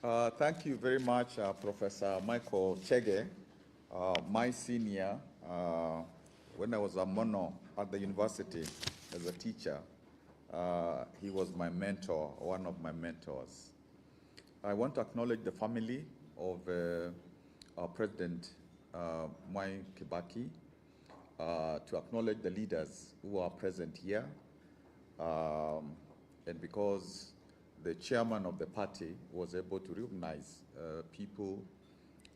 Thank you very much, Professor Michael Chege, my senior. When I was a mono at the university as a teacher, he was my mentor, one of my mentors. I want to acknowledge the family of our President Mwai Kibaki, to acknowledge the leaders who are present here, and because the chairman of the party was able to recognize people.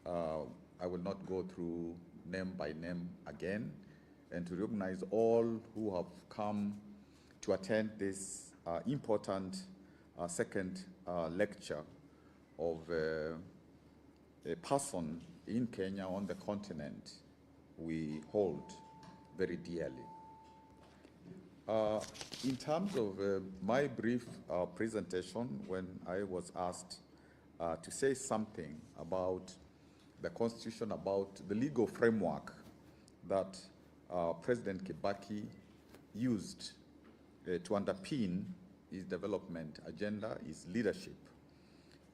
I will not go through name by name again, and to recognize all who have come to attend this important second lecture of a person in Kenya, on the continent, we hold very dearly. In terms of my brief presentation, when I was asked to say something about the Constitution, about the legal framework that President Kibaki used to underpin his development agenda, his leadership,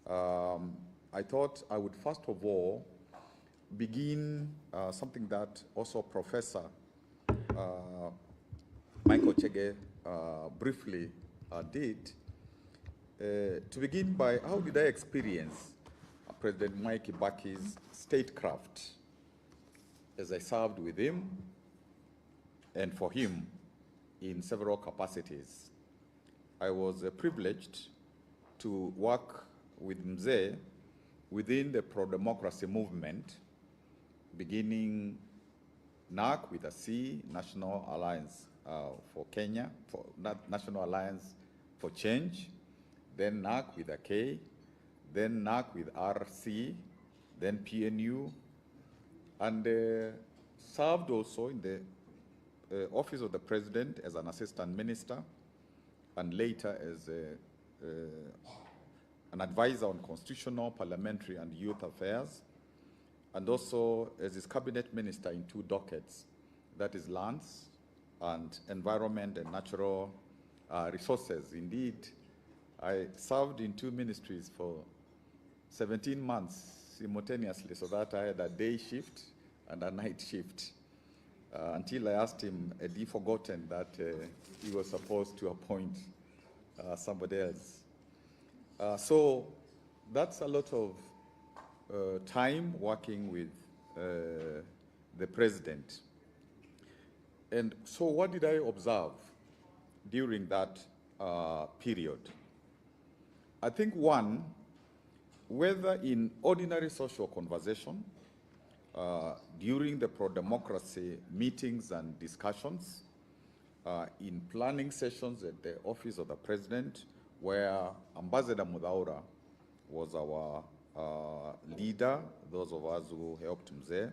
I thought I would first of all begin something that also Professor Michael Chege briefly did, to begin by how did I experience President Mwai Kibaki's statecraft as I served with him and for him in several capacities. I was privileged to work with Mzee within the pro-democracy movement, beginning NAC with a C, National Alliance for Kenya, for National Alliance for Change, then NAC with a K, then NAC with RC, then PNU, and served also in the Office of the President as an assistant minister, and later as an advisor on constitutional, parliamentary, and youth affairs, and also as his cabinet minister in 2 dockets, that is lands and environment and natural resources. Indeed, I served in 2 ministries for 17 months simultaneously, so that I had a day shift and a night shift, until I asked him, had he forgotten that he was supposed to appoint somebody else. So that's a lot of time working with the president. And so what did I observe during that period? I think one, whether in ordinary social conversation, during the pro-democracy meetings and discussions, in planning sessions at the Office of the President, where Ambassador Mudaura was our leader, those of us who helped Mzee,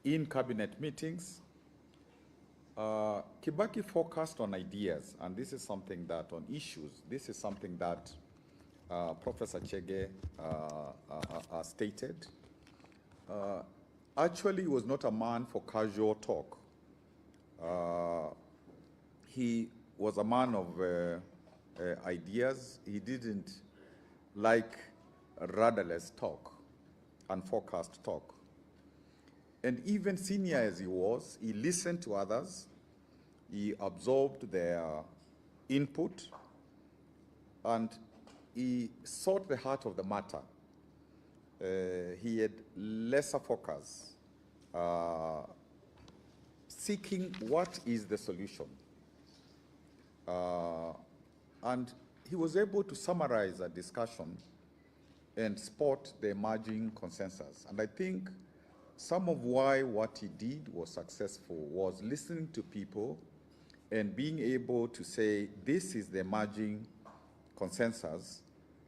in cabinet meetings, Kibaki focused on ideas, and this is something that, on issues, this is something that Professor Chege stated. Actually, he was not a man for casual talk. He was a man of ideas. He didn't like rudderless talk, unfocused talk. And even senior as he was, he listened to others, he absorbed their input, and he sought the heart of the matter. He had lesser focus, seeking what is the solution. And he was able to summarize a discussion and spot the emerging consensus. And I think some of why what he did was successful was listening to people and being able to say, this is the emerging consensus,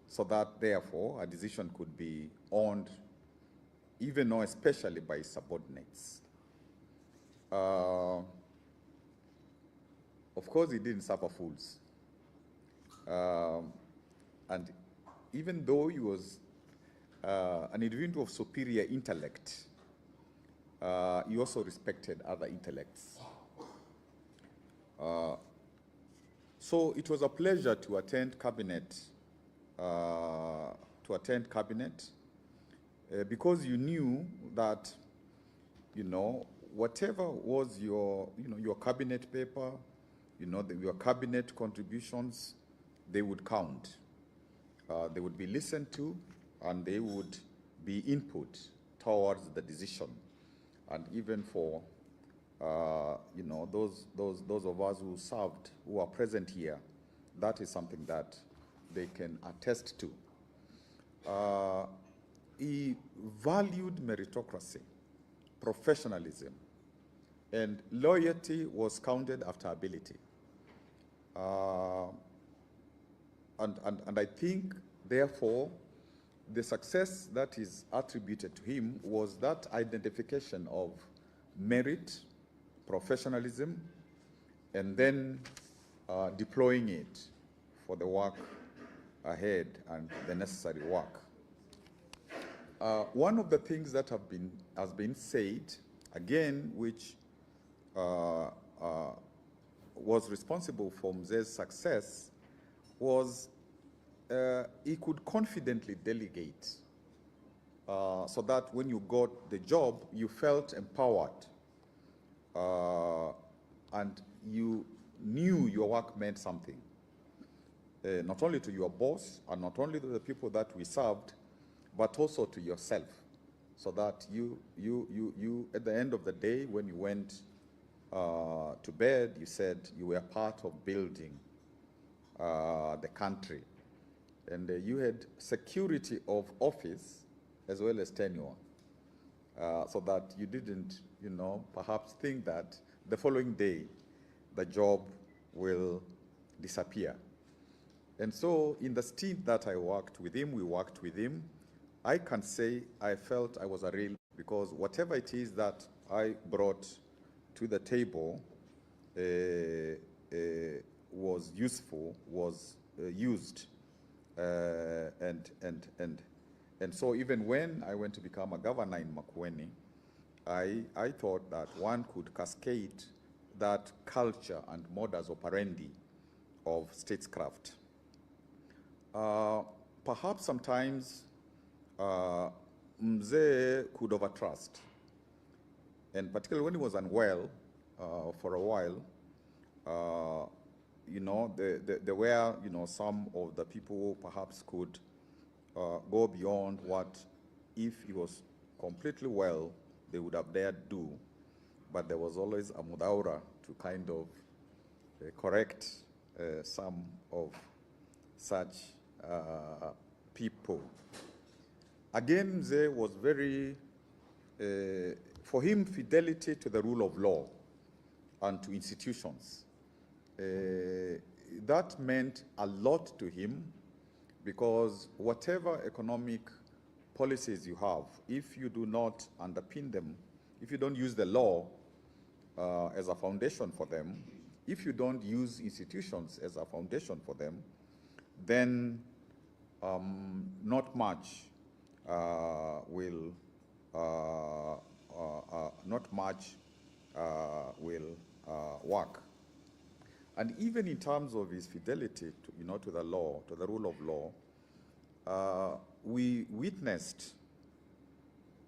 so that therefore a decision could be owned, even or especially by his subordinates. Of course, he didn't suffer fools. And even though he was an individual of superior intellect, he also respected other intellects. So it was a pleasure to attend cabinet to attend cabinet because you knew that, whatever was your cabinet paper, your cabinet contributions, they would count. They would be listened to, and they would be input towards the decision. And even for, those of us who served, who are present here, that is something that they can attest to. He valued meritocracy, professionalism, and loyalty was counted after ability. And I think, therefore, the success that is attributed to him was that identification of merit, professionalism, and then deploying it for the work ahead and the necessary work. One of the things that has been said, again, which was responsible for Mzee's success, was he could confidently delegate so that when you got the job, you felt empowered and you knew your work meant something, not only to your boss and not only to the people that we served, but also to yourself, so that you at the end of the day, when you went to bed, you said you were part of building the country. And you had security of office as well as tenure, so that you didn't, perhaps think that the following day the job will disappear. And so in the stint that we worked with him, I can say I felt I was a real, because whatever it is that I brought to the table was useful, was used. And so even when I went to become a governor in Makueni, I thought that one could cascade that culture and modus operandi of statescraft. Perhaps sometimes Mzee could overtrust, and particularly when he was unwell for a while, there were, some of the people who perhaps could go beyond what, if he was completely well, they would have dared do. But there was always a mudaura to kind of correct some of such people. Again, Mzee was very, for him, fidelity to the rule of law and to institutions. That meant a lot to him, because whatever economic policies you have, if you do not underpin them, if you don't use the law as a foundation for them, if you don't use institutions as a foundation for them, then not much will work. And even in terms of his fidelity to, to the law, to the rule of law, we witnessed,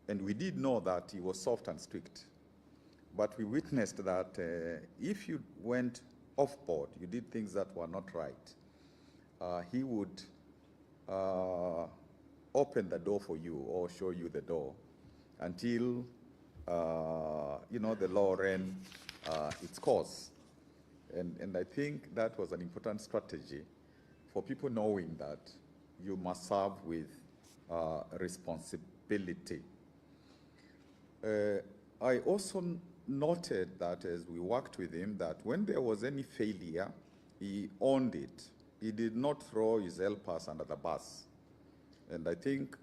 and we did know that he was soft and strict, but we witnessed that if you went off board, you did things that were not right, he would open the door for you or show you the door until, the law ran its course. And I think that was an important strategy for people knowing that you must serve with responsibility. I also noted that as we worked with him, that when there was any failure, he owned it. He did not throw his helpers under the bus. And I think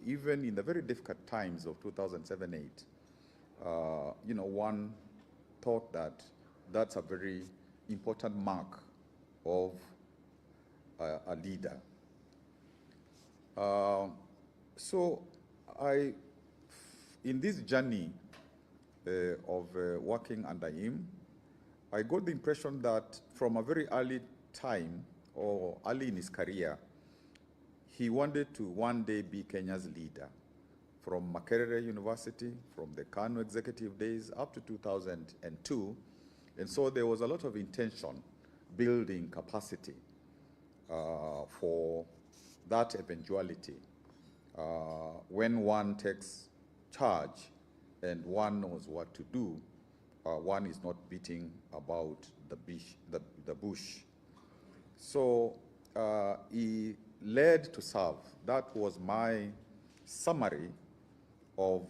even in the very difficult times of 2007-8, one thought that that's a very important mark of a leader. So in this journey of working under him, I got the impression that from a very early time, or early in his career, he wanted to one day be Kenya's leader, from Makerere University, from the KANU executive days up to 2002. And so there was a lot of intention building capacity for that eventuality. When one takes charge and one knows what to do, one is not beating about the bush. So he led to serve. That was my summary of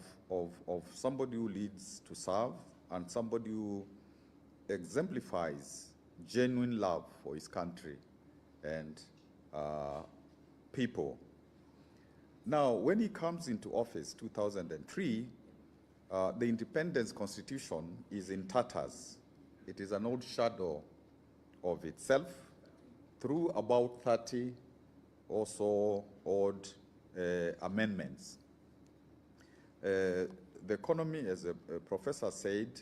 somebody who leads to serve and somebody who exemplifies genuine love for his country and people. Now, when he comes into office, 2003, the Independence Constitution is in tatters. It is an old shadow of itself through about 30 or so odd amendments. The economy, as a professor said,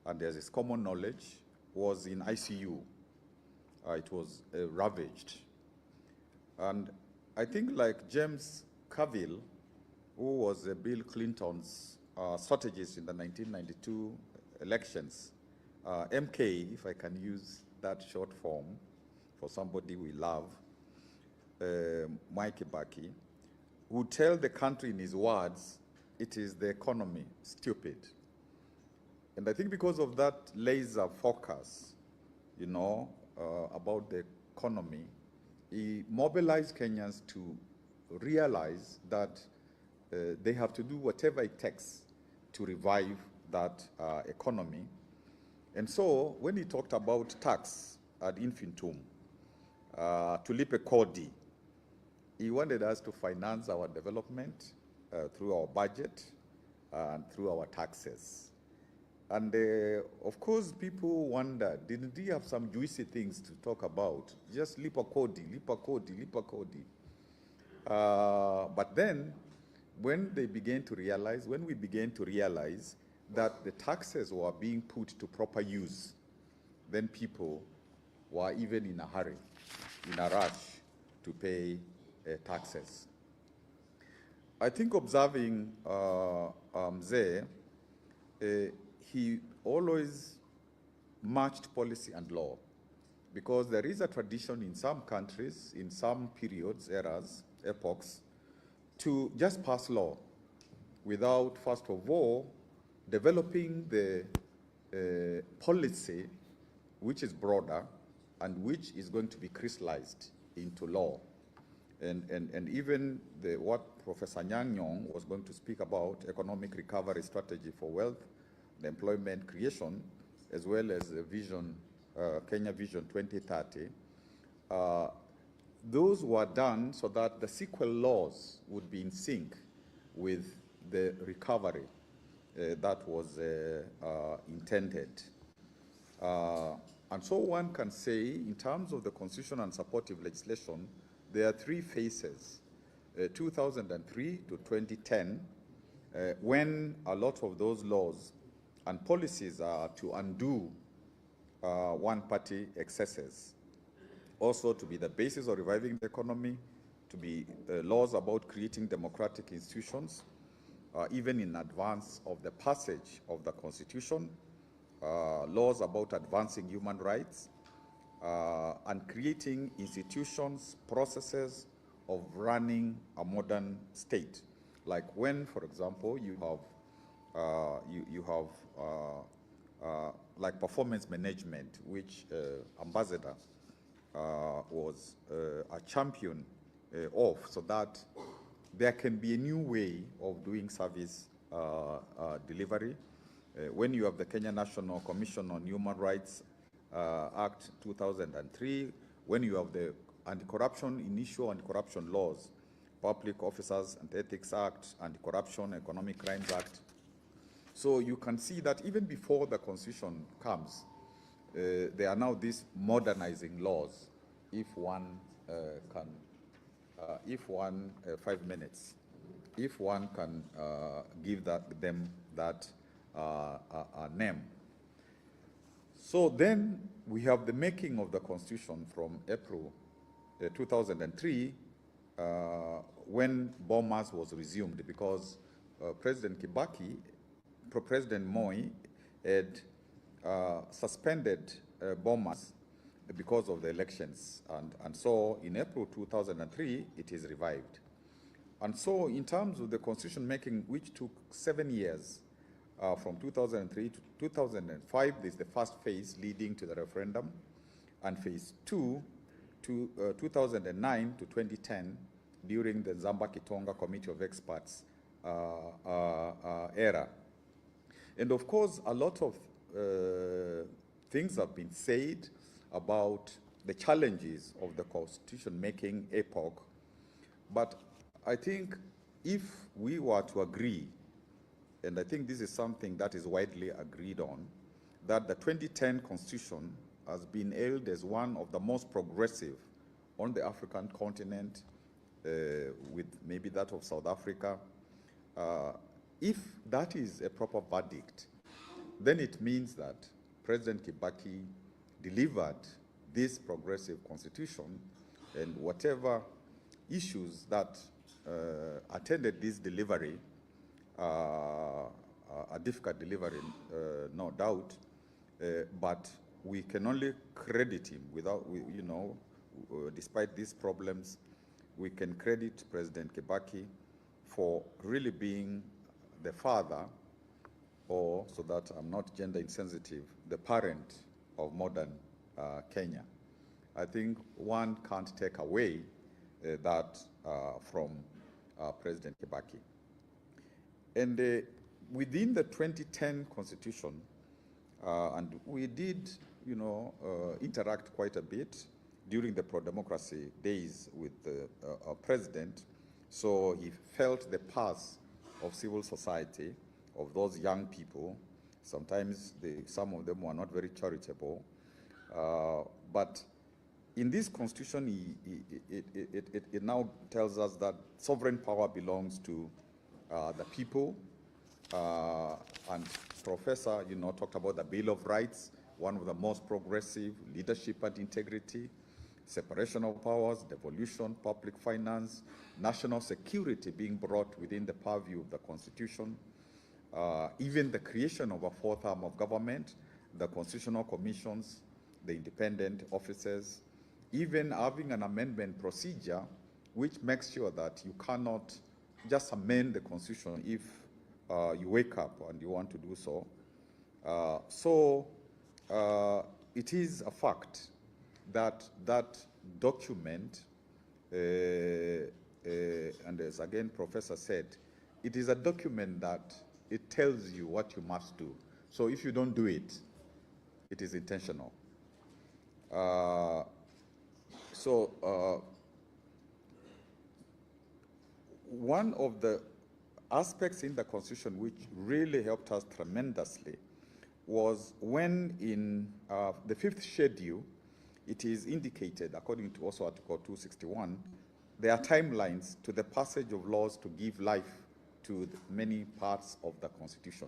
and as is common knowledge, was in ICU. It was ravaged. And I think like James Carville, who was Bill Clinton's strategist in the 1992 elections, MK, if I can use that short form for somebody we love, Mwai Kibaki, would tell the country in his words, it is the economy, stupid. And I think because of that laser focus, you know, about the economy, he mobilized Kenyans to realize that they have to do whatever it takes to revive that economy. And so when he talked about tax ad infinitum, tulipe kodi, he wanted us to finance our development through our budget and through our taxes. And of course, people wonder, didn't he have some juicy things to talk about? Just lipa kodi, lipa kodi, lipa kodi. But then, when we began to realize that the taxes were being put to proper use, then people were even in a hurry, in a rush to pay taxes. I think observing Mzee, he always matched policy and law, because there is a tradition in some countries, in some periods, eras, epochs, to just pass law without, first of all, developing the policy which is broader and which is going to be crystallized into law. And even what Professor Nyang' Nyong'o was going to speak about, economic recovery strategy for wealth, the employment creation, as well as the vision, Kenya Vision 2030, those were done so that the sequel laws would be in sync with the recovery that was intended. And so one can say, in terms of the constitution and supportive legislation, there are three phases, 2003 to 2010, when a lot of those laws and policies are to undo one-party excesses, also to be the basis of reviving the economy, to be laws about creating democratic institutions, even in advance of the passage of the Constitution, laws about advancing human rights, and creating institutions, processes of running a modern state. Like when, for example, you have like performance management, which Ambassador was a champion of, so that there can be a new way of doing service delivery. When you have the Kenya National Commission on Human Rights Act 2003, when you have the anti-corruption, initial anti-corruption laws, Public Officers and Ethics Act, Anti-Corruption, Economic Crimes Act. So you can see that even before the Constitution comes, there are now these modernizing laws. If one can, 5 minutes, if one can give them that name. So then we have the making of the Constitution from April 2003, when bombers was resumed, because President Kibaki, President Mwai had suspended bombers because of the elections. And so in April 2003, it is revived. And so in terms of the constitution making, which took 7 years, from 2003 to 2005, this is the first phase leading to the referendum, and phase 2 to 2009 to 2010 during the Zamba-Kitonga Committee of Experts era. And of course, a lot of things have been said about the challenges of the constitution-making epoch. But I think if we were to agree, and I think this is something that is widely agreed on, that the 2010 Constitution has been hailed as one of the most progressive on the African continent, with maybe that of South Africa. If that is a proper verdict, then it means that President Kibaki delivered this progressive constitution, and whatever issues that attended this delivery, a difficult delivery, no doubt, but we can only credit him without, you know, despite these problems, we can credit President Kibaki for really being the father, or, so that I'm not gender insensitive, the parent of modern Kenya. I think one can't take away that from President Kibaki. And within the 2010 Constitution, and we did, you know, interact quite a bit during the pro-democracy days with our president. So he felt the pulse of civil society, of those young people. Sometimes some of them were not very charitable. But in this constitution, it now tells us that sovereign power belongs to the people. And Professor, you know, talked about the Bill of Rights, one of the most progressive, leadership and integrity, separation of powers, devolution, public finance, national security being brought within the purview of the Constitution, even the creation of a fourth arm of government, the constitutional commissions, the independent officers, even having an amendment procedure which makes sure that you cannot just amend the Constitution if you wake up and you want to do so. It is a fact that that document, and as again Professor said, it is a document that it tells you what you must do. So if you don't do it, it is intentional. One of the aspects in the Constitution which really helped us tremendously was when in the 5th schedule, it is indicated, according to also Article 261, there are timelines to the passage of laws to give life to many parts of the Constitution.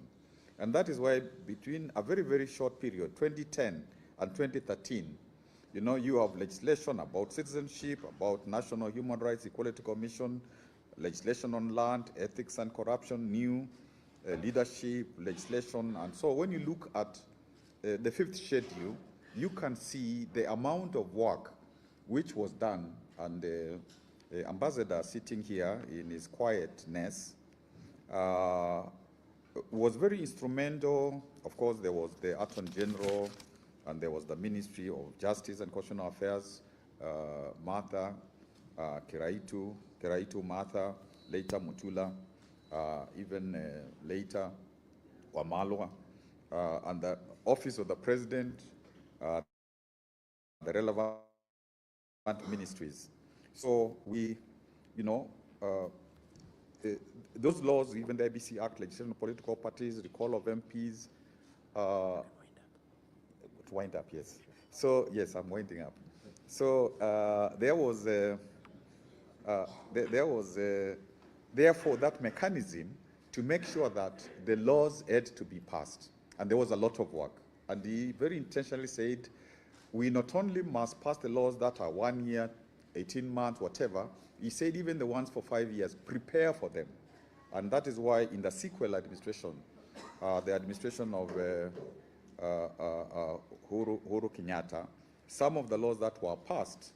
And that is why between a very, very short period, 2010 and 2013, you know, you have legislation about citizenship, about National Human Rights Equality Commission, legislation on land, ethics and corruption, new leadership, legislation. And so when you look at the 5th schedule, you can see the amount of work which was done, and the ambassador sitting here in his quietness was very instrumental. Of course, there was the Attorney General, and there was the Ministry of Justice and Constitutional Affairs, Martha, Kiraitu Martha, later Mutula, even later Wamalwa, and the Office of the President, the relevant ministries. So we, you know, those laws, even the ABC Act, legislation of political parties, recall of MPs, wind up, yes. So yes, I'm winding up. So therefore that mechanism to make sure that the laws had to be passed, and there was a lot of work. And he very intentionally said, we not only must pass the laws that are 1 year 18 months, whatever. He said even the ones for 5 years, prepare for them. And that is why in the sequel administration, the administration of Uhuru Kenyatta, some of the laws that were passed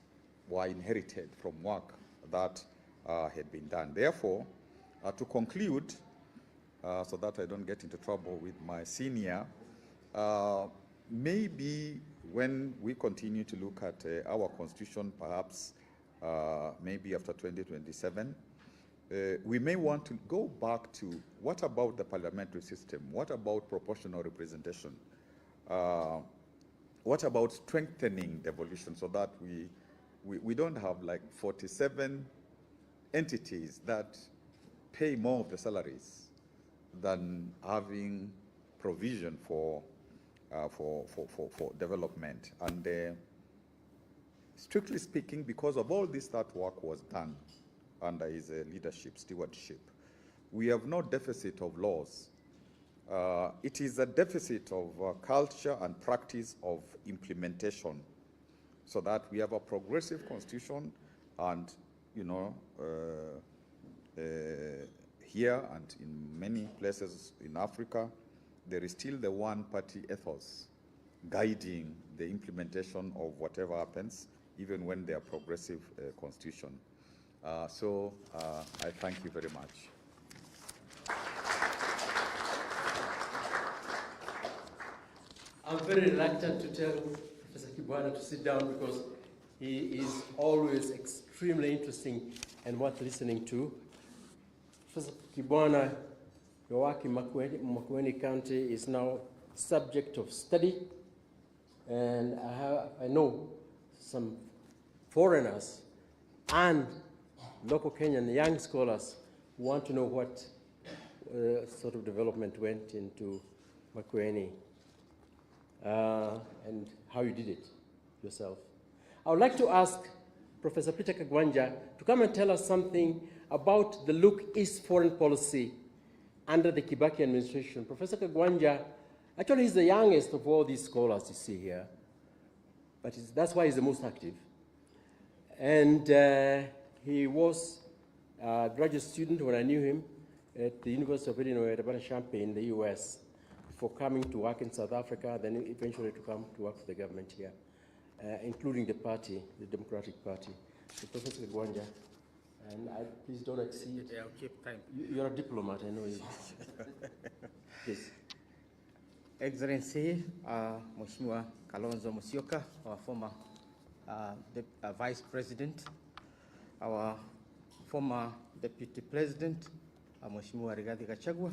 were inherited from work that had been done. Therefore, to conclude, so that I don't get into trouble with my senior, maybe when we continue to look at our constitution, perhaps maybe after 2027, we may want to go back to what about the parliamentary system? What about proportional representation? What about strengthening devolution so that we don't have like 47 entities that pay more of the salaries than having provision for development. And strictly speaking, because of all this, that work was done under his leadership, stewardship, we have no deficit of laws. It is a deficit of culture and practice of implementation, so that we have a progressive constitution, and here and in many places in Africa, there is still the one-party ethos guiding the implementation of whatever happens, even when they are progressive constitution. So I thank you very much. I'm very reluctant to tell Professor Kibwana to sit down because he is always extremely interesting and worth listening to. Professor Kibwana, your work in Makueni County is now subject of study, and I know some foreigners and local Kenyan young scholars want to know what sort of development went into Makueni and how you did it yourself. I would like to ask Professor Peter Kagwanja to come and tell us something about the Look East foreign policy under the Kibaki administration. Professor Kagwanja, actually he's the youngest of all these scholars you see here, but that's why he's the most active. And he was a graduate student when I knew him at the University of Illinois at Urbana-Champaign in the US, before coming to work in South Africa, then eventually to come to work for the government here, including the party, the Democratic Party. So Professor Kagwanja, and please don't exceed. Yeah, I'll keep time. You're a diplomat, I know you. Please. Excellency, Mheshimiwa Kalonzo Musyoka, our former Vice President, our former Deputy President, Mheshimiwa RIGATHI GACHAGUA,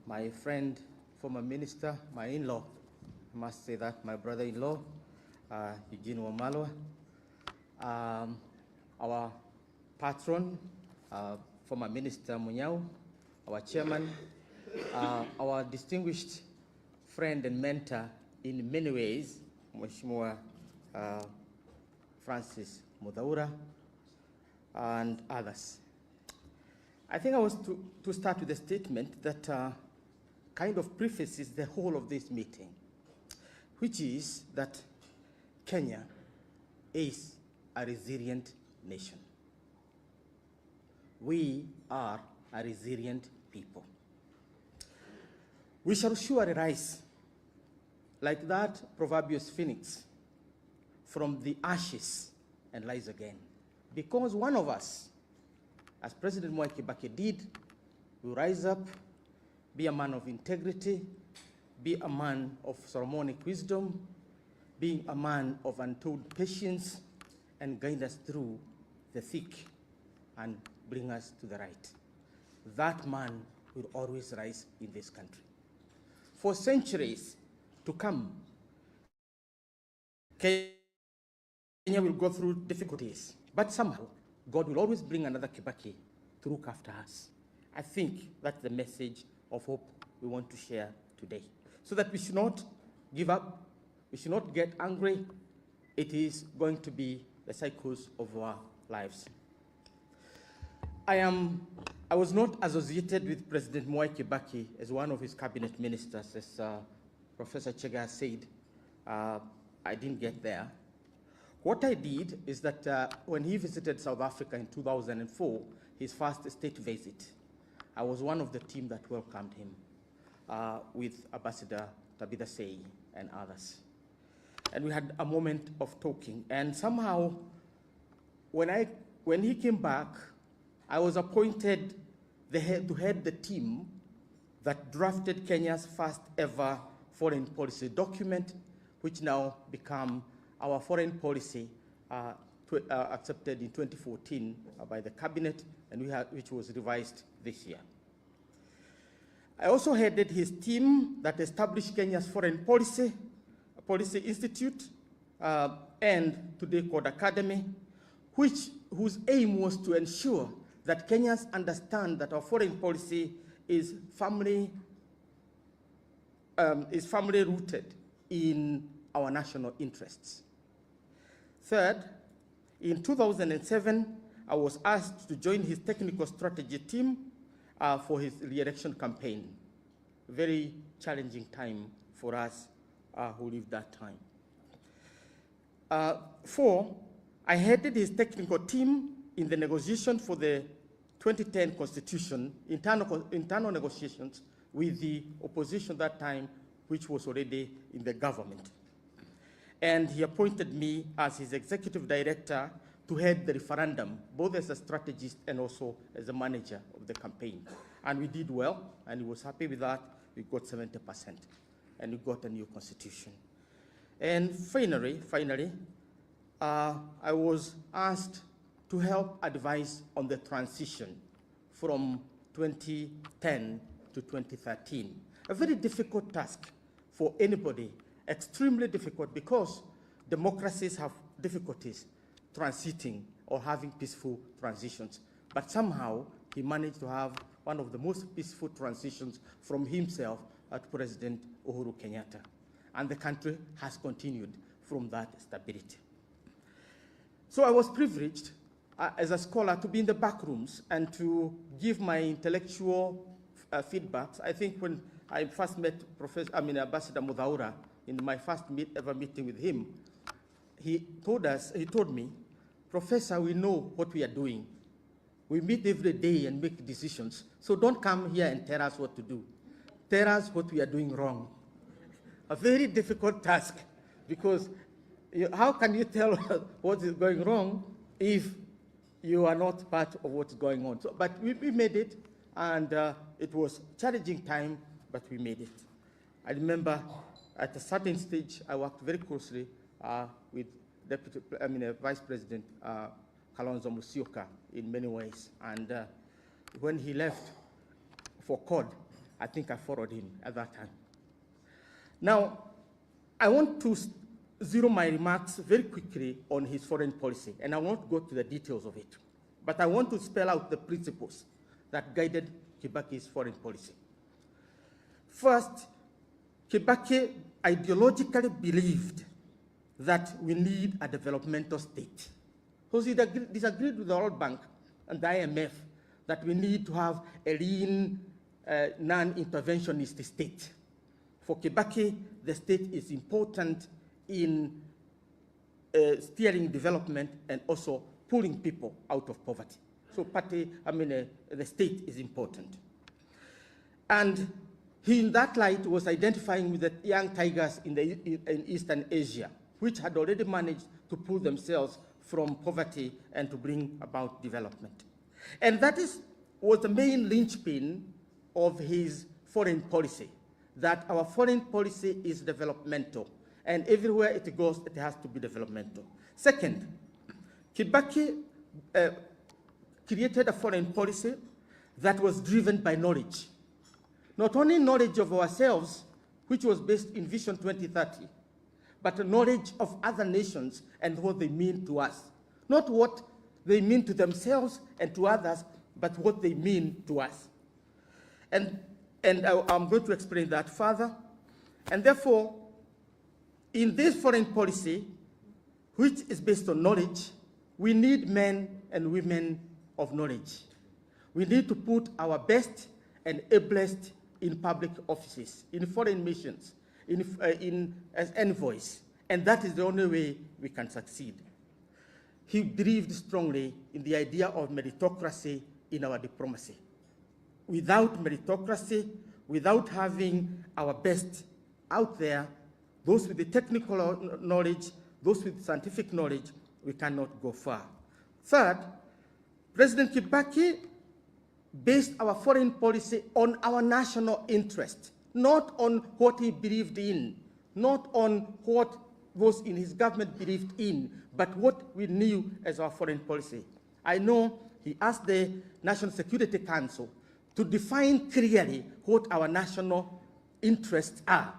my friend, former Minister, my in-law, I must say that, my brother-in-law, Eugene Wamalwa, our patron, former Minister Munyao, our chairman, our distinguished friend and mentor in many ways, Mheshimiwa Francis Mudaura, and others. I think I was to start with a statement that kind of prefaces the whole of this meeting, which is that Kenya is a resilient nation. We are a resilient people. We shall surely rise like that proverbial phoenix from the ashes and rise again. Because one of us, as President Mwai Kibaki did, will rise up, be a man of integrity, be a man of Solomonic wisdom, be a man of untold patience, and guide us through the thick and bring us to the right. That man will always rise in this country. For centuries to come, Kenya will go through difficulties, but somehow God will always bring another Kibaki to look after us. I think that's the message of hope we want to share today, so that we should not give up, we should not get angry. It is going to be the cycles of our lives. I was not associated with President Mwai Kibaki as one of his cabinet ministers, as Professor Chega said. I didn't get there. What I did is that when he visited South Africa in 2004, his first state visit, I was one of the team that welcomed him with Ambassador Tabitha Sei and others. And we had a moment of talking. And somehow, when he came back, I was appointed to head the team that drafted Kenya's first ever foreign policy document, which now became our foreign policy accepted in 2014 by the cabinet, and which was revised this year. I also headed his team that established Kenya's foreign policy institute, and today called Academy, whose aim was to ensure that Kenyans understand that our foreign policy is firmly rooted in our national interests. Third, in 2007, I was asked to join his technical strategy team for his re-election campaign. Very challenging time for us who lived that time. 4, I headed his technical team in the negotiation for the 2010 Constitution, internal negotiations with the opposition that time, which was already in the government. And he appointed me as his executive director to head the referendum, both as a strategist and also as a manager of the campaign. And we did well, and he was happy with that. We got 70%, and we got a new constitution. And finally, I was asked to help advise on the transition from 2010 to 2013. A very difficult task for anybody, extremely difficult, because democracies have difficulties transiting or having peaceful transitions. But somehow, he managed to have one of the most peaceful transitions from himself to President Uhuru Kenyatta. And the country has continued from that stability. So I was privileged as a scholar to be in the back rooms and to give my intellectual feedbacks. I think when I first met Ambassador Muthaura in my first ever meeting with him, he told me, Professor, we know what we are doing. We meet every day and make decisions. So don't come here and tell us what to do. Tell us what we are doing wrong. A very difficult task, because how can you tell what is going wrong if you are not part of what's going on? So, but we made it, and it was a challenging time, but we made it. I remember at a certain stage, I worked very closely with Vice President Kalonzo Musyoka in many ways. And when he left for COD, I think I followed him at that time. Now, I want to zero my remarks very quickly on his foreign policy, and I won't go to the details of it. But I want to spell out the principles that guided Kibaki's foreign policy. First, Kibaki ideologically believed that we need a developmental state. Because he disagreed with the World Bank and the IMF that we need to have a lean, non-interventionist state. For Kibaki, the state is important in steering development and also pulling people out of poverty. So the state is important. And he, in that light, was identifying with the young tigers in Eastern Asia, which had already managed to pull themselves from poverty and to bring about development. And that was the main linchpin of his foreign policy, that our foreign policy is developmental, and everywhere it goes, it has to be developmental. Second, Kibaki created a foreign policy that was driven by knowledge. Not only knowledge of ourselves, which was based in Vision 2030, but knowledge of other nations and what they mean to us. Not what they mean to themselves and to others, but what they mean to us. And I'm going to explain that further. And therefore, in this foreign policy, which is based on knowledge, we need men and women of knowledge. We need to put our best and ablest in public offices, in foreign missions, as envoys. And that is the only way we can succeed. he believed strongly in the idea of meritocracy in our diplomacy. Without meritocracy, without having our best out there, those with the technical knowledge, those with scientific knowledge, we cannot go far. Third, President Kibaki based our foreign policy on our national interest, not on what he believed in, not on what those in his government believed in, but what we knew as our foreign policy. I know he asked the National Security Council to define clearly what our national interests are.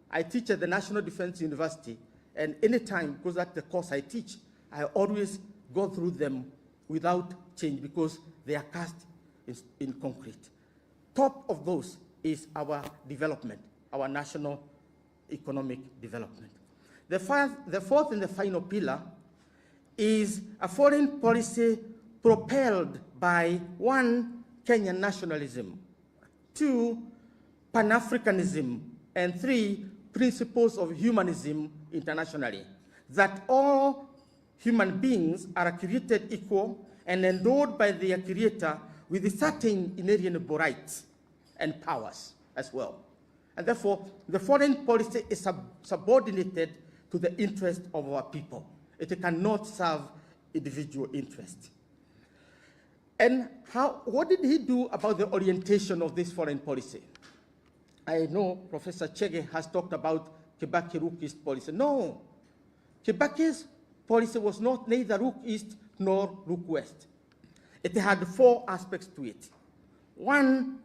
I teach at the National Defense University, and anytime, because that's the course I teach, I always go through them without change because they are cast in concrete. Top of those is our development, our national economic development. The fourth and the final pillar is a foreign policy propelled by 1, Kenyan nationalism, 2, Pan-Africanism, and 3, principles of humanism internationally, that all human beings are created equal and endowed by their creator with certain inalienable rights and powers as well. And therefore, the foreign policy is subordinated to the interest of our people. It cannot serve individual interest. And what did he do about the orientation of this foreign policy? I know Professor Chege has talked about Kibaki Rook East policy. No, Kibaki's policy was not neither Rook East nor Rook West. It had 4 aspects to it. 1,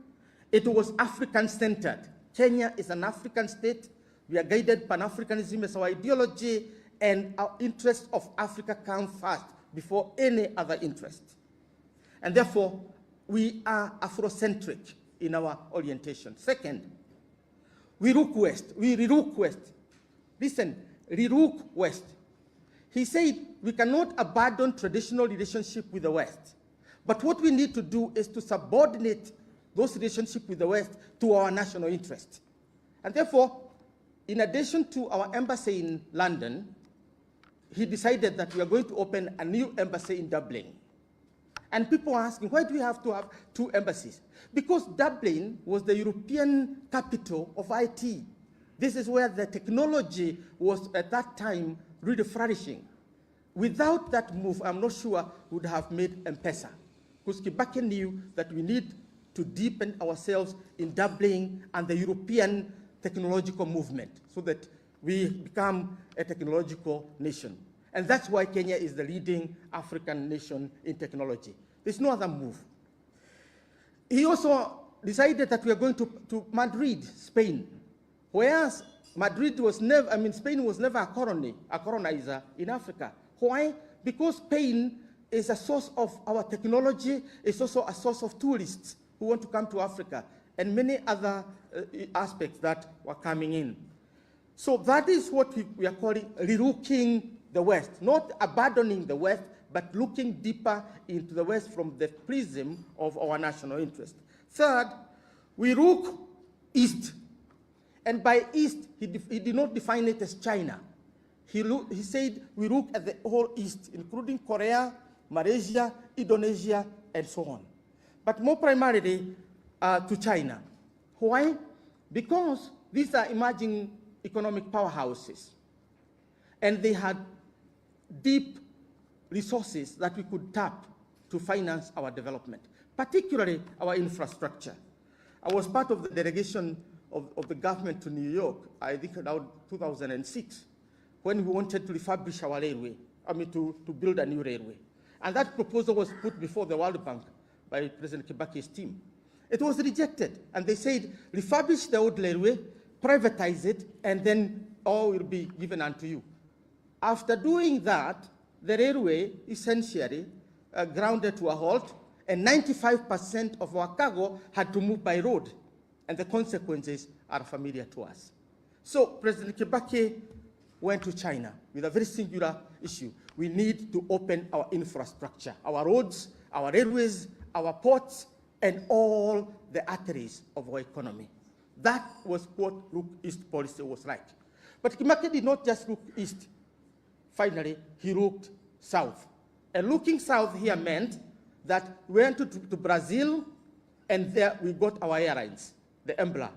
it was African-centered. Kenya is an African state. We are guided Pan-Africanism as our ideology, and our interests of Africa come first before any other interest. And therefore, we are Afrocentric in our orientation. Second, we Rook West. We re-Rook West. Listen, re-Rook West. He said we cannot abandon traditional relationship with the West. But what we need to do is to subordinate those relationships with the West to our national interest. And therefore, in addition to our embassy in London, he decided that we are going to open a new embassy in Dublin. And people are asking, why do we have to have 2 embassies? Because Dublin was the European capital of IT. This is where the technology was at that time really flourishing. Without that move, I'm not sure we would have made M-Pesa. Because Kibaki knew that we need to deepen ourselves in Dublin and the European technological movement so that we become a technological nation. And that's why Kenya is the leading African nation in technology. There's no other move. He also decided that we are going to Madrid, Spain, whereas Madrid was never, Spain was never a colonizer in Africa. Why? Because Spain is a source of our technology, it's also a source of tourists who want to come to Africa, and many other aspects that were coming in. So that is what we are calling relooking the West, not abandoning the West, but looking deeper into the West from the prism of our national interest. Third, we look East. And by East, he did not define it as China. He said we look at the whole East, including Korea, Malaysia, Indonesia, and so on. But more primarily to China. Why? Because these are emerging economic powerhouses. And they had deep resources that we could tap to finance our development, particularly our infrastructure. I was part of the delegation of the government to New York, I think around 2006, when we wanted to refurbish our railway, to build a new railway. And that proposal was put before the World Bank by President Kibaki's team. It was rejected, and they said, refurbish the old railway, privatize it, and then all will be given unto you. After doing that, the railway essentially grounded to a halt, and 95% of our cargo had to move by road, and the consequences are familiar to us. So President Kibaki went to China with a very singular issue. We need to open our infrastructure, our roads, our railways, our ports, and all the arteries of our economy. That was what Look East policy was like. But Kibaki did not just look east. Finally, he looked south. And looking south here meant that we went to Brazil, and there we got our airlines, the Embla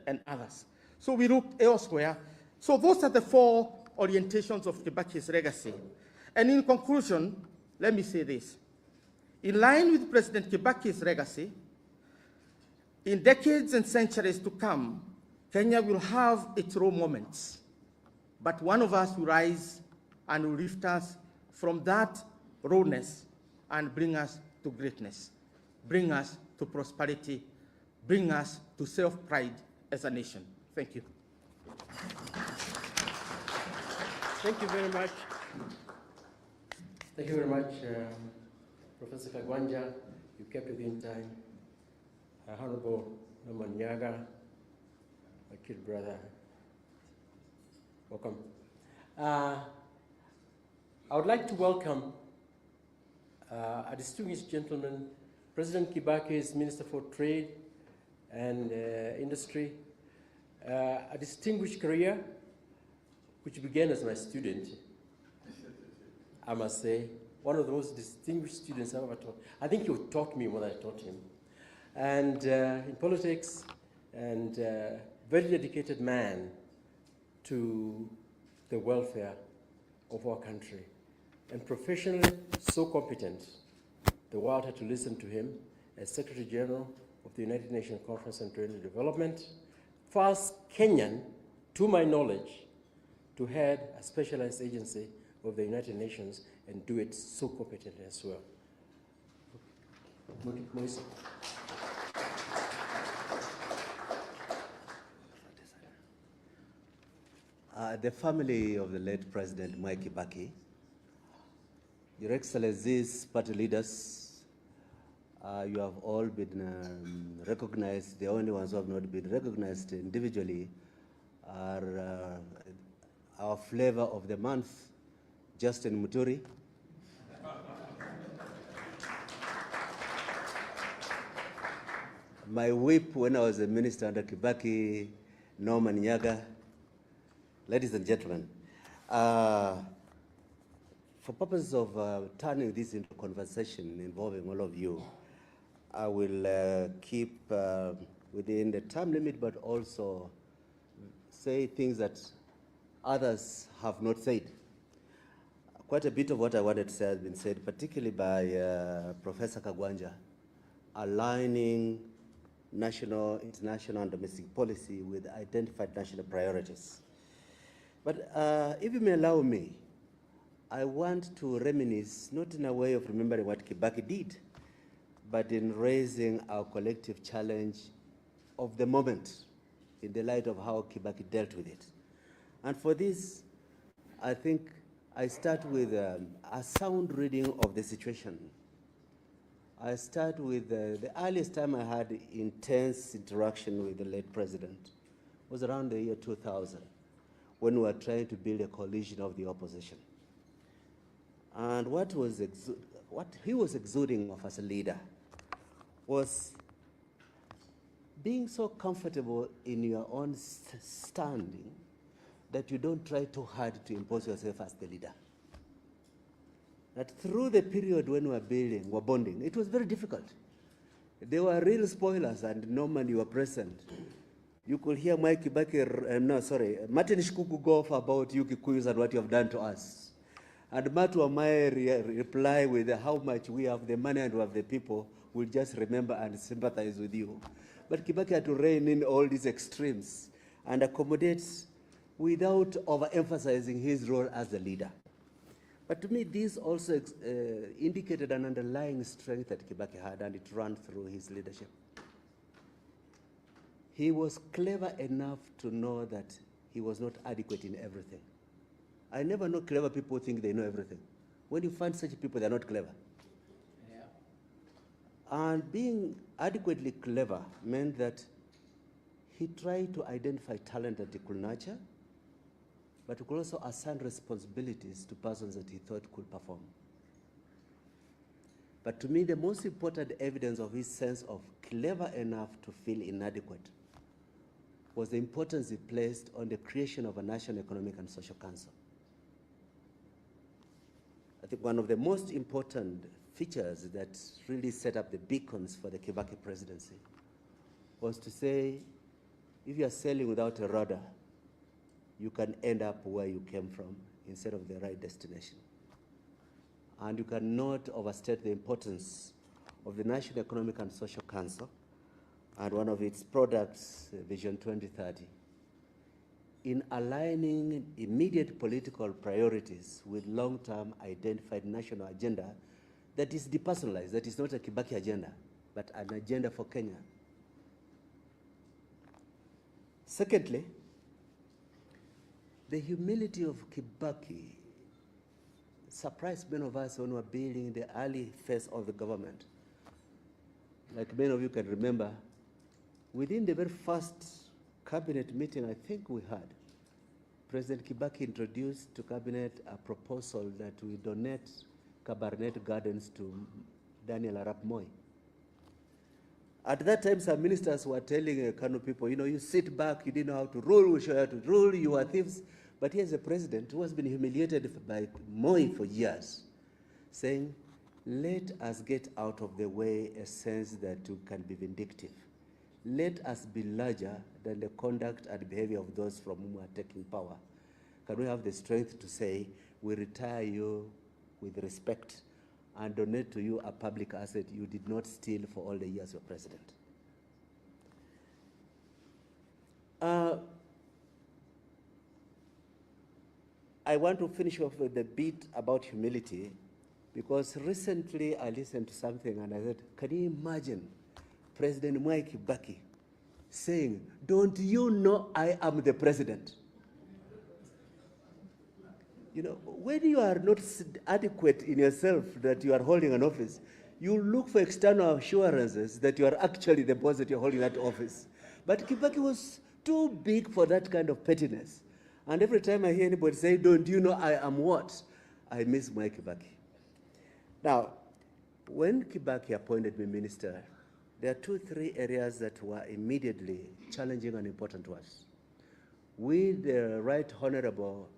and others. So we looked elsewhere. So those are the 4 orientations of Kibaki's legacy. And in conclusion, let me say this. In line with President Kibaki's legacy, in decades and centuries to come, Kenya will have its low moments, but one of us will rise and will lift us from that lowness and bring us to greatness, bring us to prosperity, bring us to self-pride as a nation. Thank you. Thank you very much. Thank you very much, Professor Kagwanja. You kept within time. Honorable Norman Nyaga, my kid brother, welcome. I would like to welcome a distinguished gentleman, President Kibaki's Minister for Trade and Industry, a distinguished career which began as my student, I must say, one of the most distinguished students I've ever taught. I think he taught me more than I taught him. And in politics, and very dedicated man to the welfare of our country. And professionally, so competent, the world had to listen to him as Secretary General of the United Nations Conference on Trade and Development, first Kenyan, to my knowledge, to head a specialized agency of the United Nations and do it so competently as well. Moise. The family of the late President Mwai Kibaki, Your Excellencies, party leaders, you have all been recognized. The only ones who have not been recognized individually are our flavor of the month, Justine MUTURI. My whip when I was a minister under Kibaki, Norman Nyaga. Ladies and gentlemen, for purposes of turning this into a conversation involving all of you, I will keep within the time limit, but also say things that others have not said. Quite a bit of what I wanted to say has been said, particularly by Professor Kagwanja, aligning national, international, and domestic policy with identified national priorities. But if you may allow me, I want to reminisce, not in a way of remembering what Kibaki did, but in raising our collective challenge of the moment in the light of how Kibaki dealt with it. And for this, I think I start with a sound reading of the situation. I start with the earliest time I had intense interaction with the late president was around the year 2000, when we were trying to build a coalition of the opposition. And what he was exuding of as a leader was being so comfortable in your own standing that you don't try too hard to impose yourself as the leader. That through the period when we were bonding, it was very difficult. There were real spoilers, and Norman, you were present. You could hear Mwai Kibaki, Martin Shikuku go off about you Kikuyus and what you have done to us. And Matu Amai reply with how much we have the money and we have the people, will just remember and sympathize with you. But Kibaki had to rein in all these extremes and accommodate without overemphasizing his role as the leader. But to me, this also indicated an underlying strength that Kibaki had, and it ran through his leadership. He was clever enough to know that he was not adequate in everything. I never know clever people think they know everything. When you find such people, they're not clever. Yeah. And being adequately clever meant that he tried to identify talent that he could nurture, but he could also assign responsibilities to persons that he thought could perform. But to me, the most important evidence of his sense of clever enough to feel inadequate was the importance he placed on the creation of a National Economic and Social Council. I think one of the most important features that really set up the beacons for the Kibaki presidency was to say, if you are sailing without a rudder, you can end up where you came from instead of the right destination. And you cannot overstate the importance of the National Economic and Social Council and one of its products, Vision 2030, in aligning immediate political priorities with long-term identified national agenda that is depersonalized, that is not a Kibaki agenda, but an agenda for Kenya. Secondly, the humility of Kibaki surprised many of us when we were building the early phase of the government. Like many of you can remember, within the very first cabinet meeting I think we had, President Kibaki introduced to cabinet a proposal that we donate Cabernet Gardens to Daniel Arap Moi. At that time, some ministers were telling Kano people, you know, you sit back, you didn't know how to rule, we show you how to rule, you are thieves. But here's a president who has been humiliated by Moi for years, saying, let us get out of the way a sense that you can be vindictive. Let us be larger than the conduct and behavior of those from whom we are taking power. Can we have the strength to say, we retire you with respect and donate to you a public asset you did not steal for all the years you were president? I want to finish off with the bit about humility, because recently I listened to something and I said, can you imagine President Mwai Kibaki saying, don't you know I am the president? You know, when you are not adequate in yourself that you are holding an office, you look for external assurances that you are actually the boss, that you're holding that office. But Kibaki was too big for that kind of pettiness. And every time I hear anybody say, don't you know I am what? I miss my Kibaki. Now, when Kibaki appointed me minister, there are 2-3 areas that were immediately challenging and important to us. With the Right Honorable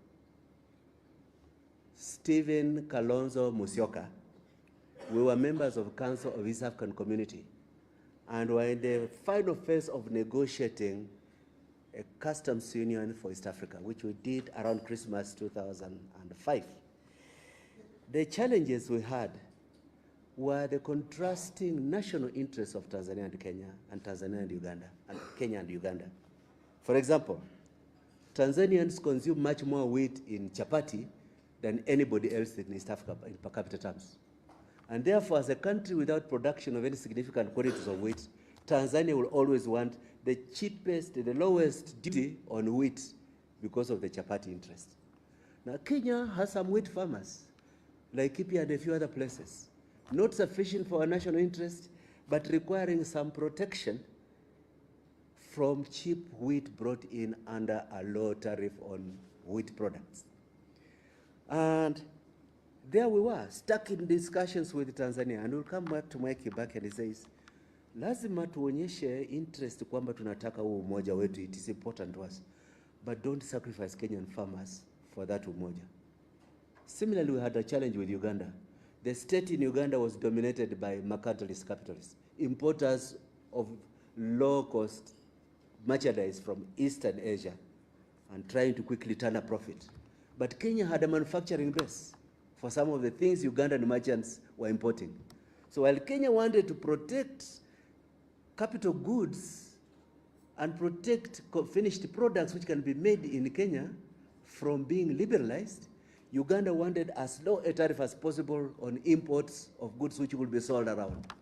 Stephen Kalonzo Musyoka, we were members of Council of East African Community and were in the final phase of negotiating a customs union for East Africa, which we did around Christmas 2005. The challenges we had were the contrasting national interests of Tanzania and Kenya, and Tanzania and Uganda, and Kenya and Uganda. For example, Tanzanians consume much more wheat in chapati than anybody else in East Africa in per capita terms. And therefore, as a country without production of any significant quantities of wheat, Tanzania will always want the cheapest, the lowest duty on wheat because of the chapati interest. Now, Kenya has some wheat farmers, like Kipia and a few other places, not sufficient for our national interest, but requiring some protection from cheap wheat brought in under a low tariff on wheat products. And there we were, stuck in discussions with Tanzania. And we'll come back to Mwai Kibaki and he says, lazima tuonyeshe interest kwamba tunataka huu umoja wetu, it is important to us, but don't sacrifice Kenyan farmers for that umoja. Similarly, we had a challenge with Uganda. The state in Uganda was dominated by mercantilist capitalists, importers of low-cost merchandise from Eastern Asia and trying to quickly turn a profit. But Kenya had a manufacturing base for some of the things Ugandan merchants were importing. So while Kenya wanted to protect capital goods and protect finished products which can be made in Kenya from being liberalized, Uganda wanted as low a tariff as possible on imports of goods which would be sold around.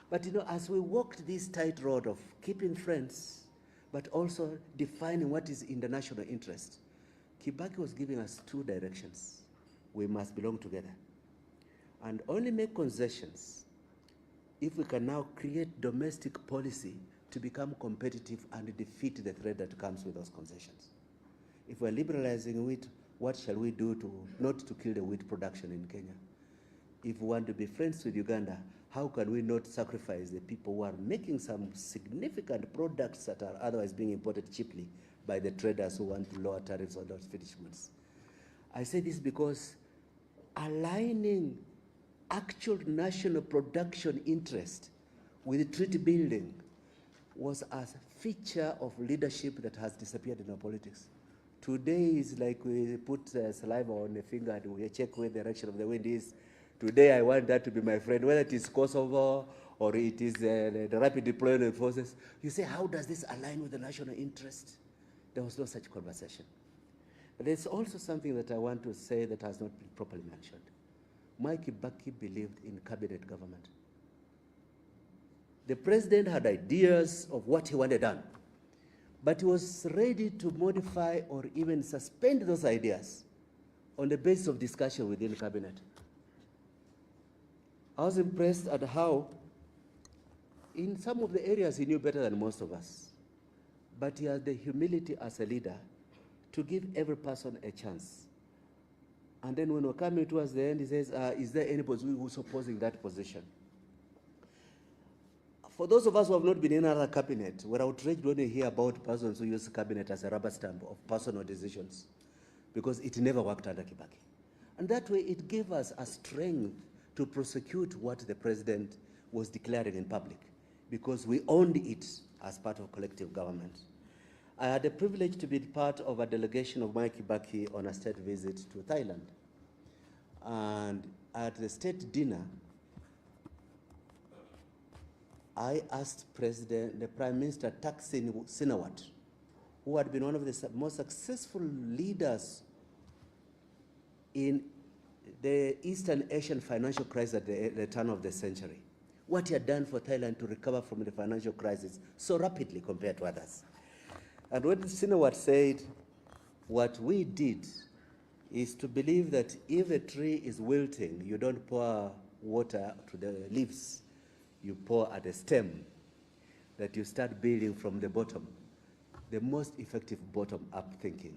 But you know, as we walked this tight road of keeping friends, but also defining what is in the national interest, Kibaki was giving us 2 directions. We must belong together and only make concessions if we can now create domestic policy to become competitive and defeat the threat that comes with those concessions. If we're liberalizing wheat, what shall we do not to kill the wheat production in Kenya? If we want to be friends with Uganda, how can we not sacrifice the people who are making some significant products that are otherwise being imported cheaply by the traders who want to lower tariffs on those finished goods? I say this because aligning actual national production interest with treaty building was a feature of leadership that has disappeared in our politics. Today is like we put saliva on the finger and we check where the direction of the wind is. Today I want that to be my friend, whether it is Kosovo or it is the rapid deployment of forces. You say, how does this align with the national interest? There was no such conversation. But there's also something that I want to say that has not been properly mentioned. Mwai Kibaki believed in cabinet government. The president had ideas of what he wanted done, but he was ready to modify or even suspend those ideas on the basis of discussion within the cabinet. I was impressed at how, in some of the areas he knew better than most of us, but he had the humility as a leader to give every person a chance. And then when we're coming towards the end, he says, is there anybody who's opposing that position? For those of us who have not been in another cabinet, we're outraged when we hear about persons who use cabinet as a rubber stamp of personal decisions, because it never worked under Kibaki. And that way it gave us a strength to prosecute what the president was declaring in public, because we owned it as part of collective government. I had the privilege to be part of a delegation of Mwai Kibaki on a state visit to Thailand. And at the state dinner, I asked the Prime Minister Thaksin Shinawatra, who had been one of the most successful leaders in the Eastern Asian financial crisis at the turn of the century, what he had done for Thailand to recover from the financial crisis so rapidly compared to others. And when Shinawatra said, what we did is to believe that if a tree is wilting, you don't pour water to the leaves, you pour at the stem, that you start building from the bottom, the most effective bottom-up thinking.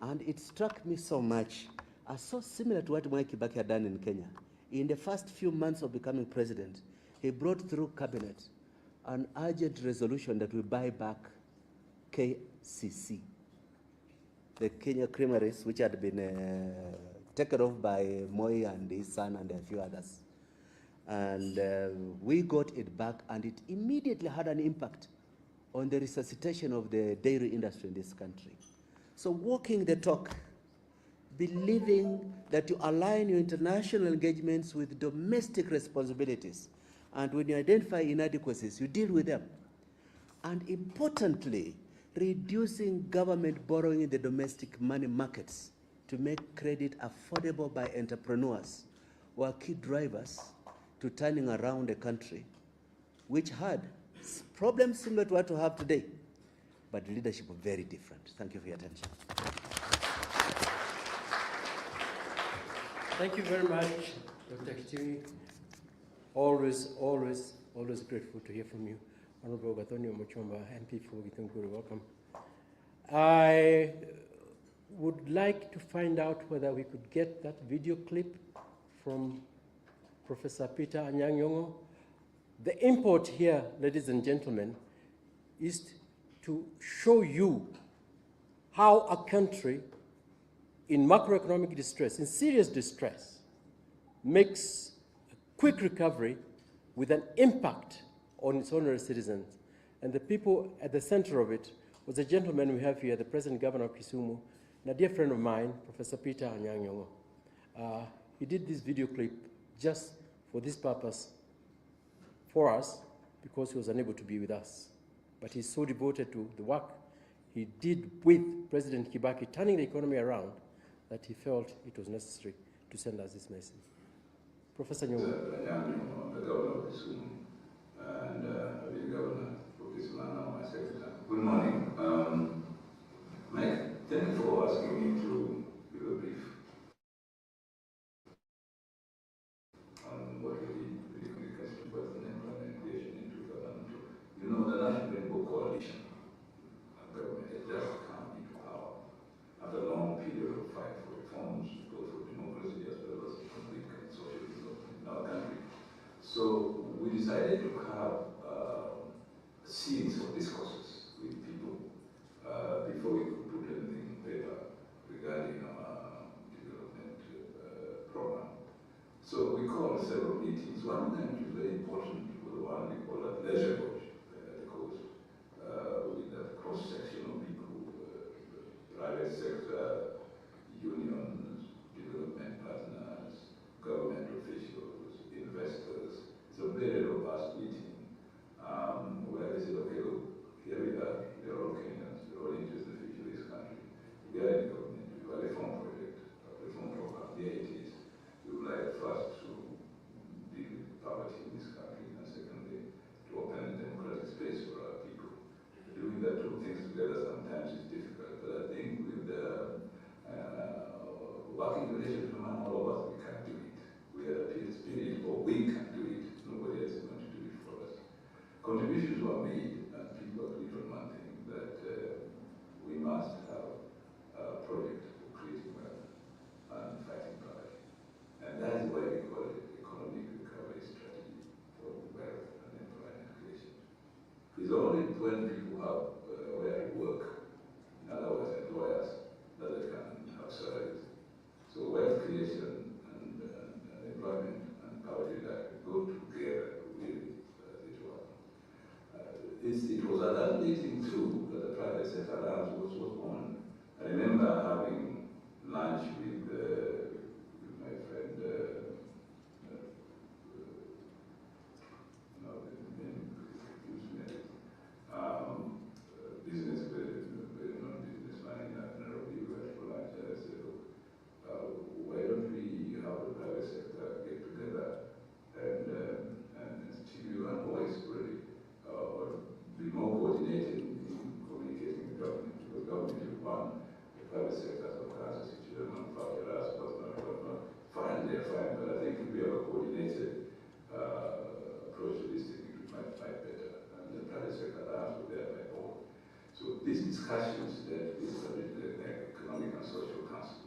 And it struck me so much, as so similar to what Mwai Kibaki had done in Kenya. In the first few months of becoming president, he brought through cabinet an urgent resolution that we buy back KCC, the Kenya Creameries, which had been taken off by Mwai and his son and a few others. And we got it back, and it immediately had an impact on the resuscitation of the dairy industry in this country. So walking the talk, believing that you align your international engagements with domestic responsibilities, and when you identify inadequacies, you deal with them. And importantly, reducing government borrowing in the domestic money markets to make credit affordable by entrepreneurs were key drivers to turning around a country which had problems similar to what we have today, but leadership was very different. Thank you for your attention. Thank you very much, Dr. Kitui. Always grateful to hear from you. Honorable Gathoni Mochomba, MP for Githunguri, welcome. I would like to find out whether we could get that video clip from Professor Peter Anyang' Nyong'o. The import here, ladies and gentlemen, is to show you how a country in macroeconomic distress, in serious distress, makes a quick recovery with an impact on its ordinary citizens. And the people at the center of it was a gentleman we have here, the present governor of Kisumu, and a dear friend of mine, Professor Peter Anyang' Nyong'o. He did this video clip just for this purpose for us, because he was unable to be with us. But he's so devoted to the work he did with President Kibaki, turning the economy around, that he felt it was necessary to send us this message. Professor Nyong'o. The governor of Kisumu, and I've been governor for Kisumu and now my secretary. Good morning. Mike, thank you for asking me to give a brief on what we did with the communication person employment creation in 2002. You know, the National Rainbow Coalition government has just come into power after a long period of fight for reforms, both for democracy as well as economic and social development in our country. So we decided to have a series of discourses with people before we could put anything in paper regarding our development program. component which is very important for the one we call at leisure coach, the coast, with that cross-section of people, private sector, unions, development partners, government officials, investors. It's a very robust meeting where they said, okay, look, here we are, we are all Kenyans, we're all interested in the future of this country. We are in the government, we have a reform project, a reform program, the 80s. We would like first to deal with poverty in this country, and secondly, to open a democratic space for our people. Doing the two things together sometimes is difficult, but I think with the working relationship among all of us, we can do it. We are a peer spirit, or we can do it. Nobody else is going to do it for us. Contributions were made, and people agreed on one thing, that we must have a project for creating wealth and fighting poverty. And that is why we call it economic recovery strategy for wealth and employment creation. It's only when people have where to work, in other words, employers, that they can have salaries. So wealth creation and employment and poverty reduction go together really, as it were. It was at that meeting too that the private sector allowance was born. I remember having lunch with my friend, business, very known businessman in Nairobi, we went for lunch, and I said, look, why don't we have the private sector get together and give you a voice, really, or be more coordinated in communicating with government, because government is one, the private sector sometimes is a manufacturers, but fine, they're fine, but I think if we have a coordinated approach to this thing, it might better, and the private sector allows with their board. So these discussions that we established the Economic and Social Council,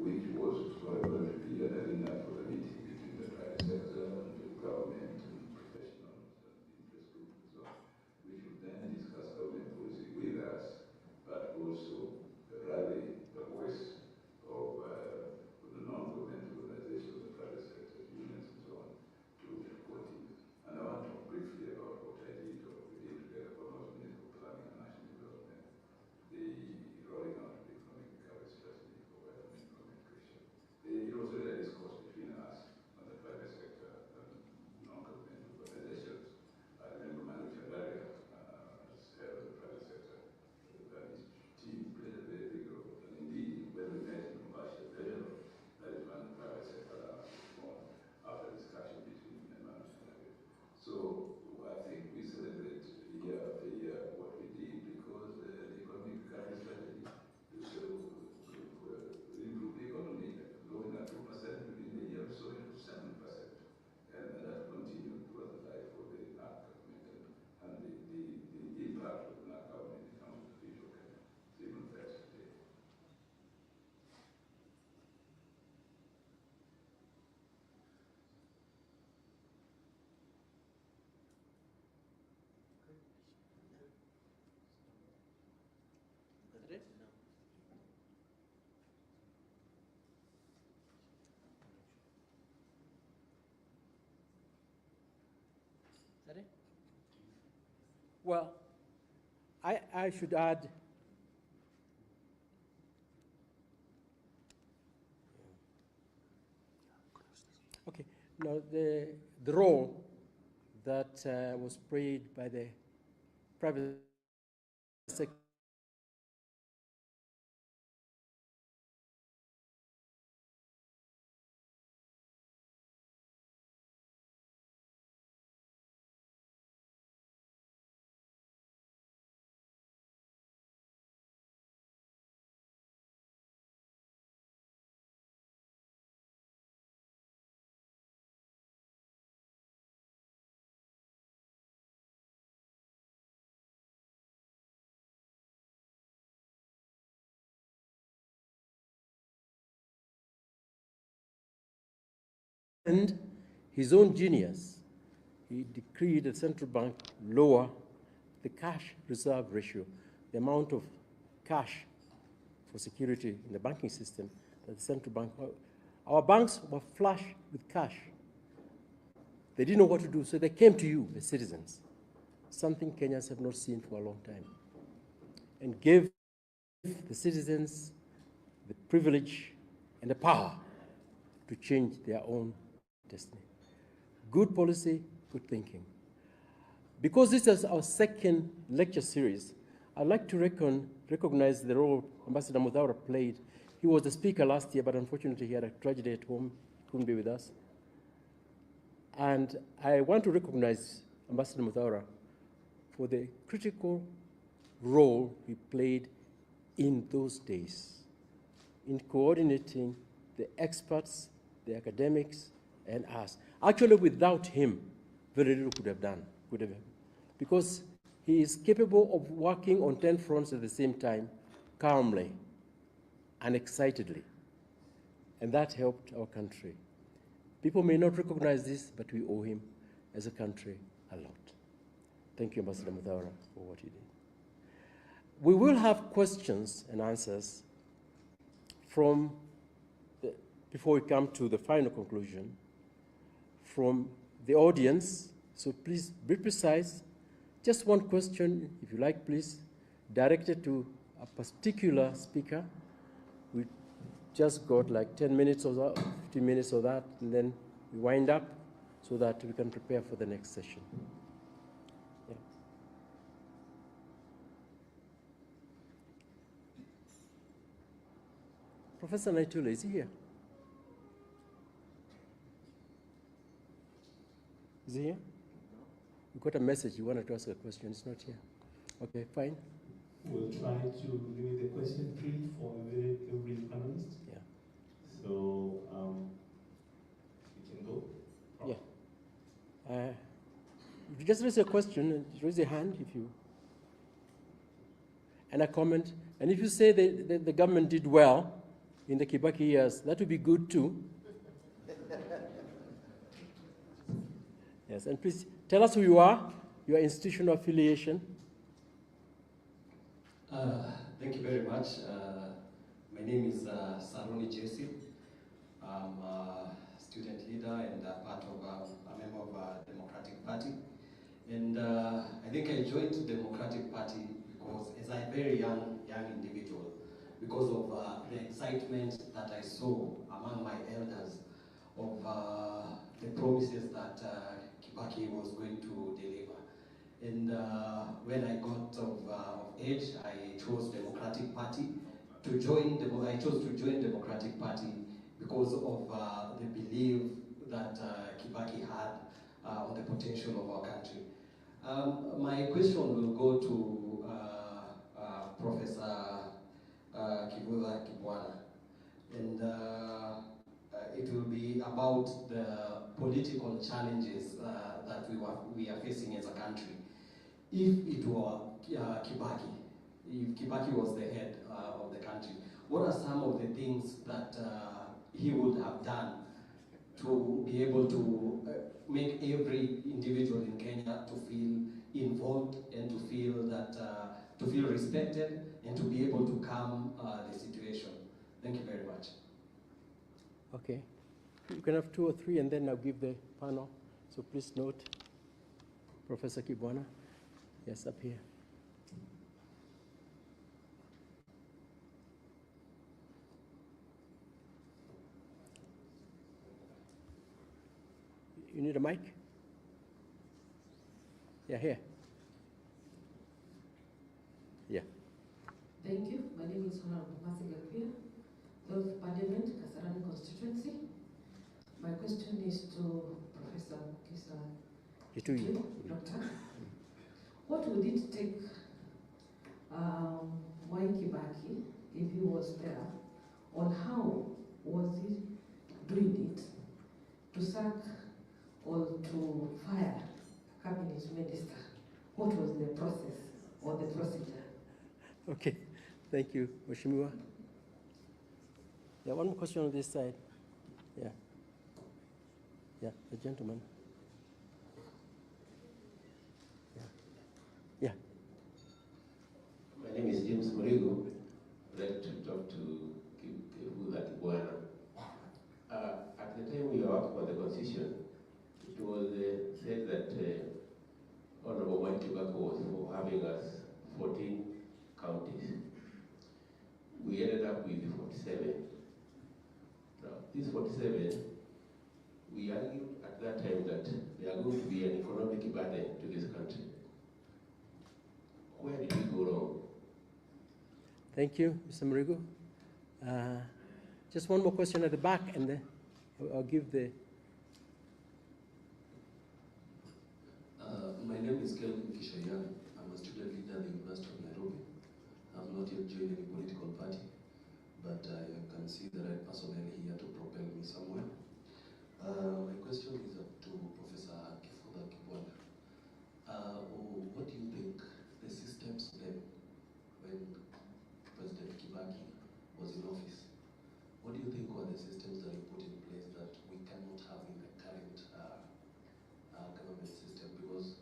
which was going to be an arena for the meeting between the private sector and the government and professionals and interest groups and so on, which would then discuss government policy with us, but also rally the voice of the non-governmental organizations, the private sector, unions and so on, to continue. And I want to talk briefly about what I did or we did together for North Municipal Planning and National Development, the rolling out of the economic recovery strategy for wealth and employment creation. It was really a discourse between us and the private sector and non-governmental organizations. I remember Manu Chandaria as head of the private sector, and his team played a very big role. And indeed, when we met in Mombasa, that is when the private sector was born after discussion between Manu Chandaria. So I think we celebrate year after year what we did, because the economic recovery strategy is to improve the economy, going at 2% within the year, so it was 7%. And that continued throughout the life of the NAC government, and the impact of the NAC government in terms of the future Kenya is even better today. Well, I should add, okay, now the role that was played by the private sector and his own genius, he decreed the central bank lower the cash reserve ratio, the amount of cash for security in the banking system that the central bank, our banks were flush with cash. They didn't know what to do, so they came to you, the citizens, something Kenyans have not seen for a long time, and gave the citizens the privilege and the power to change their own destiny. Good policy, good thinking. Because this is our second lecture series, I'd like to recognize the role Ambassador Muthaura played. He was the speaker last year, but unfortunately he had a tragedy at home. He couldn't be with us. And I want to recognize Ambassador Muthaura for the critical role he played in those days in coordinating the experts, the academics, and us. Actually, without him, very little could have done, because he is capable of working on 10 fronts at the same time, calmly and excitedly. And that helped our country. People may not recognize this, but we owe him as a country a lot. Thank you, Ambassador Muthaura, for what you did. We will have questions and answers from, before we come to the final conclusion, from the audience. So please be precise. Just one question, if you like, please, directed to a particular speaker. We just got like 10 minutes or that, 15 minutes or that, and then we wind up so that we can prepare for the next session. Yeah. Professor Naitula, is he here? Is he here? We got a message, you wanted to ask a question, it's not here. Okay, fine. We'll try to limit the question three for every panelist. Yeah. So we can go. Yeah. If you just raise a question and raise your hand if you, and a comment. And if you say the government did well in the Kibaki years, that would be good too. Yes, and please tell us who you are, your institutional affiliation. Thank you very much. My name is Saroni Jesse. I'm a student leader and part of a member of a Democratic Party. And I think I joined the Democratic Party because, as a very young individual, because of the excitement that I saw among my elders of the promises that Kibaki was going to deliver. And when I got of age, I chose Democratic Party to join. I chose to join Democratic Party because of the belief that Kibaki had on the potential of our country. My question will go to Professor Kibwana, and it will be about the political challenges that we are facing as a country. If it were Kibaki, if Kibaki was the head of the country, what are some of the things that he would have done to be able to make every individual in Kenya to feel involved and to feel that to feel respected and to be able to calm the situation? Thank you very much. Okay, you can have 2 or 3, and then I'll give the panel. So please note, Professor Kibwana. Yes, up here. You need a mic? Yeah, here. Yeah. Thank you. My name is Honorable Mercy Gapia, 12th Parliament, Kasarani constituency. My question is to Professor Kisa Doctor. What would it take Mwai Kibaki, if he was there, on how was he doing it to sack or to fire cabinet minister? What was the process or the procedure? Okay, thank you, Mheshimiwa. Yeah, one more question on this side. Yeah. Yeah, the gentleman. Yeah. My name is James Murigo. I'd like to talk to Kibwana. At the time we were working on the constitution, it was at that time that they are going to be an economic burden to this country. Where did we go wrong? Thank you, Mr. Murigo. Just one more question at the back, and then I'll give the... My name is Kelvin Kishayan. I'm a student leader at the University of Nairobi. I've not yet joined any political party, but I can see the right personnel here to propel me somewhere. My question is to Professor Kibaki. What do you think the systems then, when President Kibaki was in office, what do you think were the systems that he put in place that we cannot have in the current government system? Because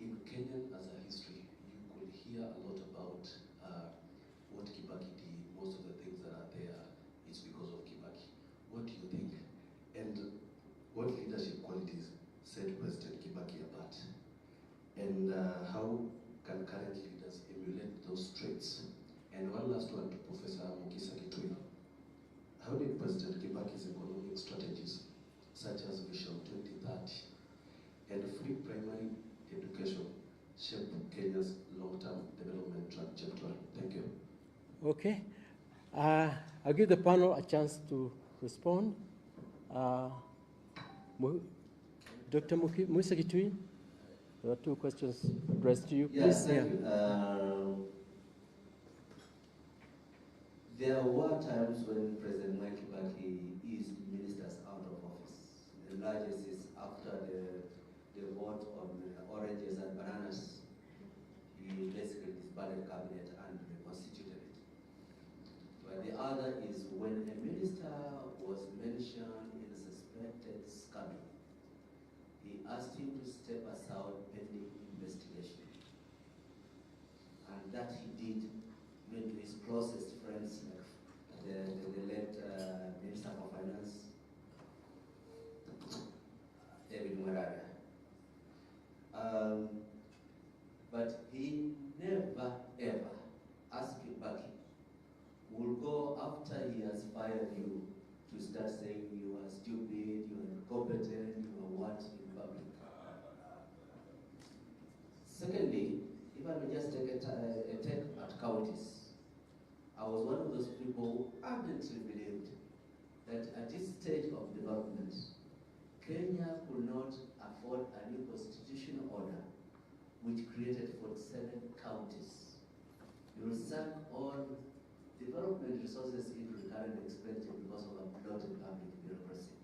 in Kenya, as a history, you could hear a lot about what Kibaki did. Most of the things that are there, it's because of Kibaki. What do you think? And what leadership qualities set President Kibaki apart? And how can current leaders emulate those traits? And one last one to Professor Mukisa-Kitui. How did President Kibaki's economic strategies, such as Vision 2030 and free primary education, shape Kenya's long-term development trajectory? Thank you. Okay. I'll give the panel a chance to respond. Dr. Mukisa-Kitui, there are two questions addressed to you. Yes, please. thank you. There were times when President Mwai Kibaki eased ministers out of office. The largest is after the vote on oranges and bananas. He basically disbanded cabinet and reconstituted it. But the other is when a minister was mentioned in a suspected scandal, he asked him to step aside pending investigation. And that he did, went to his closest friends, like the late Minister for Finance, David Mwerara. But he never ever asked Kibaki, will go after he has fired you to start saying you are stupid, you are incompetent, you are what in public. Secondly, if I may just take a take at counties, I was one of those people who ardently believed that at this stage of development, Kenya could not afford a new constitutional order which created 47 counties. You will suck all development resources into recurrent expenditure because of a bloated public bureaucracy.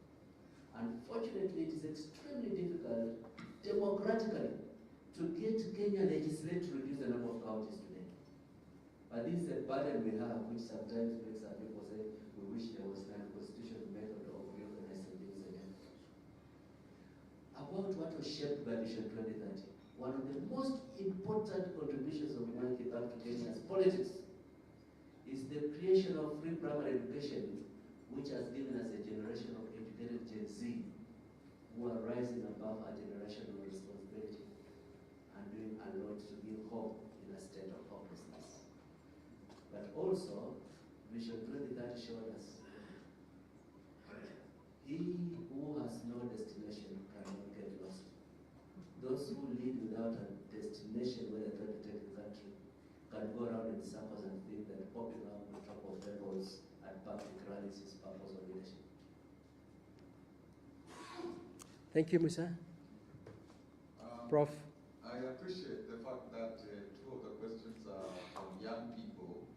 Unfortunately, it is extremely difficult democratically to get Kenya legislate to reduce the number of counties today. But this is a burden we have, which sometimes makes some people say, we wish there was an constitutional method of reorganizing things again. About what was shaped by Vision 2030, one of the most important contributions of Mwai Kibaki to Kenya's politics is the creation of free primary education, which has given us a generation of educated Gen Z who are rising above our generational responsibility and doing a lot to give hope in a state of hopelessness. But also, Vision 2030 showed us he who has no destination cannot get lost. Those who lead without a destination where they're trying to take the country can go around in circles and think that popping up on top of levels at public rallies is purpose of leadership. Thank you, Musa. Prof. I appreciate the fact that two of the questions are from young people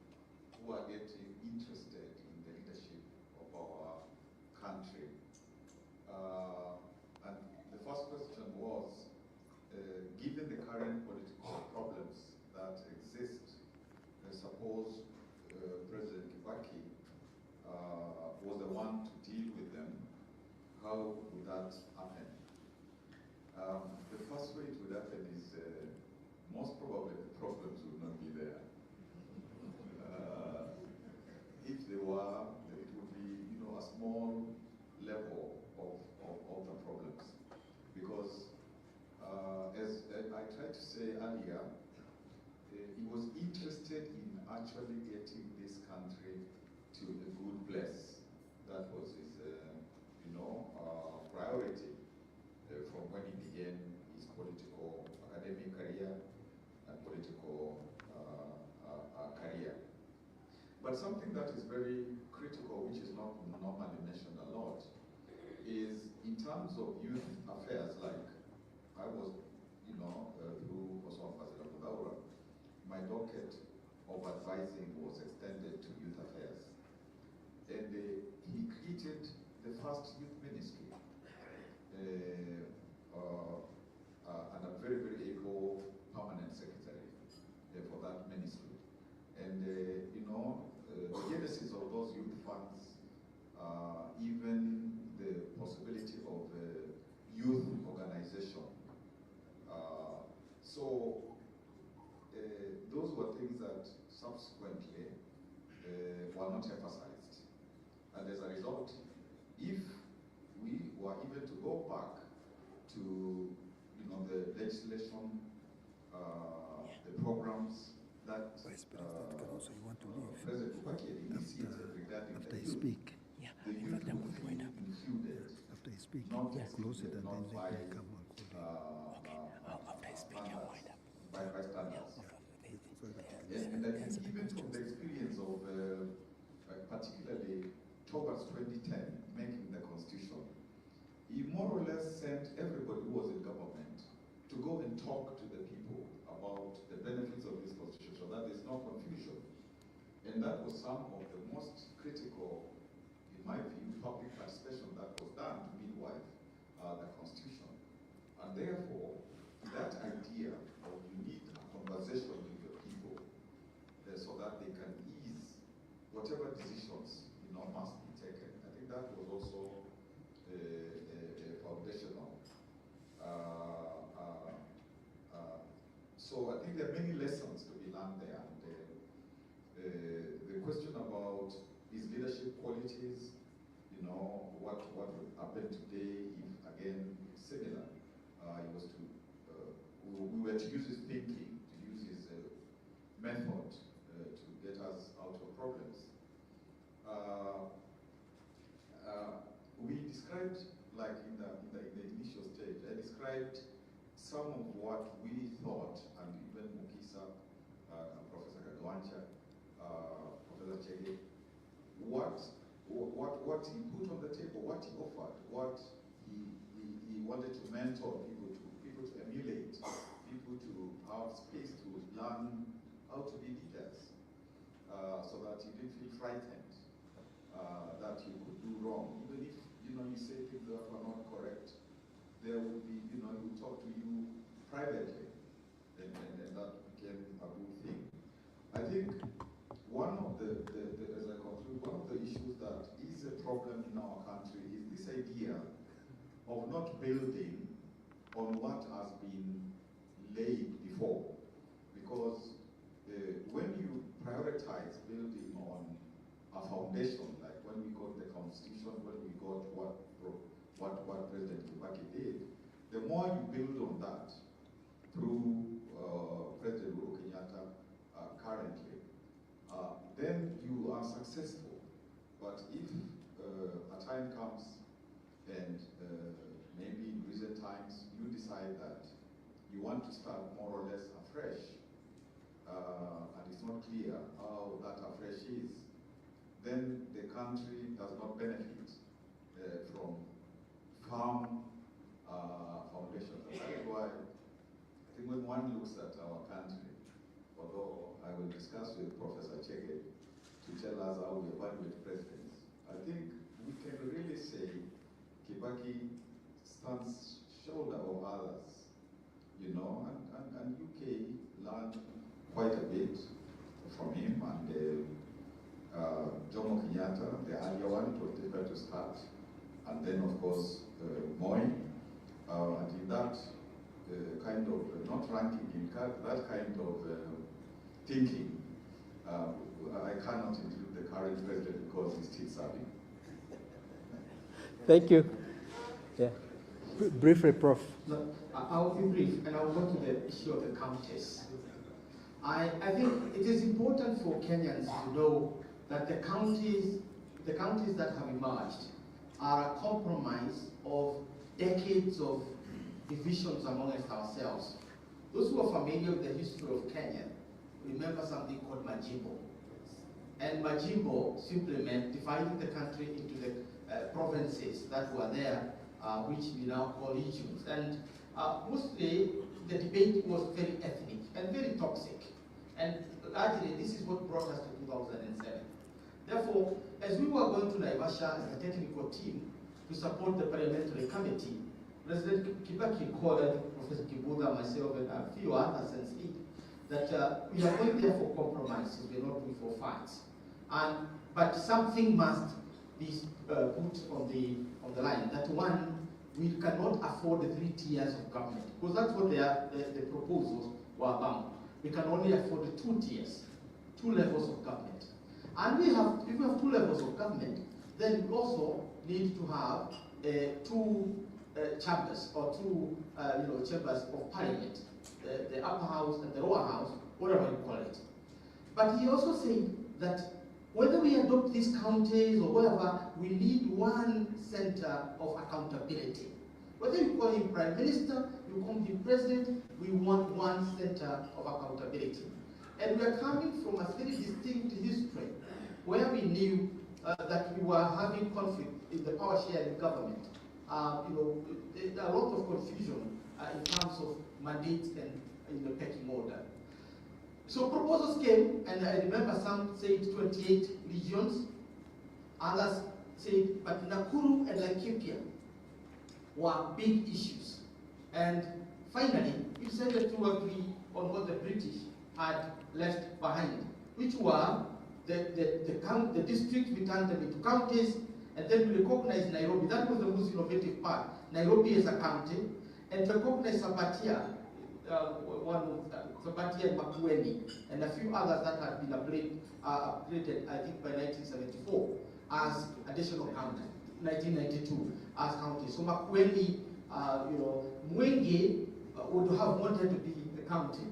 who are getting interested in the leadership of our country. And the first question was, given the current political problems that exist, suppose President Kibaki was the one to deal with them, how would that happen? The first way it would happen is most probably the problems would not be there. If they were, it would be a small level of the problems. Because as I tried to say earlier, he was interested in actually getting this country to a good place. That was his priority. begin his political academic career and political career. But something that is very critical, which is not normally mentioned a lot, is in terms of youth affairs, like I was, through Osman Fazil Abdullah, my docket of advising was extended to youth affairs. And he created the first youth ministry, and a very, very able permanent secretary for that ministry. And, the genesis of those youth funds, even the possibility of youth organization. Those were things that subsequently were not emphasized. And as a result, if we were even to go back to the legislation, the programs that President Kibaki had initiated regarding the youth, the youth would be included, not excluded, not by standards. And I think even from the experience of, particularly towards 2010, making the Constitution, he more or less sent everybody who was in government to go and talk to the people about the benefits of this Constitution so that there's no confusion. And that was some of the most critical, in my view, public participation that was done to midwife the Constitution. And therefore, that idea of you need a conversation with your people so that they can ease whatever decisions must be taken. I think that was also foundational. So I think there are many lessons to be learned there. And the question about his leadership qualities, what would happen today if, again, it's similar. He was to, we were to use his thinking, to use his method to get us out of problems. We described, like in the initial stage, I described some of what we thought, and even Mukisa, Professor Kagwanja, Professor Chege, what he put on the table, what he offered, what he wanted to mentor people to emulate, people to have space to learn how to be leaders, so that you didn't feel frightened that you could do wrong. Even if you say things that were not correct, there would be, he would talk to you privately, and that became a good thing. I think one of the as I conclude, one of the issues that is a problem in our country is this idea of not building on what has been laid before. Because when you prioritize building on a foundation, like when we got the Constitution, when we got what President Kibaki did, the more you build on that through President Uhuru Kenyatta currently, then you are successful. But if a time comes and maybe in recent times you decide that you want to start more or less afresh, and it's not clear how that afresh is, then the country does not benefit from firm foundations. And that is why I think when one looks at our country, although I will discuss with Professor Chege to tell us how we evaluate presidents, I think we can really say Kibaki stands shoulder of others, and UK learned quite a bit from him, and Jomo Kenyatta, the earlier one, it was difficult to start, and then of course Mwai, and in that kind of, not ranking, in that kind of thinking, I cannot include the current president because he's still serving. Thank you. Yeah. Briefly, Prof. No, I'll be brief, and I'll go to the issue of the counties. I think it is important for Kenyans to know that the counties that have emerged are a compromise of decades of divisions amongst ourselves. Those who are familiar with the history of Kenya remember something called Majimbo. And Majimbo simply meant dividing the country into the provinces that were there, which we now call regions. And mostly the debate was very ethnic and very toxic. And largely this is what brought us to 2007. Therefore, as we were going to Naivasha as a technical team to support the parliamentary committee, President Kibaki called Professor Kibuda, myself, and a few others and said that we are going there for compromises, we are not going for fights. But something must be put on the line. That one, we cannot afford the 3 tiers of government, because that's what the proposals were about. We can only afford 2 tiers, 2 levels of government. And if we have 2 levels of government, then we also need to have 2 chambers, or 2 chambers of parliament, the upper house and the lower house, whatever you call it. But he also said that whether we adopt these counties or whatever, we need one center of accountability. Whether you call him prime minister, you call him president, we want one center of accountability. And we are coming from a very distinct history where we knew that we were having conflict in the power sharing government. A lot of confusion in terms of mandates and in the pecking order. So proposals came, and I remember some said 28 regions, others said, but Nakuru and Laikipia were big issues. And finally, we decided to agree on what the British had left behind, which were the districts, we turned them into counties, and then we recognized Nairobi. That was the most innovative part. Nairobi as a county, and recognized Sabatia, Sabatia and Makueni, and a few others that had been upgraded, I think, by 1974 as additional county, 1992 as county. So Makueni, Mwenge would have wanted to be a county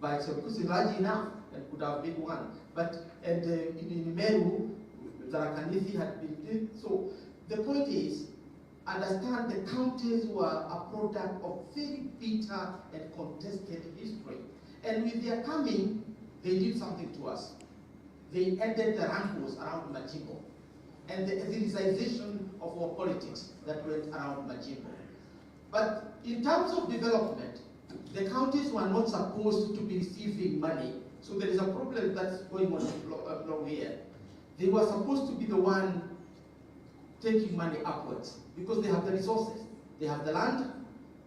by itself, because it's large enough and could have been one. But in Meru, Tharaka-Nithi had been. So the point is, understand the counties were a product of very bitter and contested history. And with their coming, they did something to us. They ended the rankles around Majimbo and the ethnicization of our politics that went around Majimbo. But in terms of development, the counties were not supposed to be receiving money. So there is a problem that's going on along here. They were supposed to be the one taking money upwards, because they have the resources. They have the land,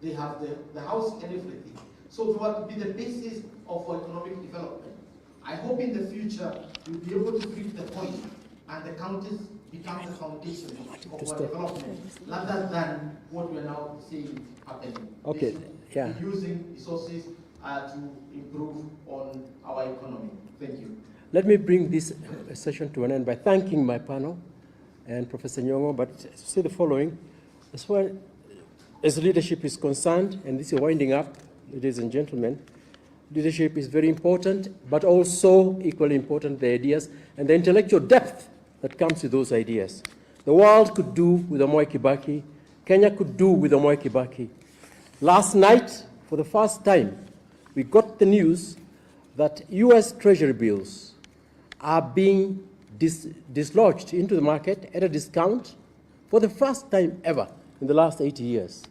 they have the house and everything. So they want to be the basis of our economic development. I hope in the future we'll be able to flip the point and the counties become the foundation of our development, rather than what we're now seeing happening. Okay, yeah. Using resources to improve on our economy. Thank you. Let me bring this session to an end by thanking my panel and Professor Nyong'o, but say the following. As far as leadership is concerned, and this is winding up, ladies and gentlemen, leadership is very important, but also equally important, the ideas and the intellectual depth that comes with those ideas. The world could do with a Mwai Kibaki. Kenya could do with a Mwai Kibaki. Last night, for the first time, we got the news that US Treasury bills are being dislodged into the market at a discount for the first time ever in the last 80 years.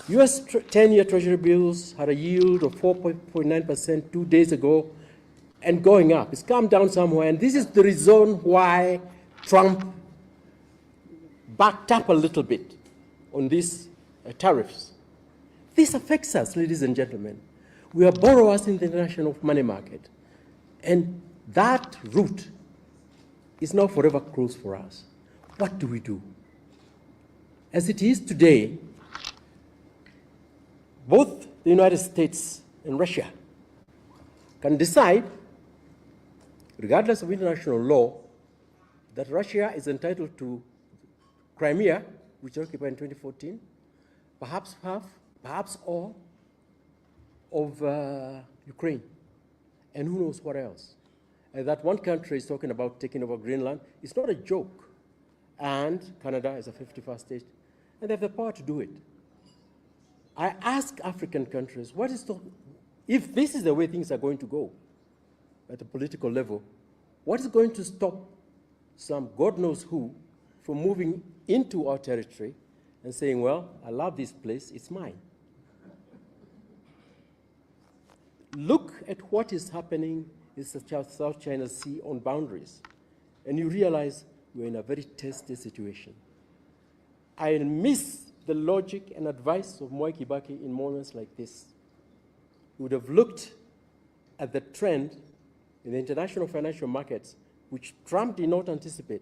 US 10-year Treasury bills had a yield of 4.9% 2 days ago and going up. It's come down somewhere, and this is the reason why Trump backed up a little bit on these tariffs. This affects us, ladies and gentlemen. We are borrowers in the international money market, and that route is now forever closed for us. What do we do? As it is today, both the United States and Russia can decide, regardless of international law, that Russia is entitled to Crimea, which was occupied in 2014, perhaps half, perhaps all of Ukraine, and who knows what else. And that one country is talking about taking over Greenland. It's not a joke. And Canada is a 51st state, and they have the power to do it. I ask African countries, if this is the way things are going to go at the political level, what is going to stop some God knows who from moving into our territory and saying, well, I love this place, it's mine. Look at what is happening in the South China Sea on boundaries, and you realize we're in a very testy situation. I miss the logic and advice of Mwai Kibaki in moments like this. He would have looked at the trend in the international financial markets, which Trump did not anticipate,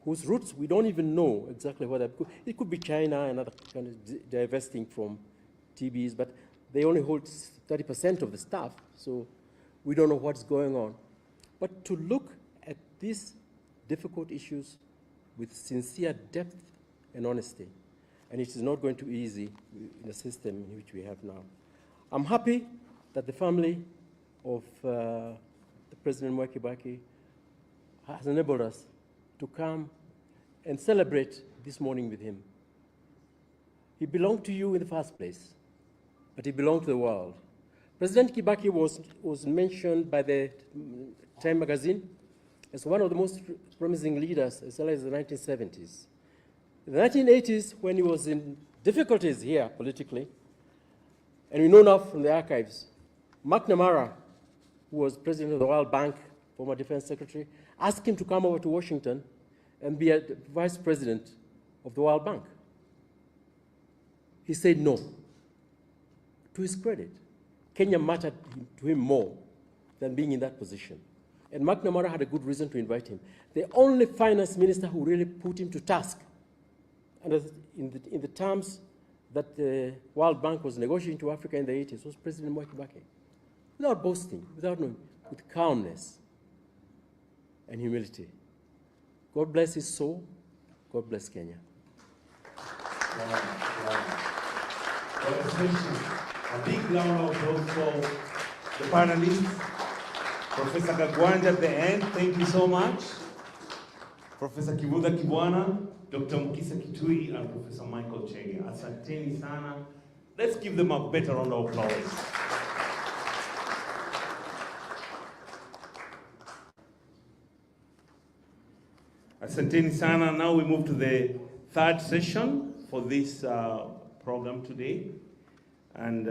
whose roots we don't even know exactly what it could be China and other countries divesting from TBs, but they only hold 30% of the stuff, so we don't know what's going on. But to look at these difficult issues with sincere depth and honesty, and it is not going to be easy in the system in which we have now. I'm happy that the family of the President Mwai Kibaki has enabled us to come and celebrate this morning with him. He belonged to you in the first place, but he belonged to the world. President Kibaki was mentioned by the Time magazine as one of the most promising leaders as early as the 1970s. In the 1980s, when he was in difficulties here politically, and we know now from the archives, McNamara, who was president of the World Bank, former defense secretary, asked him to come over to Washington and be a vice president of the World Bank. He said no. To his credit, Kenya mattered to him more than being in that position. And McNamara had a good reason to invite him. The only finance minister who really put him to task, and in the terms that the World Bank was negotiating to Africa in the 80s, was President Mwai Kibaki. Without boasting, without knowing, with calmness and humility. God bless his soul. God bless Kenya. Wow. A big round of applause for the panelists. Professor Kagwanja at the end, thank you so much. Professor Kivuda Kibwana, Dr. Mkisa Kitui, and Professor Michael Chege. Asanteni sana. Let's give them a better round of applause. Asanteni sana. Now we move to the third session for this program today. And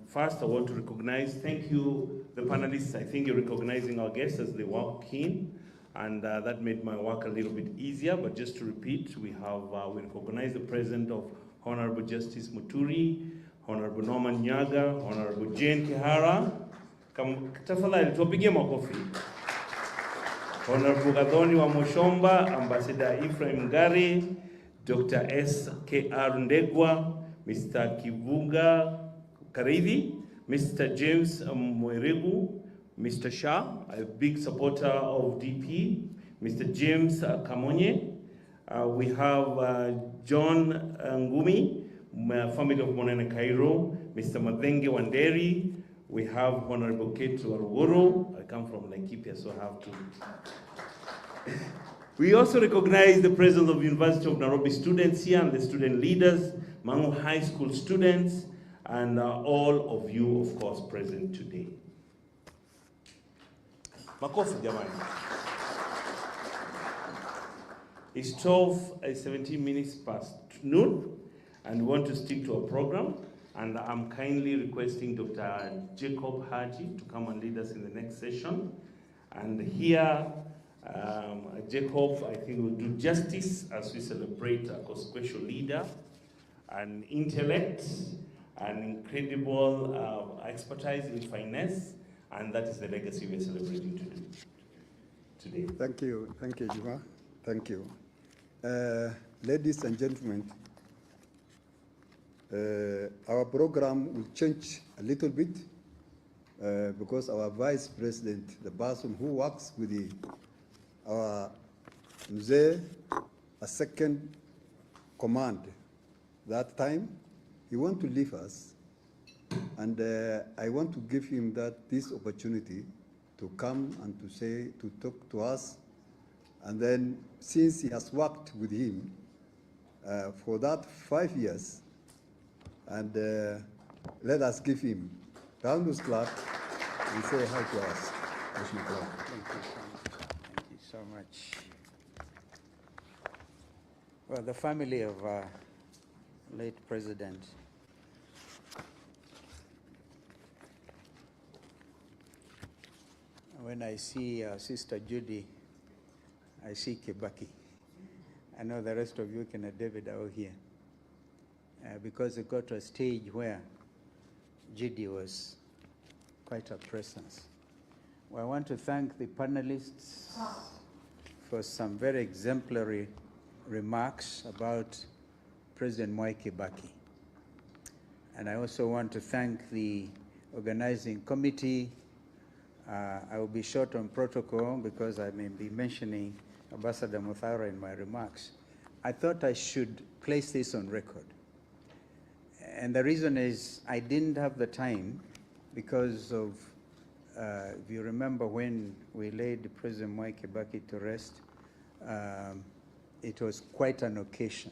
first I want to recognize, thank you, the panelists. I think you're recognizing our guests as they walk in, and that made my work a little bit easier. But just to repeat, we recognize the presence of Honorable Justice Muturi, Honorable Norman Nyaga, Honorable Jane Kihara. Tafadhali tuwapigie makofi. Honorable Gathoni wa Moshomba, Ambassador Ephraim Ngari, Dr. S.K.R. Ndegwa, Mr. Kivunga Karithi, Mr. James Mweregu, Mr. Shah, a big supporter of DP, Mr. James Kamonye. We have John Ngumi, family of Monene Cairo, Mr. Madenge Wanderi. We have Honorable Kate Waruguru. I come from Laikipia, so I have to. We also recognize the presence of University of Nairobi students here and the student leaders, Mangu High School students, and all of you, of course, present today. Makofi jamani. It's 17 minutes past noon, and we want to stick to our program. And I'm kindly requesting Dr. Jacob Haji to come and lead us in the next session. And here, Jacob, I think, will do justice as we celebrate a special leader, an intellect, an incredible expertise in finance, and that is the legacy we're celebrating today. Thank you, Juma. Thank you. Ladies and gentlemen, our program will change a little bit because our Vice President, the person who works with our Mzee, a second command that time, he want to leave us, and I want to give him this opportunity to come and to talk to us, and then since he has worked with him for that 5 years, And let us give him round of applause. We say hi to us. Thank you so much. Well, the family of late President when I see Sister Judy, I see Kibaki. I know the rest of you, Kenneth David, are all here. Because it got to a stage where Judy was quite a presence. Well, I want to thank the panelists for some very exemplary remarks about President Mwai Kibaki. And I also want to thank the organizing committee. I will be short on protocol because I may be mentioning Ambassador Muthara in my remarks. I thought I should place this on record. And the reason is I didn't have the time because of, if you remember when we laid President Mwai Kibaki to rest, it was quite an occasion.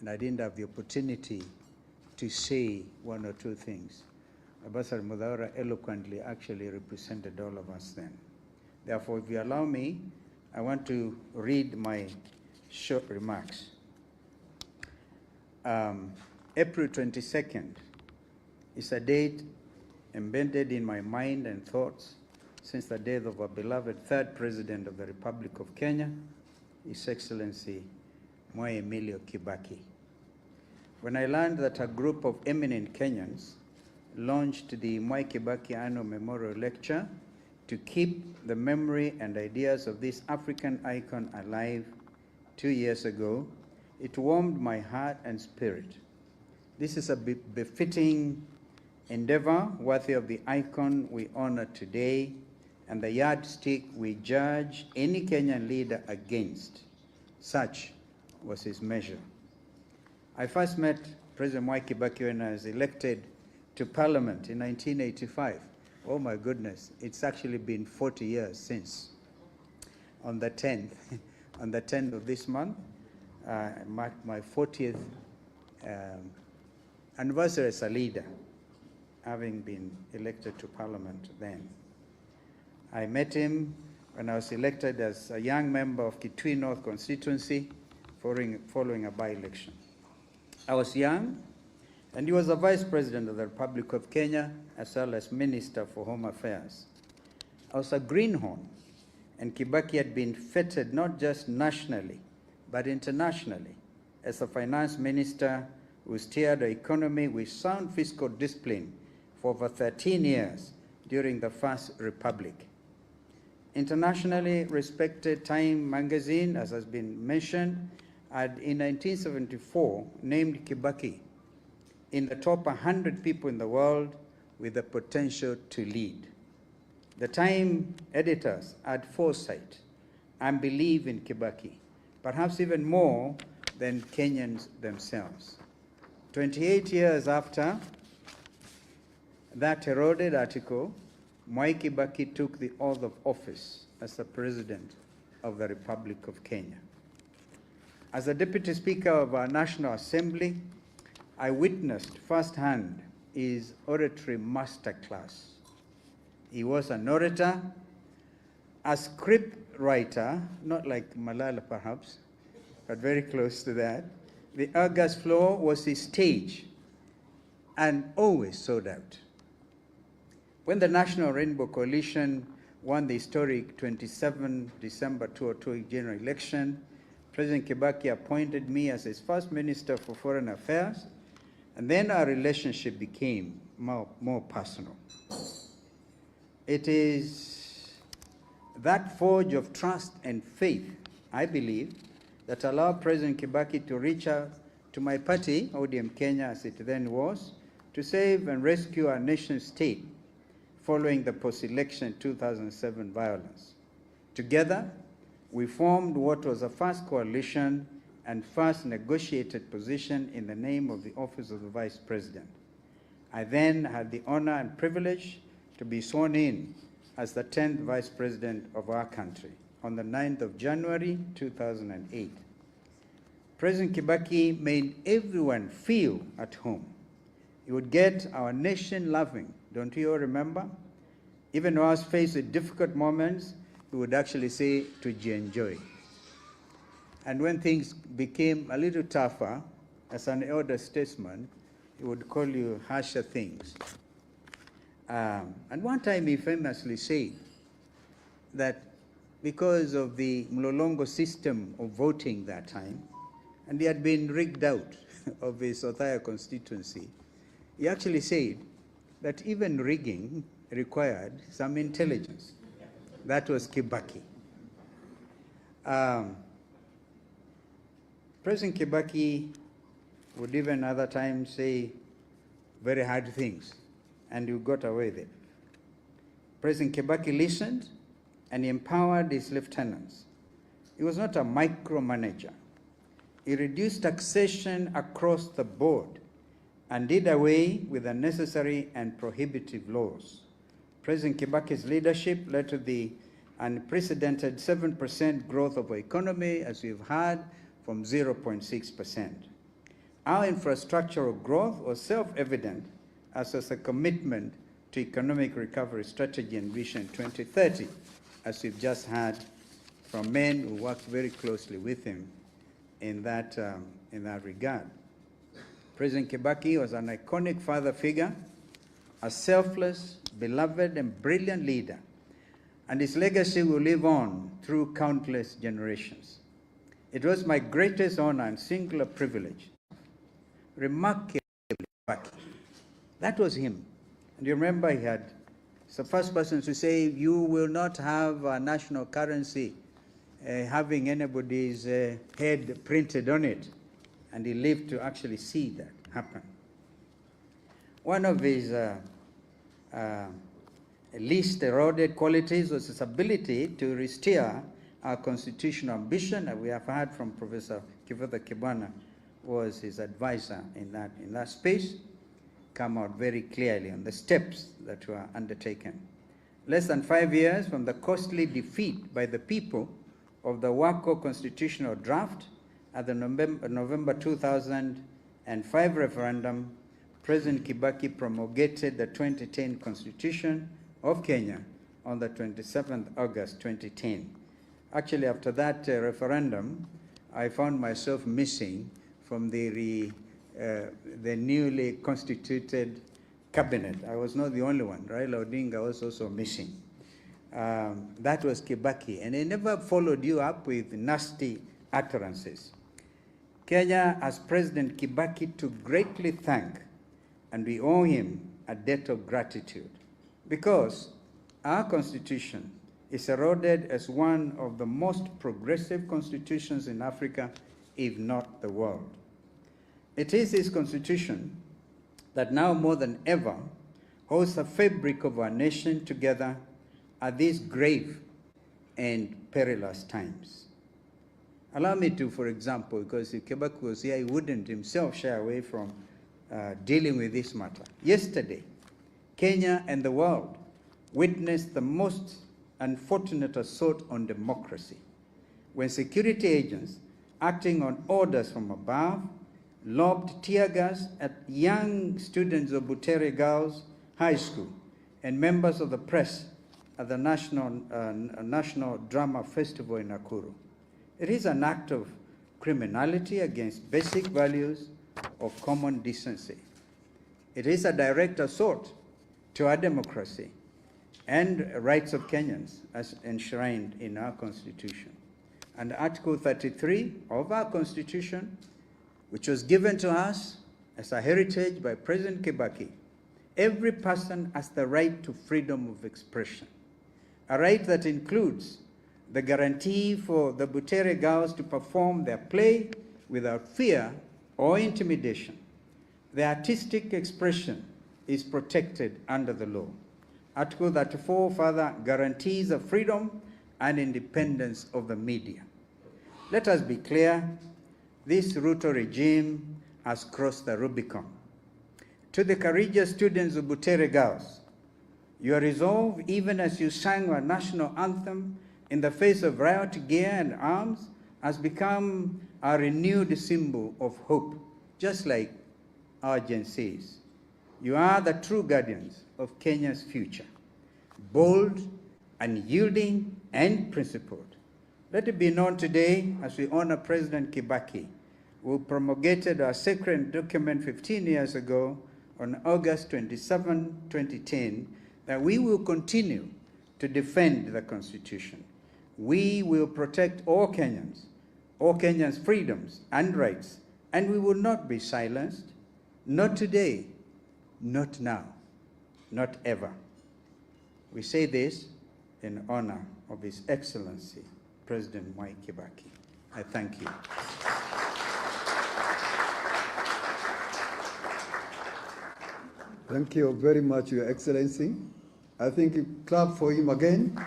And I didn't have the opportunity to say one or two things. Ambassador Muthara eloquently actually represented all of us then. Therefore, if you allow me, I want to read my short remarks. April 22nd is a date embedded in my mind and thoughts since the death of our beloved third President of the Republic of Kenya, His Excellency Mwai Emilio Kibaki. When I learned that a group of eminent Kenyans launched the Mwai Kibaki Annual Memorial Lecture to keep the memory and ideas of this African icon alive 2 years ago, it warmed my heart and spirit. This is a befitting endeavor worthy of the icon we honor today and the yardstick we judge any Kenyan leader against. Such was his measure. I first met President Mwai Kibaki when I was elected to Parliament in 1985. Oh my goodness, it's actually been 40 years since. On the 10th, on the 10th of this month, marked my 40th anniversary as a leader, having been elected to Parliament then. I met him when I was elected as a young member of Kitui North constituency following a by-election. I was young, and he was a Vice President of the Republic of Kenya, as well as Minister for Home Affairs. I was a greenhorn, and Kibaki had been feted not just nationally, but internationally, as a finance minister who steered the economy with sound fiscal discipline for over 13 years during the First Republic. Internationally respected Time magazine, as has been mentioned, had in 1974 named Kibaki in the top 100 people in the world with the potential to lead. The Time editors had foresight and believe in Kibaki, perhaps even more than Kenyans themselves. 28 years after that heralded article, Mwai Kibaki took the oath of office as the President of the Republic of Kenya. As the Deputy Speaker of our National Assembly, I witnessed firsthand his oratory masterclass. He was an orator, a script writer, not like Malala perhaps, but very close to that. The august floor was his stage and always sold out. When the National Rainbow Coalition won the historic 27 December 2002 general election, President Kibaki appointed me as his first Minister for Foreign Affairs, and then our relationship became more personal. It is that forge of trust and faith, I believe, that allowed President Kibaki to reach out to my party, ODM Kenya as it then was, to save and rescue our nation state following the post-election 2007 violence. Together, we formed what was the first coalition and first negotiated position in the name of the Office of the Vice President. I then had the honor and privilege to be sworn in as the 10th Vice President of our country on the 9th of January 2008. President Kibaki made everyone feel at home He would get our nation laughing. Don't you all remember? Even when I was faced with difficult moments, he would actually say to enjoy. And when things became a little tougher, as an elder statesman, he would call you harsher things. And one time he famously said that because of the Mlolongo system of voting that time, and he had been rigged out of his Othaya constituency, he actually said that even rigging required some intelligence. That was Kibaki. President Kibaki would even other times say very hard things, and you got away with it. President Kibaki listened and he empowered his lieutenants. He was not a micromanager. He reduced taxation across the board and did away with unnecessary and prohibitive laws. President Kibaki's leadership led to the unprecedented 7% growth of our economy, as we've had, from 0.6%. Our infrastructural growth was self-evident, as was a commitment to economic recovery strategy and Vision 2030, as we've just had from men who worked very closely with him in that regard. President Kibaki was an iconic father figure, a selfless, beloved, and brilliant leader, and his legacy will live on through countless generations. It was my greatest honor and singular privilege. Remarkably, that was him. And you remember he had, he's the first person to say, you will not have a national currency having anybody's head printed on it. And he lived to actually see that happen. One of his least eroded qualities was his ability to restore our constitutional ambition, that we have heard from Professor Kivutha Kibwana, was his advisor in that space, come out very clearly on the steps that were undertaken. Less than 5 years from the costly defeat by the people of the Wako constitutional draft at the November 2005 referendum, President Kibaki promulgated the 2010 Constitution of Kenya on the 27th August 2010. Actually, after that referendum, I found myself missing from the newly constituted cabinet. I was not the only one. Raila Odinga was also missing. That was Kibaki, and he never followed you up with nasty utterances. Kenya has President Kibaki to greatly thank, and we owe him a debt of gratitude, because our constitution is heralded as one of the most progressive constitutions in Africa, if not the world. It is this constitution that now more than ever holds the fabric of our nation together at these grave and perilous times. Allow me to, for example, because if Kibaki was here, he wouldn't himself shy away from dealing with this matter. Yesterday, Kenya and the world witnessed the most unfortunate assault on democracy, when security agents, acting on orders from above, lobbed tear gas at young students of Butere Girls High School and members of the press at the National Drama Festival in Nakuru. It is an act of criminality against basic values of common decency. It is a direct assault to our democracy and rights of Kenyans as enshrined in our Constitution. And Article 33 of our Constitution, which was given to us as a heritage by President Kibaki, every person has the right to freedom of expression, a right that includes the guarantee for the Butere girls to perform their play without fear or intimidation. The artistic expression is protected under the law. Article 34 further guarantees the freedom and independence of the media. Let us be clear, this Ruto regime has crossed the Rubicon. To the courageous students of Butere Girls, your resolve, even as you sang our national anthem in the face of riot gear and arms, has become a renewed symbol of hope, just like our Gen Zs. You are the true guardians of Kenya's future, bold, unyielding, and principled. Let it be known today, as we honor President Kibaki, who promulgated our sacred document 15 years ago on August 27, 2010, that we will continue to defend the Constitution. We will protect all Kenyans' freedoms and rights, and we will not be silenced, not today, not now, not ever. We say this in honor of His Excellency, President Mwai Kibaki. I thank you. Thank you very much, Your Excellency. I think you clap for him again.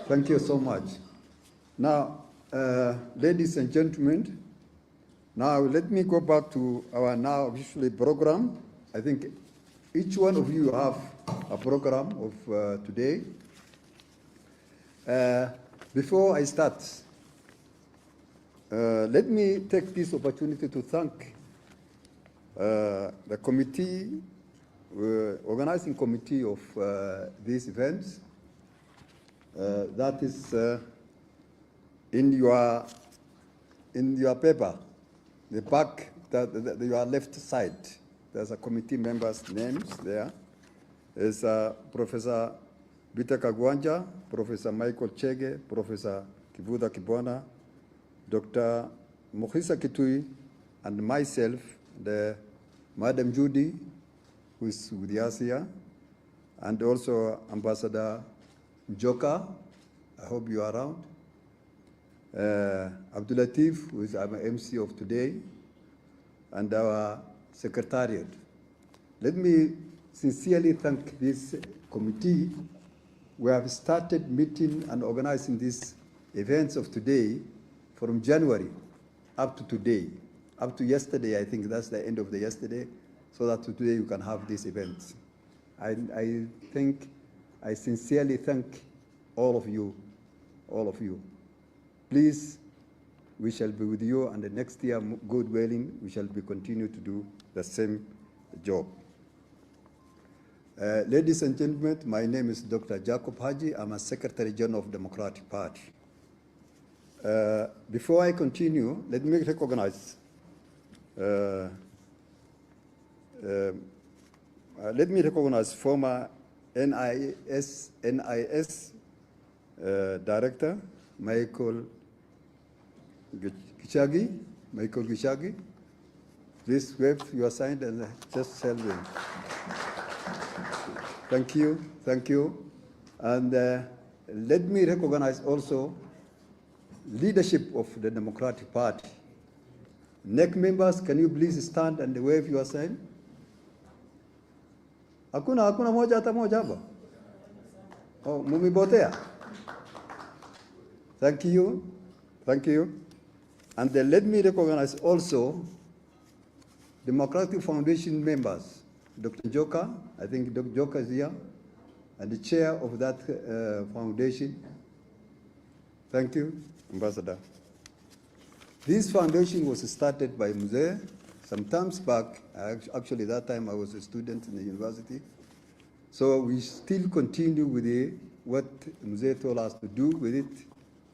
Thank you so much. Now, ladies and gentlemen, now let me go back to our now officially program. I think each one of you have a program of today. Before I start, let me take this opportunity to thank the committee, organizing committee of these events. That is in your paper, the back, your left side. There's a committee members' names there. There's Professor GACHAGUA, Professor Michael Chege, Professor Kibaki Kibwana, Dr. Mohisa Kitui, and myself, the Madam Judy, who is with us here, and also Ambassador Joka, I hope you are around. Abdul Latif, who is our MC of today, and our Secretariat. Let me sincerely thank this committee. We have started meeting and organizing these events of today from January up to today. Up to yesterday, I think that's the end of the yesterday, so that today you can have these events. I sincerely thank all of you, Please, we shall be with you, and the next year, God willing, we shall be continue to do the same job. Ladies and gentlemen, my name is Dr. Jacob Haji. I'm a Secretary General of Democratic Party. Before I continue, let me recognize former NIS Director Michael Gachagua. Please wave your sign and just tell them. Thank you. And let me recognize also leadership of the Democratic Party. NEC members, can you please stand and wave your sign? Hakuna moja hata moja hapa. Oh, mumibotea. Thank you. And then let me recognize also Democratic Foundation members. Dr. Joka, I think Dr. Joka is here, and the chair of that foundation. Thank you, Ambassador. This foundation was started by Mzee some times back. Actually, that time I was a student in the university. So we still continue with what Mzee told us to do with it,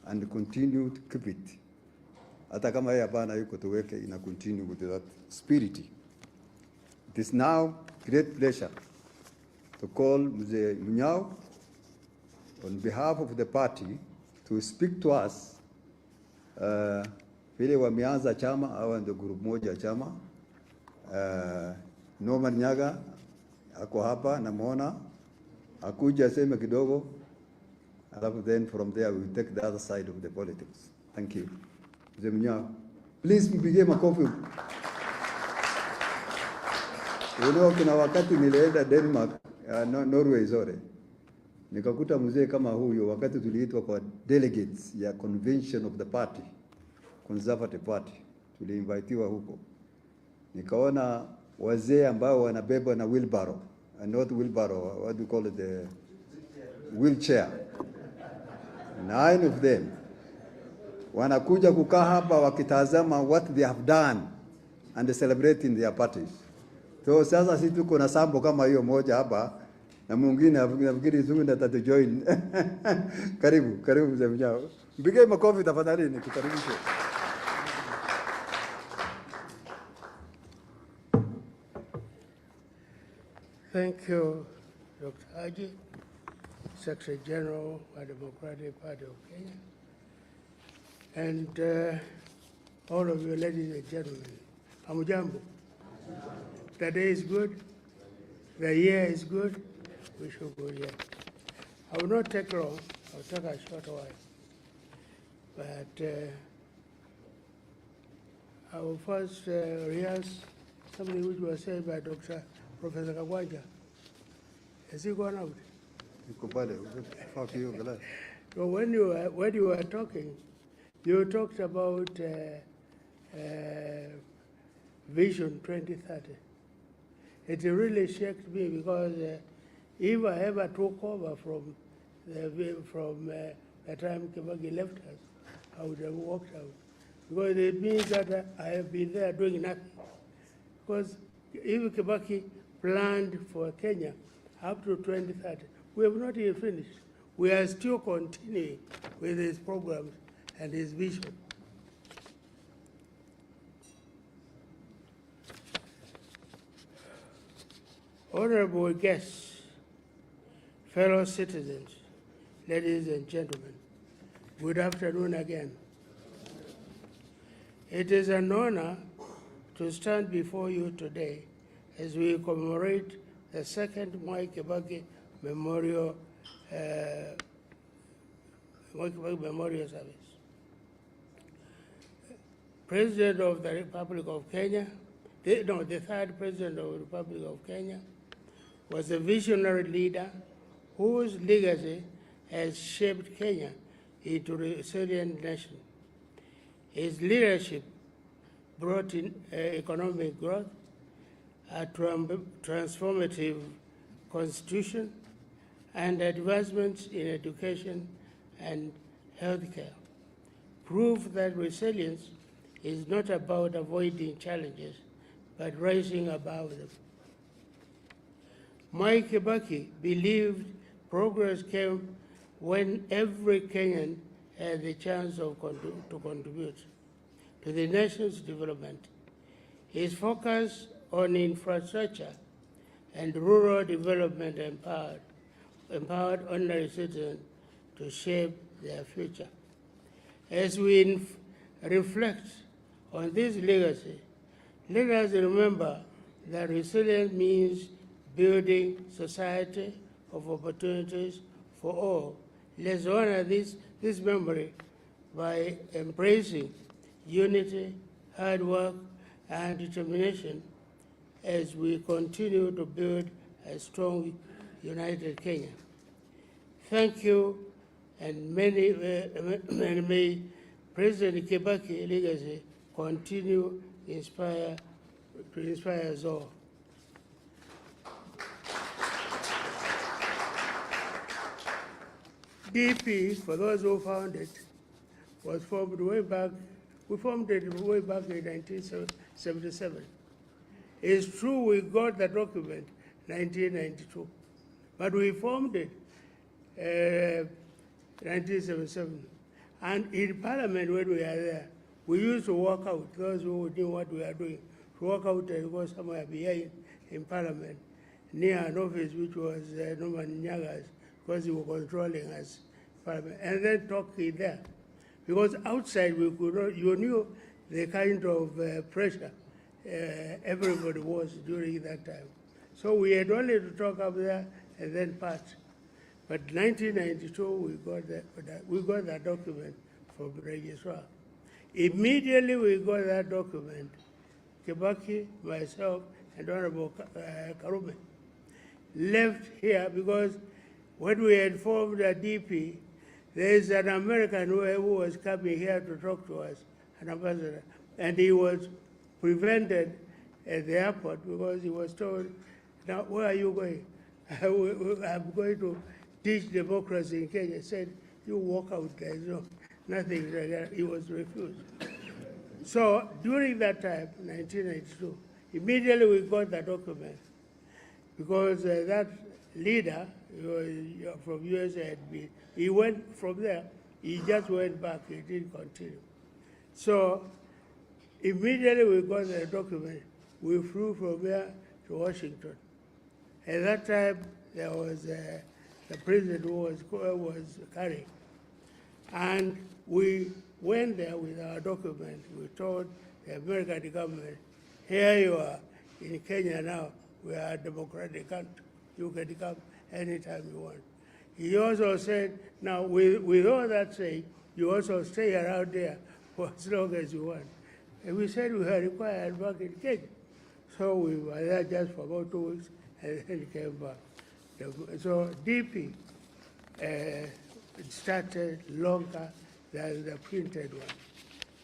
and continue to keep it. Hata kama yeye hapana yuko tuweke, ina continue with that spirit. It is now great pleasure to call Mzee Munyao on behalf of the party to speak to us. Vile wameanza chama au ndio group moja chama. Norman Nyaga ako hapa namuona, akuja aseme kidogo, alafu then from there we will take the other side of the politics. Thank you. Mzee Munyao, please mpigie makofi. Kuna wakati nilienda Denmark, Norway zore, nikakuta mzee kama huyo wakati tuliitwa kwa delegates ya convention of the party, Conservative Party, tuliinvitiwa huko. Nikaona wazee ambao wanabeba na wheelbarrow, and not wheelbarrow, what do you call it, the wheelchair. 9 of them wanakuja kukaa hapa wakitazama what they have done and celebrating their parties. So sasa sisi tuko na sambo kama hiyo moja hapa na mwingine nafikiri Zungu atatujoin. Karibu mzee Mnyao. Mpige makofi tafadhali nikukaribishe. Thank you, Dr. Haji, Secretary General of the Democratic Party of Kenya, and all of you ladies and gentlemen. Hamujambo. The day is good, the year is good, we should go here. I will not take long, I'll take a short while. But I will first rehearse something which was said by Professor Kagwanja. Has he gone out? So when you were talking, you talked about Vision 2030. It really shocked me because if I ever took over from the time Kibaki left us, I would have walked out. Because it means that I have been there doing nothing. Because if Kibaki planned for Kenya up to 2030, we have not even finished. We are still continuing with his programs and his vision. Honorable guests, fellow citizens, ladies and gentlemen, good afternoon again. It is an honor to stand before you today as we commemorate the second Mwai Kibaki Memorial Service. President of the Republic of Kenya, the third President of the Republic of Kenya, was a visionary leader whose legacy has shaped Kenya into a resilient nation. His leadership brought in economic growth, a transformative constitution, and advancements in education and healthcare. Proof that resilience is not about avoiding challenges, but rising above them. Mwai Kibaki believed progress came when every Kenyan had the chance to contribute to the nation's development. His focus on infrastructure and rural development empowered ordinary citizens to shape their future. As we reflect on this legacy, let us remember that resilience means building society of opportunities for all. Let's honor this memory by embracing unity, hard work, and determination as we continue to build a strong, united Kenya. Thank you, and may President Kibaki legacy continue to inspire us all. DP, for those who found it, was formed way back. We formed it way back in 1977. It's true we got the document 1992, but we formed it 1977. And in Parliament, when we are there, we used to walk out, those who knew what we are doing, to walk out and go somewhere behind in Parliament, near an office which was Norman Nyaga's, because he was controlling us, Parliament, and then talk in there. Because outside we could not, you knew the kind of pressure everybody was during that time. So we had only to talk up there and then part. But 1992, we got that document from the registrar. Immediately we got that document, Kibaki, myself, and Honorable Karume left here because when we had formed a DP, there is an American who was coming here to talk to us, an ambassador, and he was prevented at the airport because he was told, now where are you going? I'm going to teach democracy in Kenya. He said, you walk out, guys. No, nothing like that. He was refused. So during that time, 1992, immediately we got the document because that leader from USA had been, he went from there, he just went back, he didn't continue. So immediately we got the document, we flew from there to Washington. At that time, there was the president who was carrying. And we went there with our document. We told the American government, here you are in Kenya now, we are a democratic country. You can come anytime you want. He also said, now with all that saying, you also stay around there for as long as you want. And we said we were required back in Kenya. So we were there just for about 2 weeks and then came back. So DP started longer than the printed one,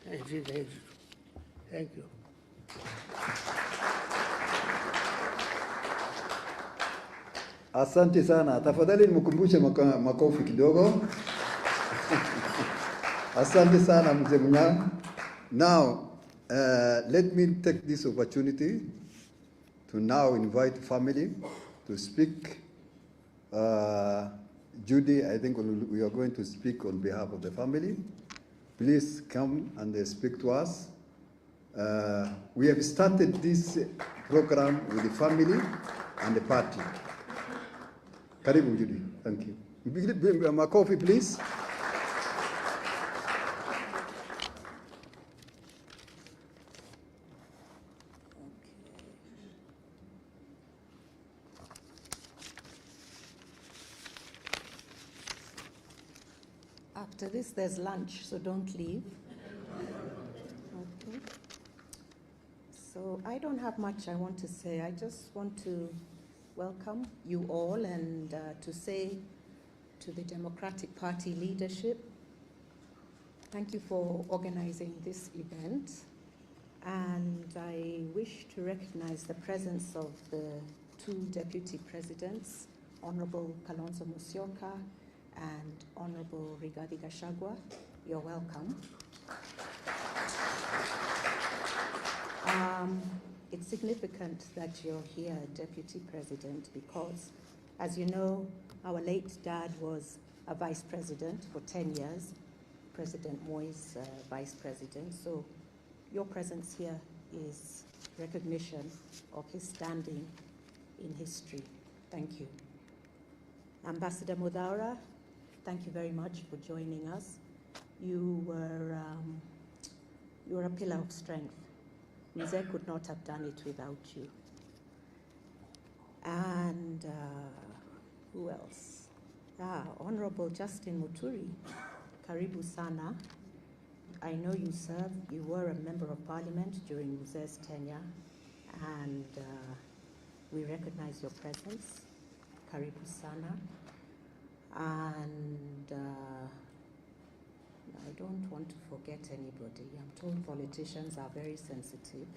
1982. Thank you. Asante sana. Tafadhali nimkumbushe makofi kidogo. Asante sana Mzee Munyang. Now, let me take this opportunity to now invite family to speak. Judy, I think we are going to speak on behalf of the family. Please come and speak to us. We have started this program with the family and the party. Karibu, Judy. Thank you. My coffee, please. After this, there's lunch, so don't leave. Okay. So I don't have much I want to say. I just want to welcome you all and to say to the Democratic Party leadership, thank you for organizing this event. And I wish to recognize the presence of the two deputy presidents, Honorable Kalonzo Musyoka and Honorable RIGATHI GACHAGUA. You're welcome. It's significant that you're here, Deputy President, because, as you know, our late dad was a vice president for 10 years, President Mwai's vice president. So your presence here is recognition of his standing in history. Thank you. Ambassador Mudhaura, thank you very much for joining us. You were a pillar of strength. Mzee could not have done it without you. And who else? Honorable Justine Muturi, karibu sana. I know you served, you were a member of parliament during Mzee's tenure, and we recognize your presence. Karibu sana. And I don't want to forget anybody. I'm told politicians are very sensitive.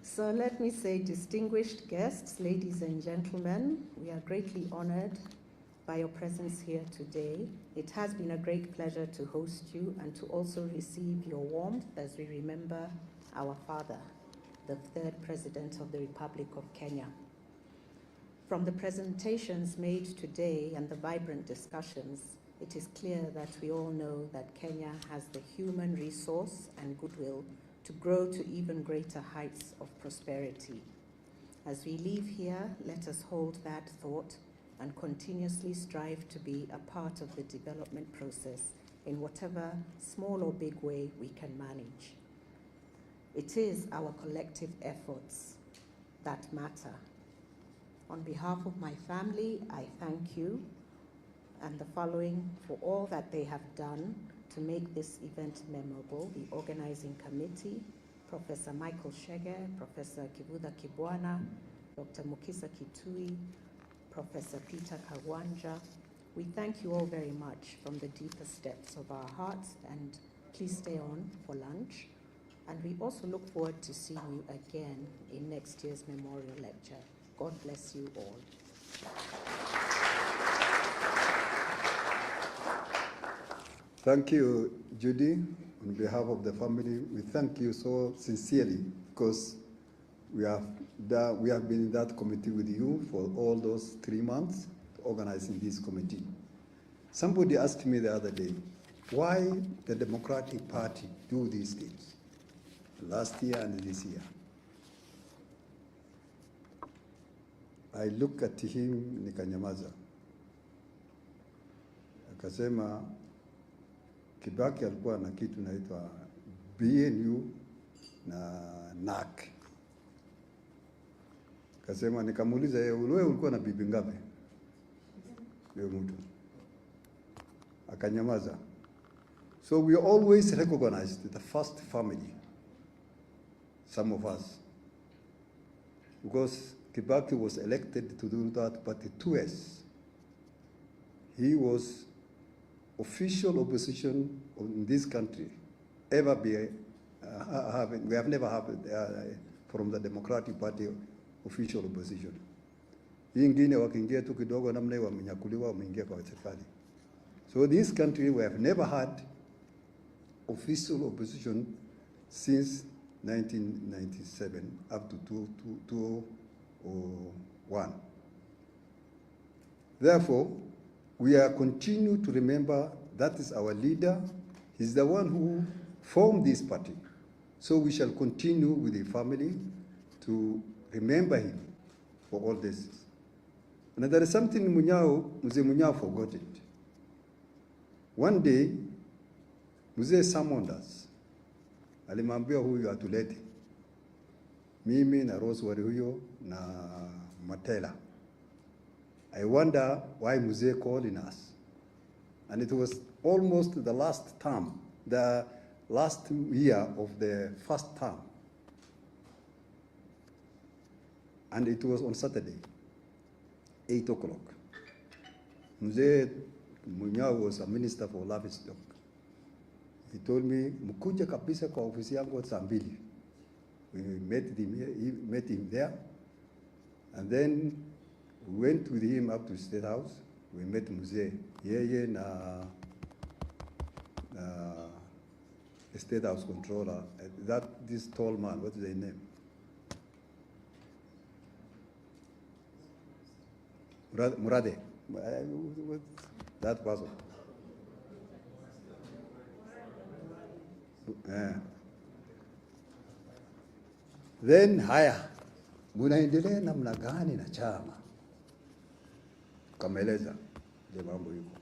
So let me say, distinguished guests, ladies and gentlemen, we are greatly honored by your presence here today. It has been a great pleasure to host you and to also receive your warmth as we remember our father, the third President of the Republic of Kenya. From the presentations made today and the vibrant discussions, it is clear that we all know that Kenya has the human resource and goodwill to grow to even greater heights of prosperity. As we leave here, let us hold that thought and continuously strive to be a part of the development process in whatever small or big way we can manage. It is our collective efforts that matter. On behalf of my family, I thank you and the following for all that they have done to make this event memorable: the organizing committee, Professor Michael Shege, Professor Kibutha Kibwana, Dr. Mukisa Kitui, Professor Peter Kagwanja. We thank you all very much from the deepest depths of our hearts, and please stay on for lunch. And we also look forward to seeing you again in next year's memorial lecture. God bless you all. Thank you, Judy. On behalf of the family, we thank you so sincerely because we have been in that committee with you for all those 3 months organizing this committee. Somebody asked me the other day, why the Democratic Party do these things last year and this year? I look at him nikanyamaza. Akasema Kibaki alikuwa na kitu naitwa BNU na NAC. Akasema nikamuuliza yeye, wewe ulikuwa na bibi ngapi? Leo mtu akanyamaza. So we always recognized the first family, some of us, because Kibaki was elected to do that party twice. He was official opposition in this country. We have never had from the Democratic Party official opposition. Hii ingine wakiingia tu kidogo namna wamenyakuliwa wameingia kwa serikali. So this country we have never had official opposition since 1997 up to 2001. Therefore, we are continue to remember that is our leader. He's the one who formed this party. So we shall continue with the family to remember him for all this. And there is something Mzee Munyao forgot it. One day, Mzee summoned us. Alimwambia huyu atulete. Mimi na Rosemary huyo na Matela. I wonder why Mzee calling us. And it was almost the last term, the last year of the first term. And it was on Saturday, 8 o'clock. Mzee Munyao was a minister for livestock. He told me, mkuja kabisa kwa ofisi yangu saa 2. We met him there. And then we went with him up to State House. We met Mzee. Yeye na the State House controller. This tall man, what is his name? Murade. That person. Then haya, munaendelea namna gani na chama? Kameleza ndio mambo yuko.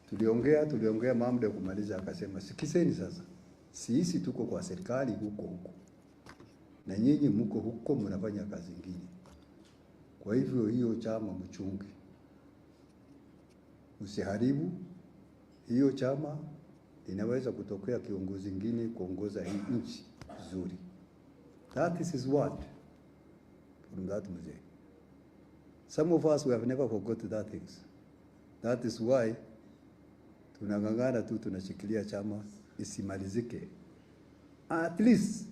Tuliongea mambo ya kumaliza, akasema sikizeni sasa. Sisi tuko kwa serikali huko. Na nyinyi mko huko mnafanya kazi nyingine. Kwa hivyo hiyo chama mchunge. Usiharibu hiyo chama, inaweza kutokea kiongozi mwingine kuongoza hii nchi nzuri. That is his word from that Mzee. Some of us, we have never forgotten that things. That is why tunangangana tu tunashikilia chama isimalizike. At least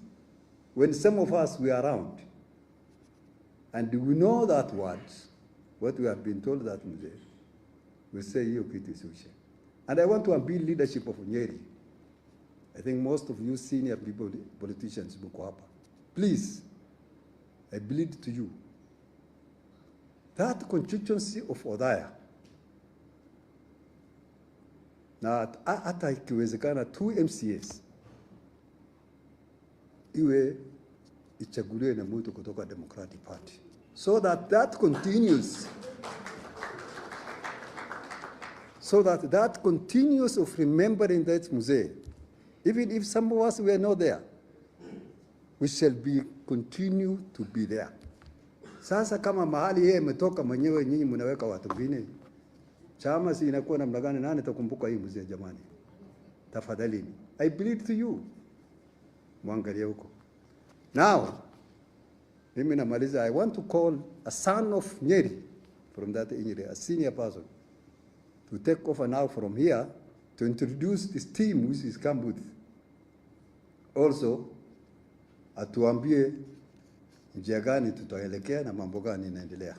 when some of us were around and we know that words, what we have been told that Mzee, we say hiyo kitu isiushe. And I want to appeal leadership of Nyeri. I think most of you senior people, politicians, mko hapa. Please, I plead to you. That constituency of Othaya, na hata ikiwezekana 2 MCAs, iwe ichaguliwe na mtu kutoka Democratic Party. So that continues. So that continues of remembering that Mzee. Even if some of us were not there, we shall continue to be there. Sasa kama mahali yeye umetoka mwenyewe, nyinyi mnaweka watu wengine, chama si inakuwa namna gani? Nani atakumbuka hii Mzee jamani? Tafadhali, I plead to you, mwangalie huko. Now, mimi namaliza. I want to call a son of Nyeri from that Nyeri, a senior person, to take over now from here to introduce this team which is come with. Also, atuambie njia gani tutaelekea na mambo gani inaendelea.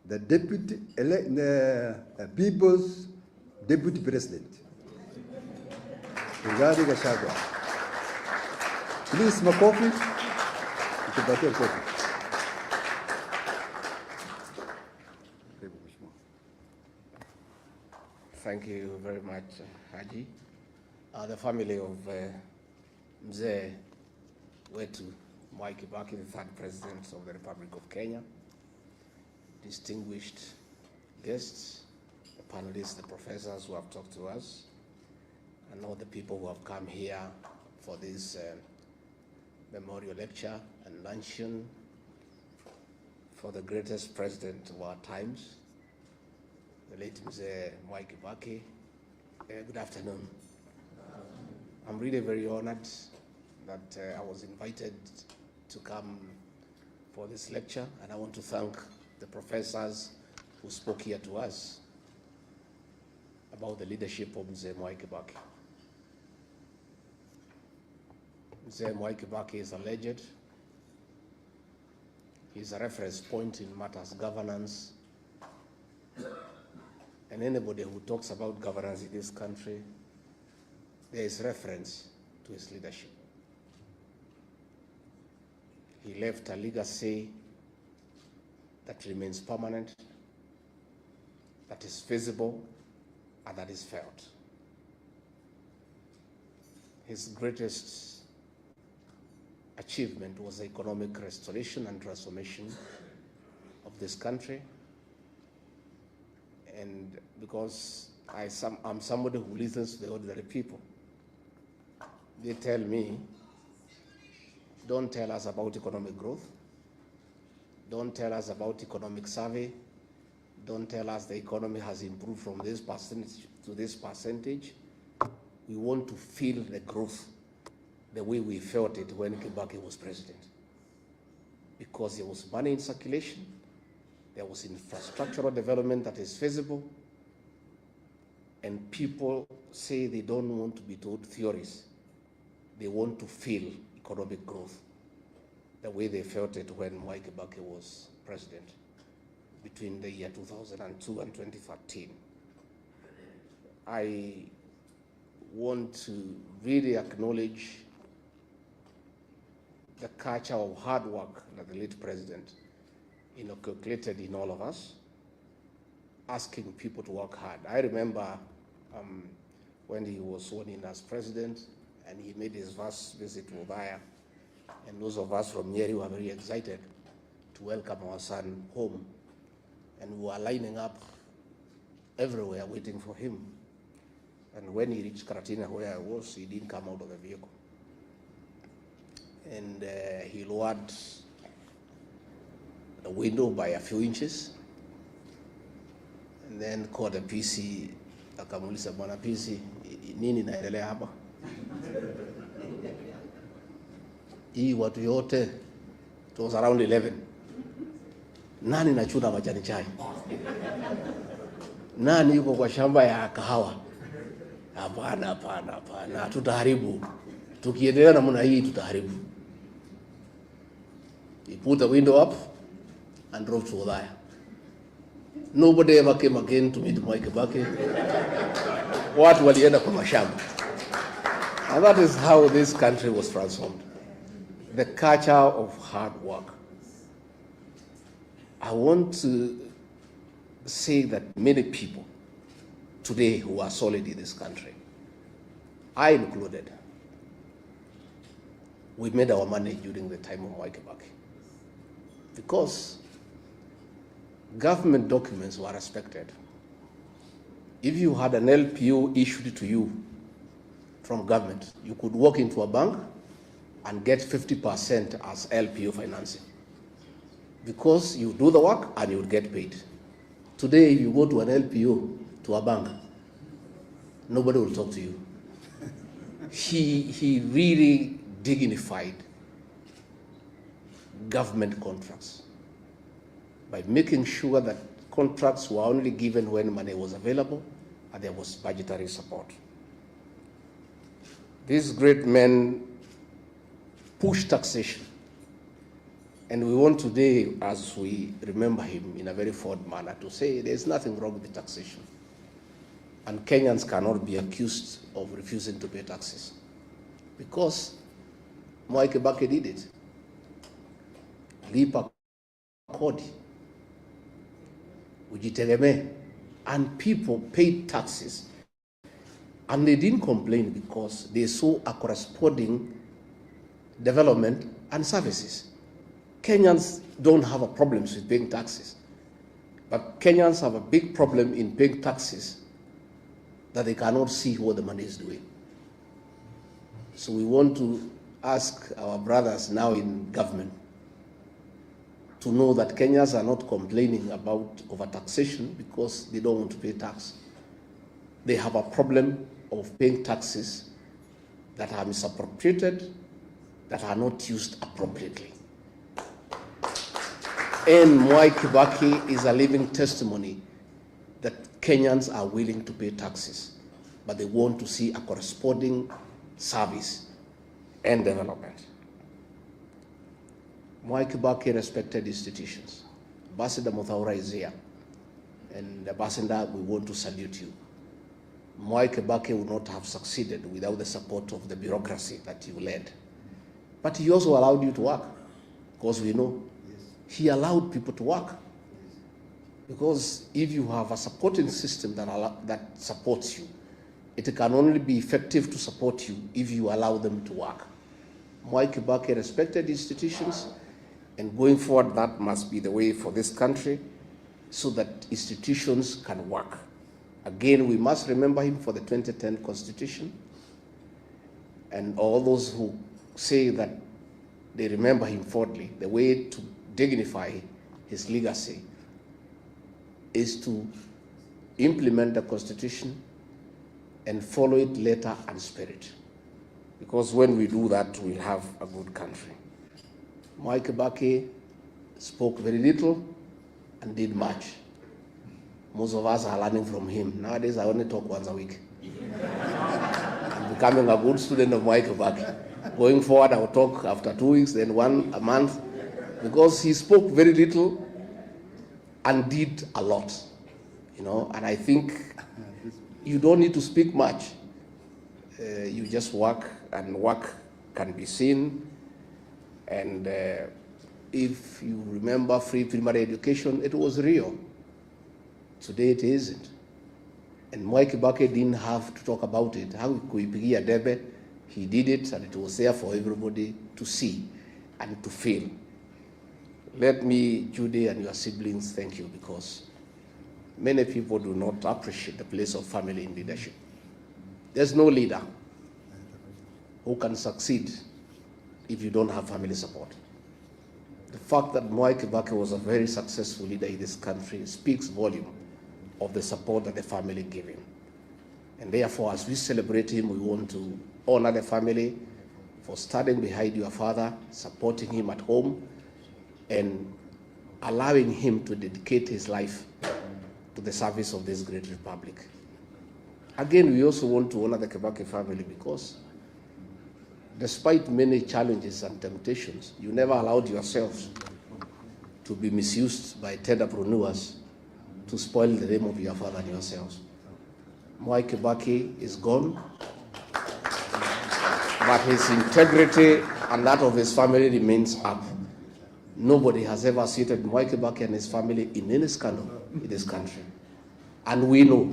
the people's deputy president, Rigathi Gachagua. Please, makofi. Tupatie kofi. Thank you very much, Haji. The family of Mzee wetu Mwai Kibaki, the third president of the Republic of Kenya, distinguished guests, the panelists, the professors who have talked to us, and all the people who have come here for this memorial lecture and luncheon for the greatest president of our times, the late Mzee Mwai Kibaki. Good afternoon. I'm really very honored that I was invited to come for this lecture, and I want to thank the professors who spoke here to us about the leadership of Mzee Mwai Kibaki. Mzee Mwai Kibaki is a legend. He's a reference point in matters governance. And anybody who talks about governance in this country, there is reference to his leadership. He left a legacy that remains permanent, that is visible, and that is felt. His greatest achievement was the economic restoration and transformation of this country. And because I'm somebody who listens to the ordinary people, they tell me, don't tell us about economic growth, don't tell us about economic survey, don't tell us the economy has improved from this percentage to this percentage. We want to feel the growth the way we felt it when Kibaki was president. Because there was money in circulation, there was infrastructural development that is feasible, and people say they don't want to be told theories. They want to feel economic growth the way they felt it when Mwai Kibaki was president between the year 2002 and 2013. I want to really acknowledge the culture of hard work that the late president inculcated in all of us, asking people to work hard. I remember when he was sworn in as president and he made his first visit to Ubaya, and those of us from Nyeri were very excited to welcome our son home, and we were lining up everywhere waiting for him. And when he reached Karatina, where I was, he didn't come out of the vehicle. And he lowered the window by a few inches, and then called the PC, akamuuliza, bwana PC, nini naendelea hapa? Hii watu yote, it was around 11. Nani nachuna majani chai? Nani yuko kwa shamba ya kahawa? Hapana, hapana, hapana, tutaharibu. Tukiendelea namna hii tutaharibu. He put the window up and drove to Udaya. Nobody ever came again to meet Mwai Kibaki. Watu walienda kwa mashamba. And that is how this country was transformed. The culture of hard work. I want to say that many people today who are solid in this country, I included, we made our money during the time of Mwai Kibaki. Because government documents were respected. If you had an LPO issued to you from government, you could walk into a bank and get 50% as LPO financing. Because you do the work and you would get paid. Today, if you go to an LPO, to a bank, nobody will talk to you. He really dignified government contracts by making sure that contracts were only given when money was available and there was budgetary support. These great men pushed taxation And we want today, as we remember him in a very fond manner, to say there's nothing wrong with the taxation. And Kenyans cannot be accused of refusing to pay taxes, because Mwai Kibaki did it. Lipa kodi, ujitegemee, and people paid taxes, and they didn't complain because they saw a corresponding development and services. Kenyans don't have a problem with paying taxes, but Kenyans have a big problem in paying taxes that they cannot see what the money is doing. So we want to ask our brothers now in government to know that Kenyans are not complaining about overtaxation because they don't want to pay tax. They have a problem of paying taxes that are misappropriated, that are not used appropriately. And Mwai Kibaki is a living testimony that Kenyans are willing to pay taxes, but they want to see a corresponding service and development. Mwai Kibaki respected institutions. Ambassador Muthaura is here, and Ambassador, we want to salute you. Mwai Kibaki would not have succeeded without the support of the bureaucracy that you led. But he also allowed you to work, because we know he allowed people to work. Because if you have a supporting system that supports you, it can only be effective to support you if you allow them to work. Mwai Kibaki respected institutions, and going forward, that must be the way for this country, so that institutions can work. Again, we must remember him for the 2010 Constitution, and all those who say that they remember him fondly. The way to dignify his legacy is to implement the Constitution and follow it letter and spirit. Because when we do that, we'll have a good country. Mwai Kibaki spoke very little and did much. Most of us are learning from him. Nowadays, I only talk once a week. I'm becoming a good student of Mwai Kibaki. Going forward, I'll talk after 2 weeks, then one a month, because he spoke very little and did a lot, you know. And I think you don't need to speak much. You just work, and work can be seen. And if you remember free primary education, it was real. Today it isn't. And Mwai Kibaki didn't have to talk about it. How kuipigia debe, he did it, and it was there for everybody to see and to feel. Let me, Judy and your siblings, thank you, because many people do not appreciate the place of family in leadership. There's no leader who can succeed if you don't have family support. The fact that Mwai Kibaki was a very successful leader in this country speaks volume of the support that the family gave him. And therefore, as we celebrate him, we want to honor the family for standing behind your father, supporting him at home, and allowing him to dedicate his life to the service of this great republic. Again, we also want to honor the Kibaki family because despite many challenges and temptations, you never allowed yourselves to be misused by entrepreneurs to spoil the name of your father and yourselves. Mwai Kibaki is gone, but his integrity and that of his family remains up. Nobody has ever cited Mwai Kibaki and his family in any scandal in this country. And we know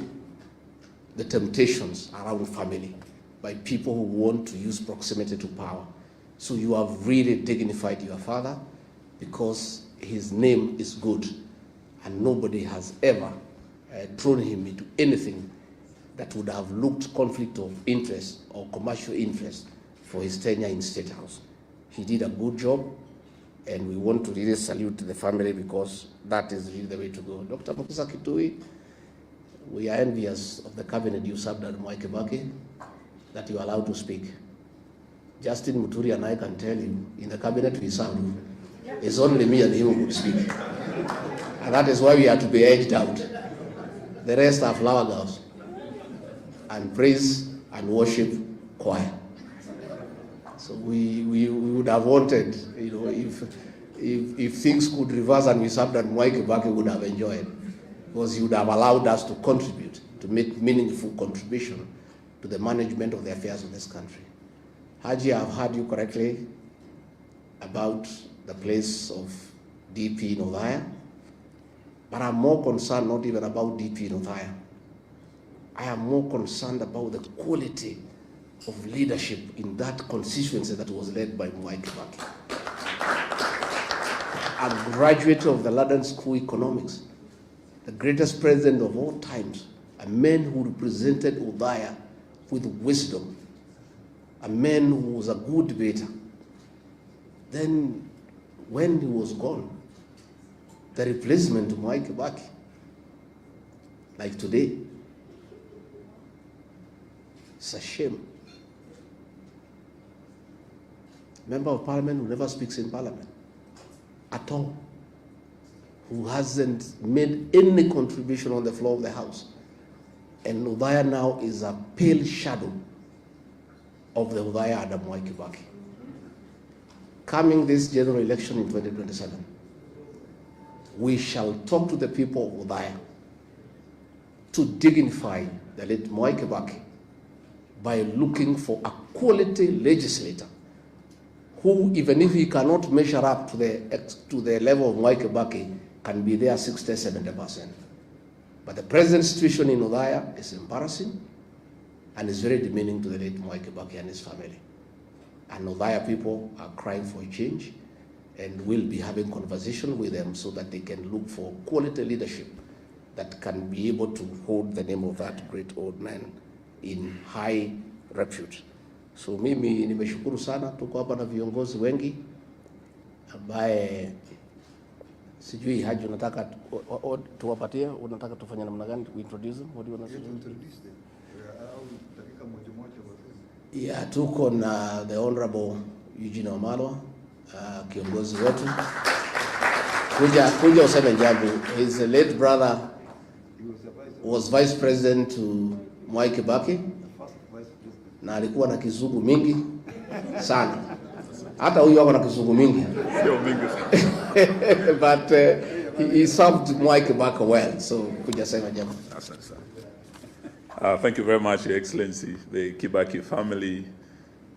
the temptations around family by people who want to use proximity to power. So you have really dignified your father because his name is good, and nobody has ever thrown him into anything that would have looked conflict of interest or commercial interest for his tenure in State House. He did a good job, and we want to really salute the family because that is really the way to go. Dr. Mukisa Kitui, we are envious of the cabinet you served at Mwai Kibaki, that you are allowed to speak. Justine, MUTURI and I can tell you, in the cabinet we served, it's only me and him who could speak. And that is why we had to be edged out. The rest are flower girls and praise and worship choir. So we would have wanted, you know, if if things could reverse and we served that Mwai Kibaki would have enjoyed, because he would have allowed us to contribute, to make meaningful contribution to the management of the affairs of this country. Haji, I've heard you correctly about the place of DP in Othaya, but I'm more concerned not even about DP in Othaya. I am more concerned about the quality of leadership in that constituency that was led by Mwai Kibaki. A graduate of the London School of Economics, the greatest president of all times, a man who represented Othaya with wisdom, a man who was a good debater. Then, when he was gone, the replacement of Mwai Kibaki, like today, it's a shame. Member of Parliament who never speaks in Parliament at all, who hasn't made any contribution on the floor of the House. And Othaya now is a pale shadow of the Othaya under Mwai Kibaki. Coming this general election in 2027, we shall talk to the people of Othaya to dignify the late Mwai Kibaki by looking for a quality legislator who, even if he cannot measure up to the level of Mwai Kibaki, can be there 60–70%. But the present situation in Othaya is embarrassing and is very demeaning to the late Mwai Kibaki and his family. And Othaya people are crying for a change, and we'll be having conversation with them so that they can look for quality leadership that can be able to hold the name of that great old man in high repute. So mimi nimeshukuru sana, tuko hapa na viongozi wengi ambaye sijui Haji unataka tuwapatie, unataka tufanye namna gani to introduce them? What do you want to introduce them? Yeah, tuko na the Honorable Eugene Wamalwa, kiongozi wetu. Kuja useme jambo. His late brother was vice president to Mwai Kibaki, na alikuwa na kizungu mingi sana. Hata huyu wako na kizungu mingi. But he served Mwai Kibaki well, so kuja sema jambo. Thank you very much, Your Excellency, the Kibaki family,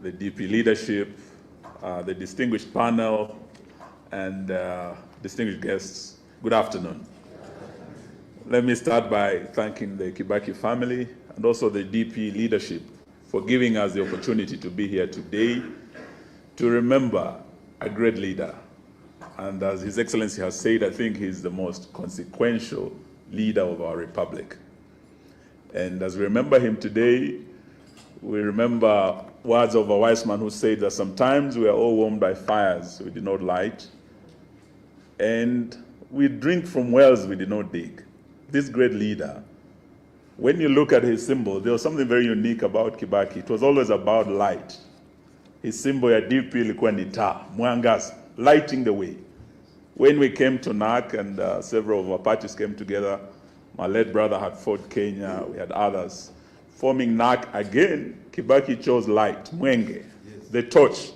the DP leadership, the distinguished panel, and distinguished guests. Good afternoon. Let me start by thanking the Kibaki family and also the DP leadership for giving us the opportunity to be here today to remember a great leader. And as His Excellency has said, I think he's the most consequential leader of our republic. And as we remember him today, we remember words of a wise man who said that sometimes we are all warmed by fires we did not light, and we drink from wells we did not dig. This great leader, when you look at his symbol, there was something very unique about Kibaki. It was always about light. His symbol ya DP ilikuwa ni taa, mwangaza, lighting the way. When we came to NAC and several of our parties came together, my late brother had fought Kenya, we had others. Forming NAC again, Kibaki chose light, mwenge, the torch,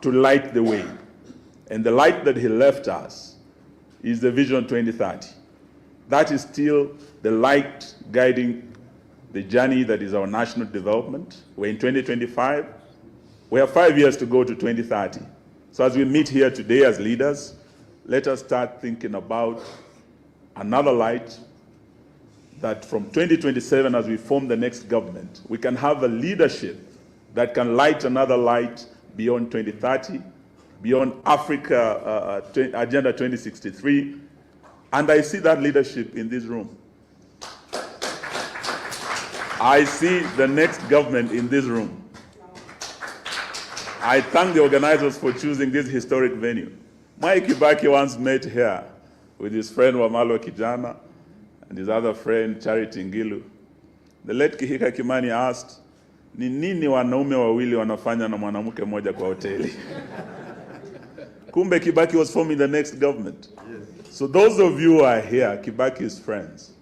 to light the way. And the light that he left us is the Vision 2030. That is still the light guiding the journey that is our national development. We're in 2025. We have 5 years to go to 2030. So as we meet here today as leaders, let us start thinking about another light, that from 2027, as we form the next government, we can have a leadership that can light another light beyond 2030, beyond Africa Agenda 2063. And I see that leadership in this room. I see the next government in this room. I thank the organizers for choosing this historic venue. Mwai Kibaki once met here with his friend Wamalwa Kijana and his other friend Charity Ngilu. The late Kihika Kimani asked, ni nini wanaume wawili wanafanya na mwanamke mmoja kwa hoteli? Kumbe Kibaki was forming the next government. So those of you who are here, Kibaki's friends,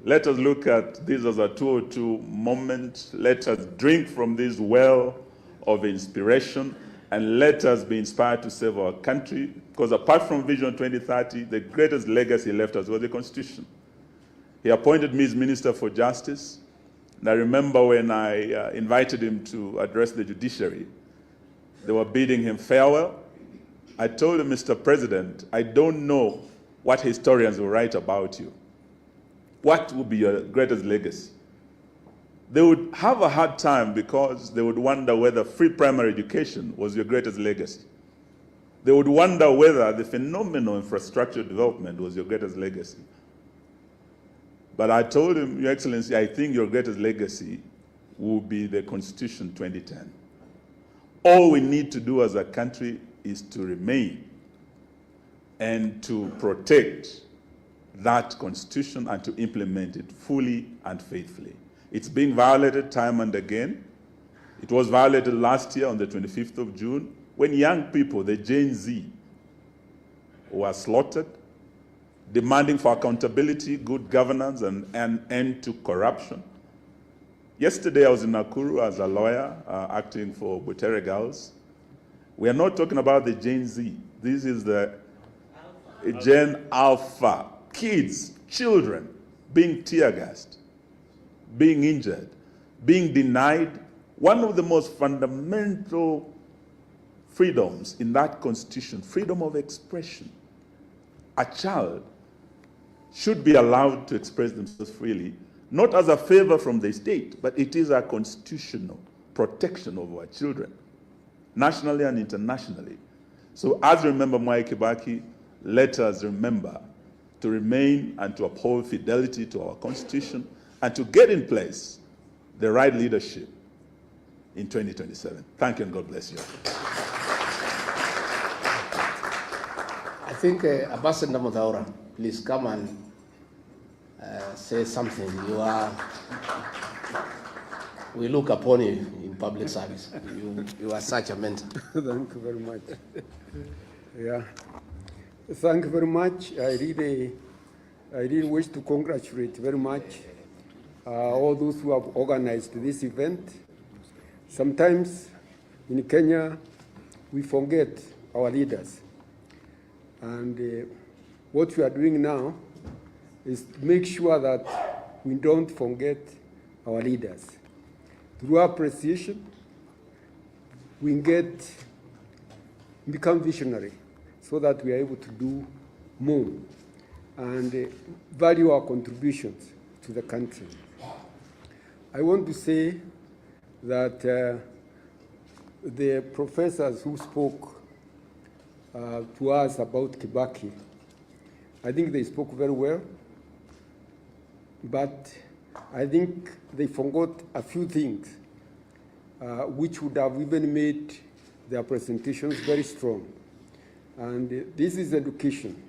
let us look at this as a 202 moment. Let us drink from this well of inspiration, and let us be inspired to save our country, Because apart from Vision 2030, the greatest legacy left us was the Constitution. He appointed me as Minister for Justice. And I remember when I invited him to address the judiciary, they were bidding him farewell. I told him, Mr. President, I don't know what historians will write about you. What would be your greatest legacy? They would have a hard time because they would wonder whether free primary education was your greatest legacy. They would wonder whether the phenomenal infrastructure development was your greatest legacy. But I told him, Your Excellency, I think your greatest legacy will be the Constitution 2010. All we need to do as a country is to remain and to protect that Constitution and to implement it fully and faithfully. It's being violated time and again. It was violated last year on the 25th of June when young people, the Gen Z, were slaughtered, demanding for accountability, good governance, and an end to corruption. Yesterday, I was in Nakuru as a lawyer acting for Butere Girls. We are not talking about the Gen Z. This is the Gen Alpha. Kids, children, being tear-gassed, being injured, being denied one of the most fundamental freedoms in that Constitution, freedom of expression. A child should be allowed to express themselves freely, not as a favor from the state, but it is a constitutional protection of our children, nationally and internationally. So as we remember Mwai Kibaki, let us remember to remain and to uphold fidelity to our Constitution and to get in place the right leadership in 2027. Thank you and God bless you. I think Ambassador Muthaura, please come and say something. We look upon you in public service. You are such a mentor. Thank you very much. Yeah. Thank you very much. I really wish to congratulate very much all those who have organized this event. Sometimes in Kenya, we forget our leaders. And what we are doing now is to make sure that we don't forget our leaders. Through appreciation, we become visionary so that we are able to do more and value our contributions to the country. I want to say that the professors who spoke to us about Kibaki, I think they spoke very well, but I think they forgot a few things which would have even made their presentations very strong. And this is education.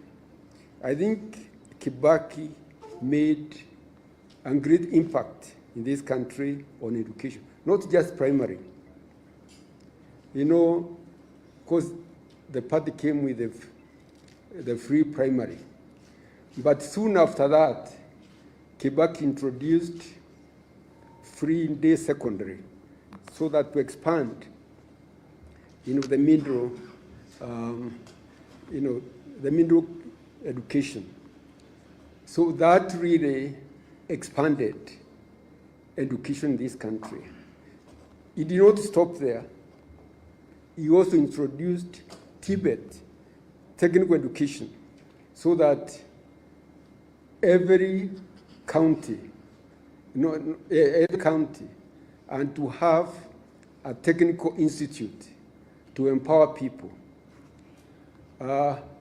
I think Kibaki made a great impact in this country on education, not just primary. You know, because the party came with the free primary. But soon after that, Kibaki introduced free day secondary so that to expand, the middle, the middle education. So that really expanded education in this country. It did not stop there. He also introduced Tibet technical education so that every county, and to have a technical institute to empower people.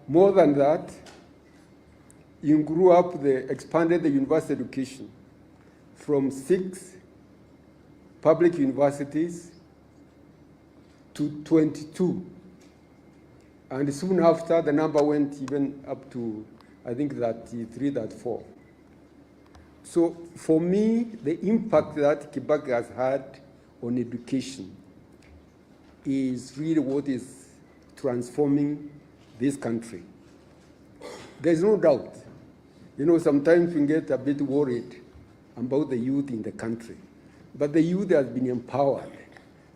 More than that, he expanded the university education from 6 public universities to 22. And soon after, the number went even up to, I think, 33, 34. So for me, the impact that Kibaki has had on education is really what is transforming this country. There's no doubt. Sometimes we get a bit worried about the youth in the country, but the youth has been empowered.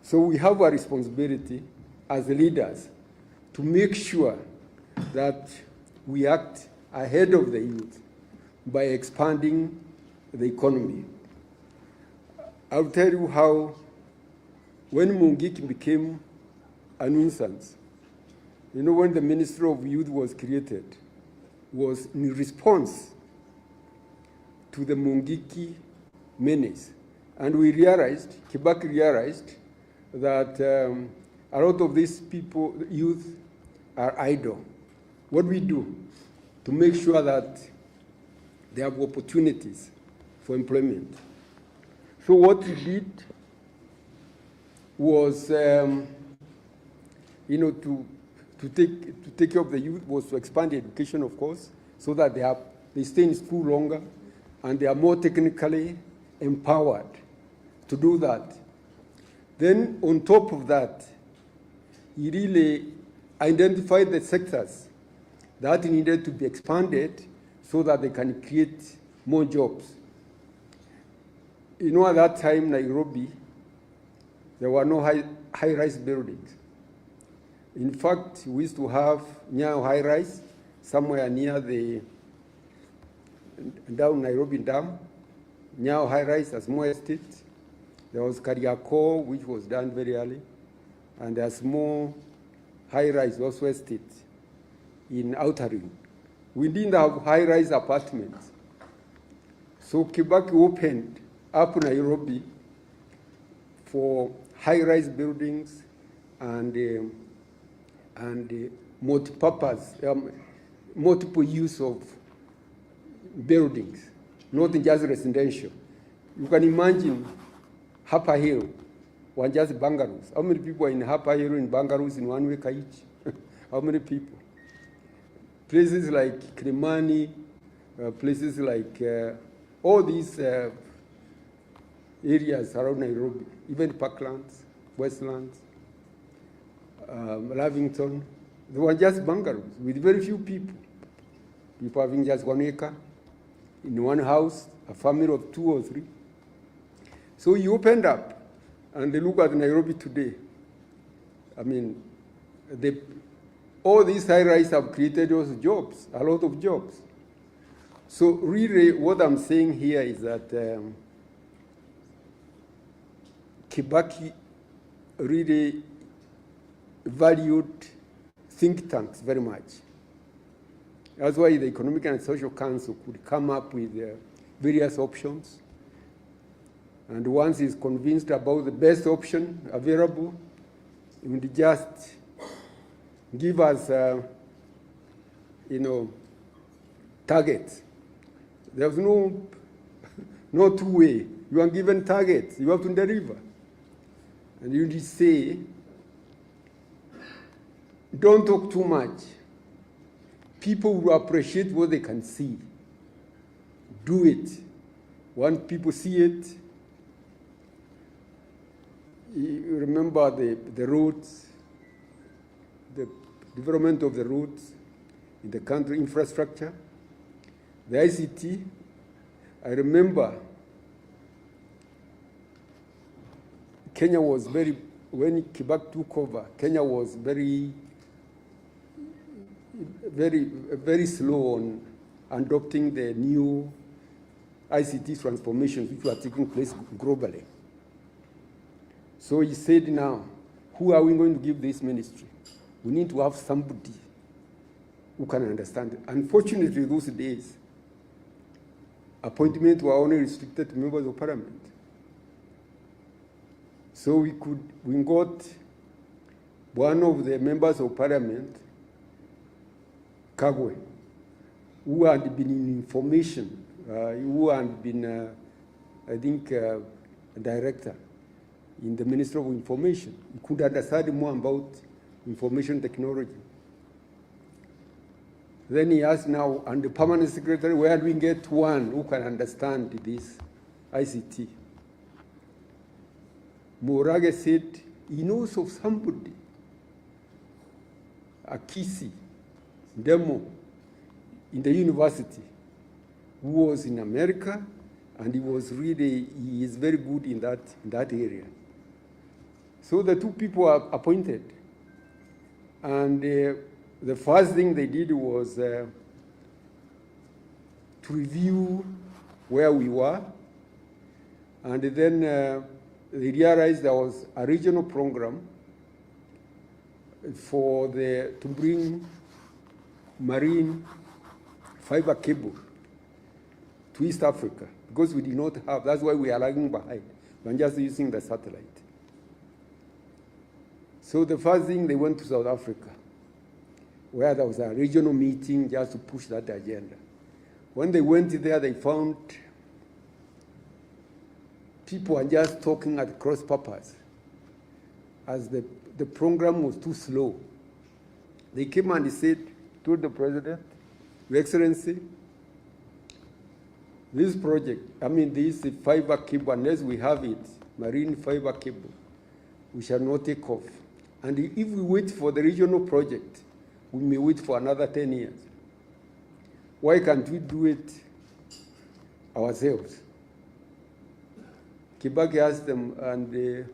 So we have a responsibility as leaders to make sure that we act ahead of the youth by expanding the economy. I'll tell you how, when Mungiki became a nuisance, you know, when the Ministry of Youth was created, was in response to the Mungiki menace. And we realized, Kibaki realized, that a lot of these people, youth, are idle. What we do to make sure that they have opportunities for employment. So what we did was, to take care of the youth was to expand the education, of course, so that they stay in school longer and they are more technically empowered to do that. Then on top of that, he really identified the sectors that needed to be expanded so that they can create more jobs. You know, at that time, Nairobi, there were no high-rise buildings. In fact, we used to have Nyayo high-rise somewhere near the down Nairobi Dam, Nyayo high-rise as Mwai Estate. There was Kariako, which was done very early, and there's more high-rise also estate in Outer Ring. We didn't have high-rise apartments. So Kibaki opened up Nairobi for high-rise buildings and multi-purpose, multiple use of buildings, not just residential. You can imagine Upper Hill, or just bungalows. How many people are in Upper Hill in bungalows in 1 week each? How many people? Places like Kilimani, places like all these areas around Nairobi, even Parklands, Westlands, Lavington, they were just bungalows with very few people. People having just 1 acre in one house, a family of 2 or 3. So you opened up, and they look at Nairobi today. I mean, all these high-rise have created also jobs, a lot of jobs. So really, what I'm saying here is that Kibaki really valued think tanks very much. That's why the Economic and Social Council could come up with various options. And once he's convinced about the best option available, he would just give us, targets. There's no two-way. You are given targets. You have to deliver. And you just say, don't talk too much. People will appreciate what they can see. Do it. When people see it, you remember the roads, the development of the roads in the country, infrastructure, the ICT. I remember Kenya was when Kibaki took over, Kenya was very slow on adopting the new ICT transformations which were taking place globally. So he said, now, who are we going to give this ministry? We need to have somebody who can understand it. Unfortunately, those days, appointments were only restricted to members of parliament. So we got one of the members of parliament, Kagwe, who had been in information, who had been, I think, a director in the Ministry of Information. He could understand more about information technology. Then he asked now, and the permanent secretary, where do we get one who can understand this ICT? Morage said he knows of somebody, a Kisi, Demo, in the university, who was in America, and he is very good in that area. So the two people are appointed. And The first thing they did was to review where we were, and then they realized there was a regional program to bring marine fiber cable to East Africa, because we did not have. That's why we are lagging behind. We're just using the satellite. So the first thing, they went to South Africa, where there was a regional meeting just to push that agenda. When they went there, they found people are just talking at cross purpose, as the program was too slow. They came and said, told the president, Your Excellency, this project, this fiber cable, unless we have it, marine fiber cable, we shall not take off. And if we wait for the regional project, we may wait for another 10 years. Why can't we do it ourselves? Kibaki asked them, and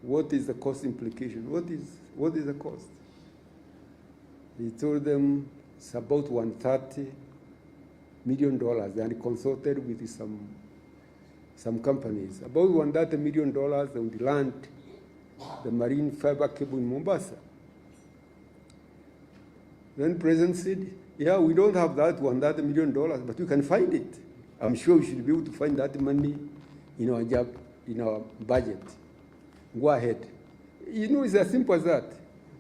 what is the cost implication? What is the cost? He told them it's about $130 million, and consulted with some companies. About $130 million on the land, the marine fiber cable in Mombasa. Then President said, yeah, we don't have that $130 million, but we can find it. I'm sure we should be able to find that money in our budget. Go ahead. It's as simple as that.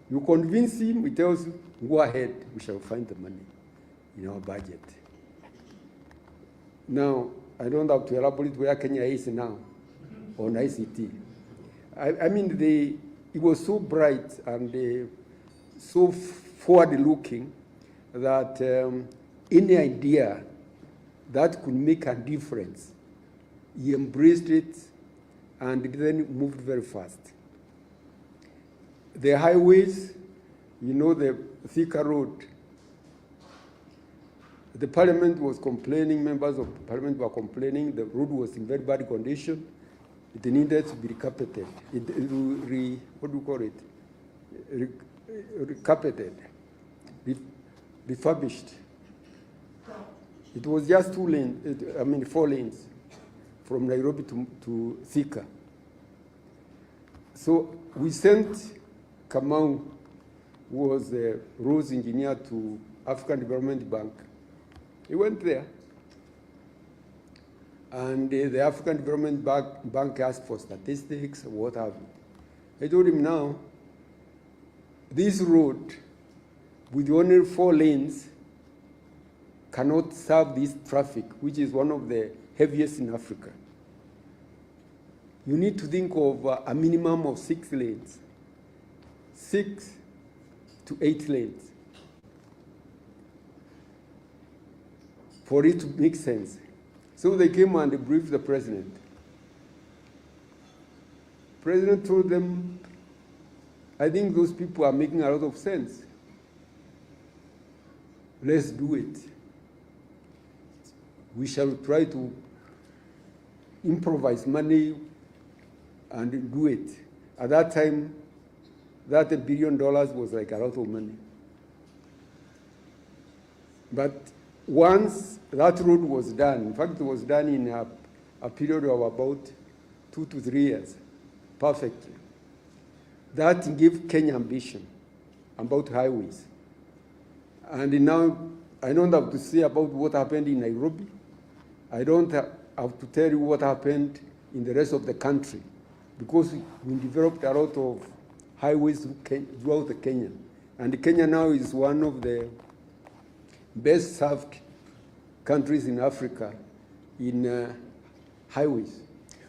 You convince him, he tells you, go ahead, we shall find the money in our budget. Now, I don't have to elaborate where Kenya is now on ICT. It was so bright and so forward-looking that any idea that could make a difference, he embraced it and then moved very fast. The highways, the Thika Road, the parliament was complaining, members of parliament were complaining, the road was in very bad condition. It needed to be recarpeted. Recarpeted, refurbished. It was just 4 lanes from Nairobi to Thika. So we sent Kamau, who was the roads engineer, to African Development Bank. He went there. And the African Development Bank asked for statistics, what have you. I told him now, this road with only 4 lanes cannot serve this traffic, which is one of the heaviest in Africa. You need to think of a minimum of 6 lanes, 6 to 8 lanes, for it to make sense. So they came and briefed the president. The president told them, I think those people are making a lot of sense. Let's do it. We shall try to improvise money and do it. At that time, that $1 billion was like a lot of money. But once that road was done, in fact, it was done in a period of about 2 to 3 years, perfectly. That gave Kenya ambition about highways. And now, I don't have to say about what happened in Nairobi. I don't have to tell you what happened in the rest of the country, because we developed a lot of highways throughout Kenya. And Kenya now is one of the best served countries in Africa in highways.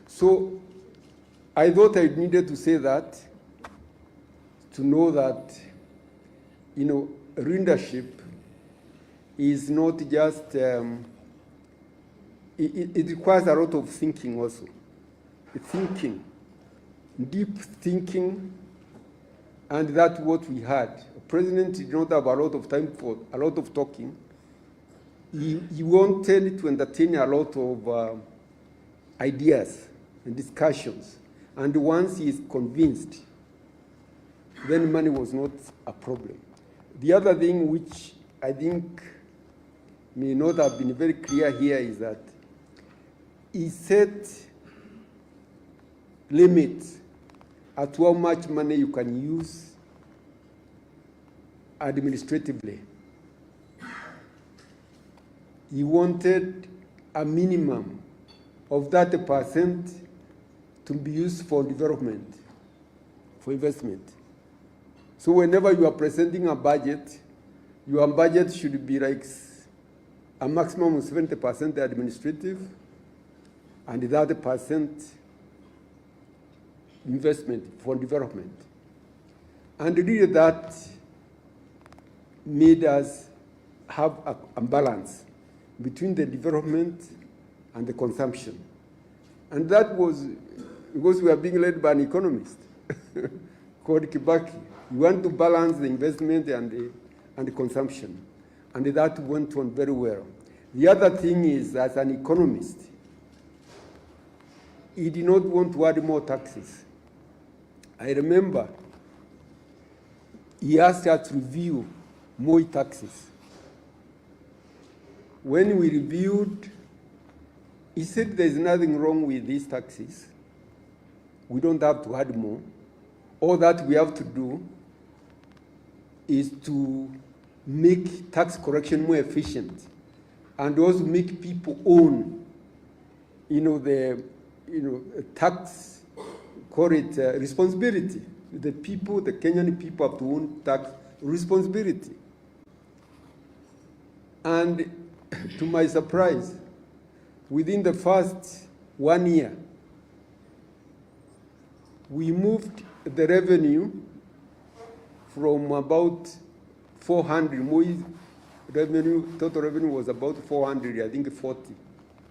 So I thought I needed to say that, to know that, leadership is not just, it requires a lot of thinking also. Thinking, deep thinking, and that's what we had. The president did not have a lot of time for a lot of talking. He wanted to entertain a lot of ideas and discussions. And once he is convinced, then money was not a problem. The other thing which I think may not have been very clear here is that he set limits at how much money you can use administratively. He wanted a minimum of 30% to be used for development, for investment. So whenever you are presenting a budget, your budget should be like a maximum of 70% administrative and 30% investment for development. And really that made us have a balance between the development and the consumption. And that was because we are being led by an economist called Kibaki. We want to balance the investment and the consumption. And that went on very well. The other thing is, as an economist, he did not want to add more taxes. I remember he asked us to review more taxes. When we reviewed, he said there's nothing wrong with these taxes. We don't have to add more. All that we have to do is to make tax correction more efficient and also make people own, the tax, call it responsibility. The people, the Kenyan people have to own tax responsibility. And to my surprise, within the first 1 year, we moved the revenue from about 400, Mwai revenue, total revenue was about 400, I think 40,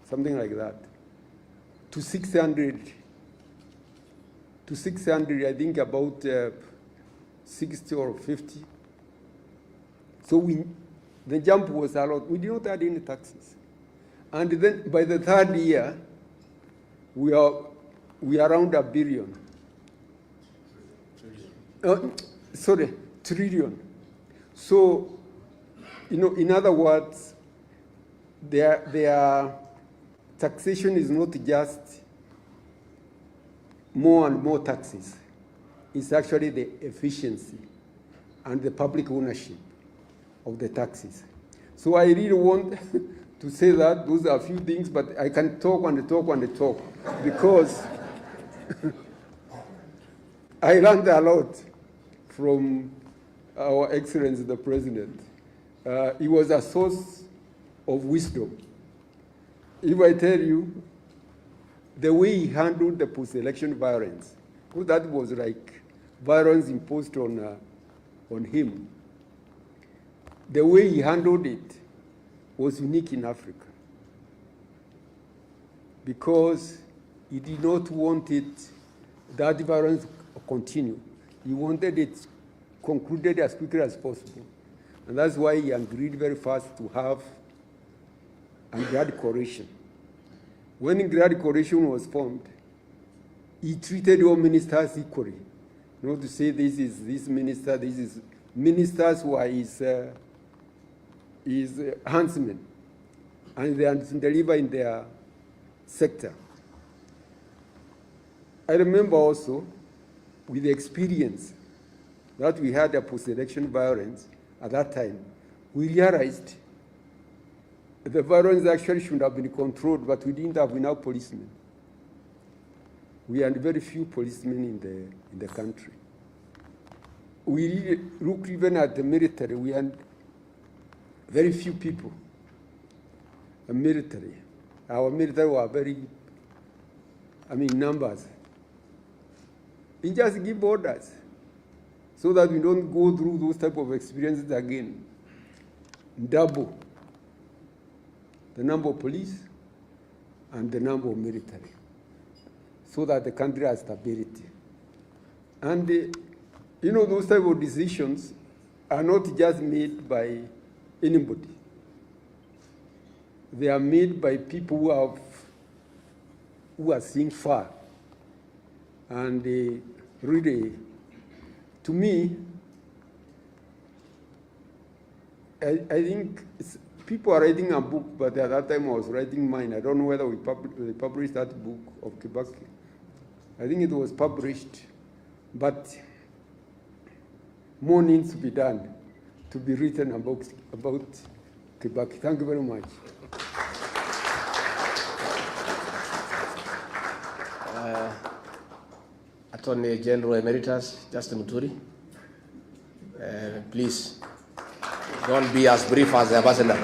something like that, to 600, I think about 60 or 50. So the jump was a lot. We did not add any taxes. And then by the third year, we are around $1 billion. Trillion. So, in other words, their taxation is not just more and more taxes. It's actually the efficiency and the public ownership of the taxes. So I really want to say that those are a few things, but I can talk and talk and talk because I learned a lot from our Excellency, the President. He was a source of wisdom. If I tell you, the way he handled the post-election violence, because that was like violence imposed on him. The way he handled it was unique in Africa because he did not want that violence to continue. He wanted it concluded as quickly as possible. And that's why he agreed very fast to have a Grand Coalition. When a Grand Coalition was formed, he treated all ministers equally. Not to say this is this minister, this is ministers who are his huntsmen, and they deliver in their sector. I remember also, with the experience that we had a post-election violence at that time, we realized the violence actually should have been controlled, but we didn't have enough policemen. We had very few policemen in the country. We looked even at the military. We had very few people. The military. Our military were very, numbers. We just give orders so that we don't go through those type of experiences again. Double the number of police and the number of military so that the country has stability. And those type of decisions are not just made by anybody. They are made by people who are seeing far. And really, to me, I think people are writing a book, but at that time I was writing mine. I don't know whether they published that book of Kibaki. I think it was published, but more needs to be done to be written about Kibaki. Thank you very much. Attorney General Emeritus Justin MUTURI, please don't be as brief as the ambassador.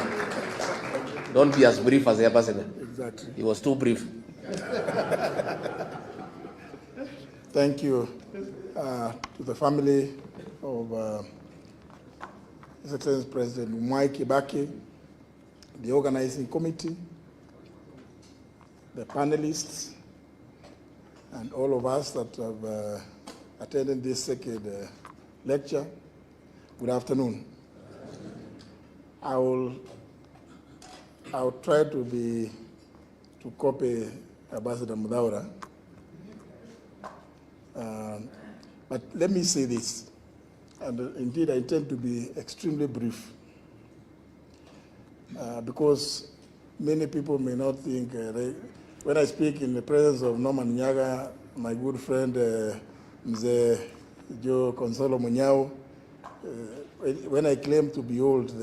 Don't be as brief as the ambassador. Exactly. He was too brief. Thank you to the family of His Excellency President Mwai Kibaki, the organizing committee, the panelists, and all of us that have attended this second lecture. Good afternoon. I'll try to copy Ambassador Mudaura. But let me say this, and indeed I intend to be extremely brief, because many people may not think, when I speak in the presence of Norman Nyaga, my good friend Mzee Joe Consolo Munyao, when I claim to be old,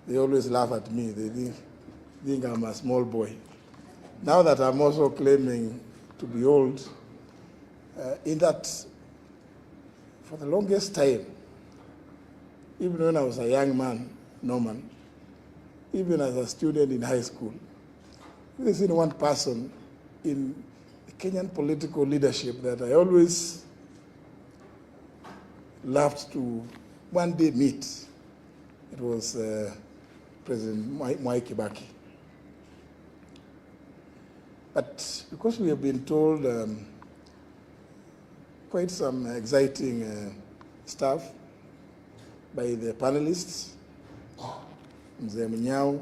they always laugh at me. They think I'm a small boy. Now that I'm also claiming to be old, in that for the longest time, even when I was a young man, Norman, even as a student in high school, there's been one person in the Kenyan political leadership that I always loved to one day meet. It was President Mwai Kibaki. But because we have been told quite some exciting stuff by the panelists, Mzee Munyao,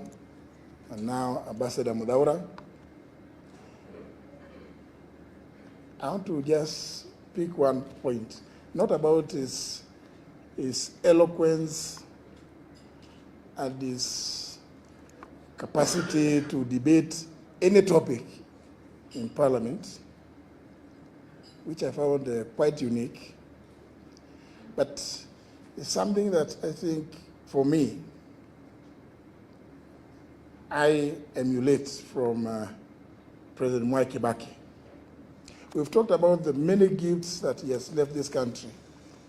and now Ambassador Mudaura, I want to just pick one point, not about his eloquence and his capacity to debate any topic in Parliament, which I found quite unique, but it's something that I think, for me, I emulate from President Mwai Kibaki. We've talked about the many gifts that he has left this country.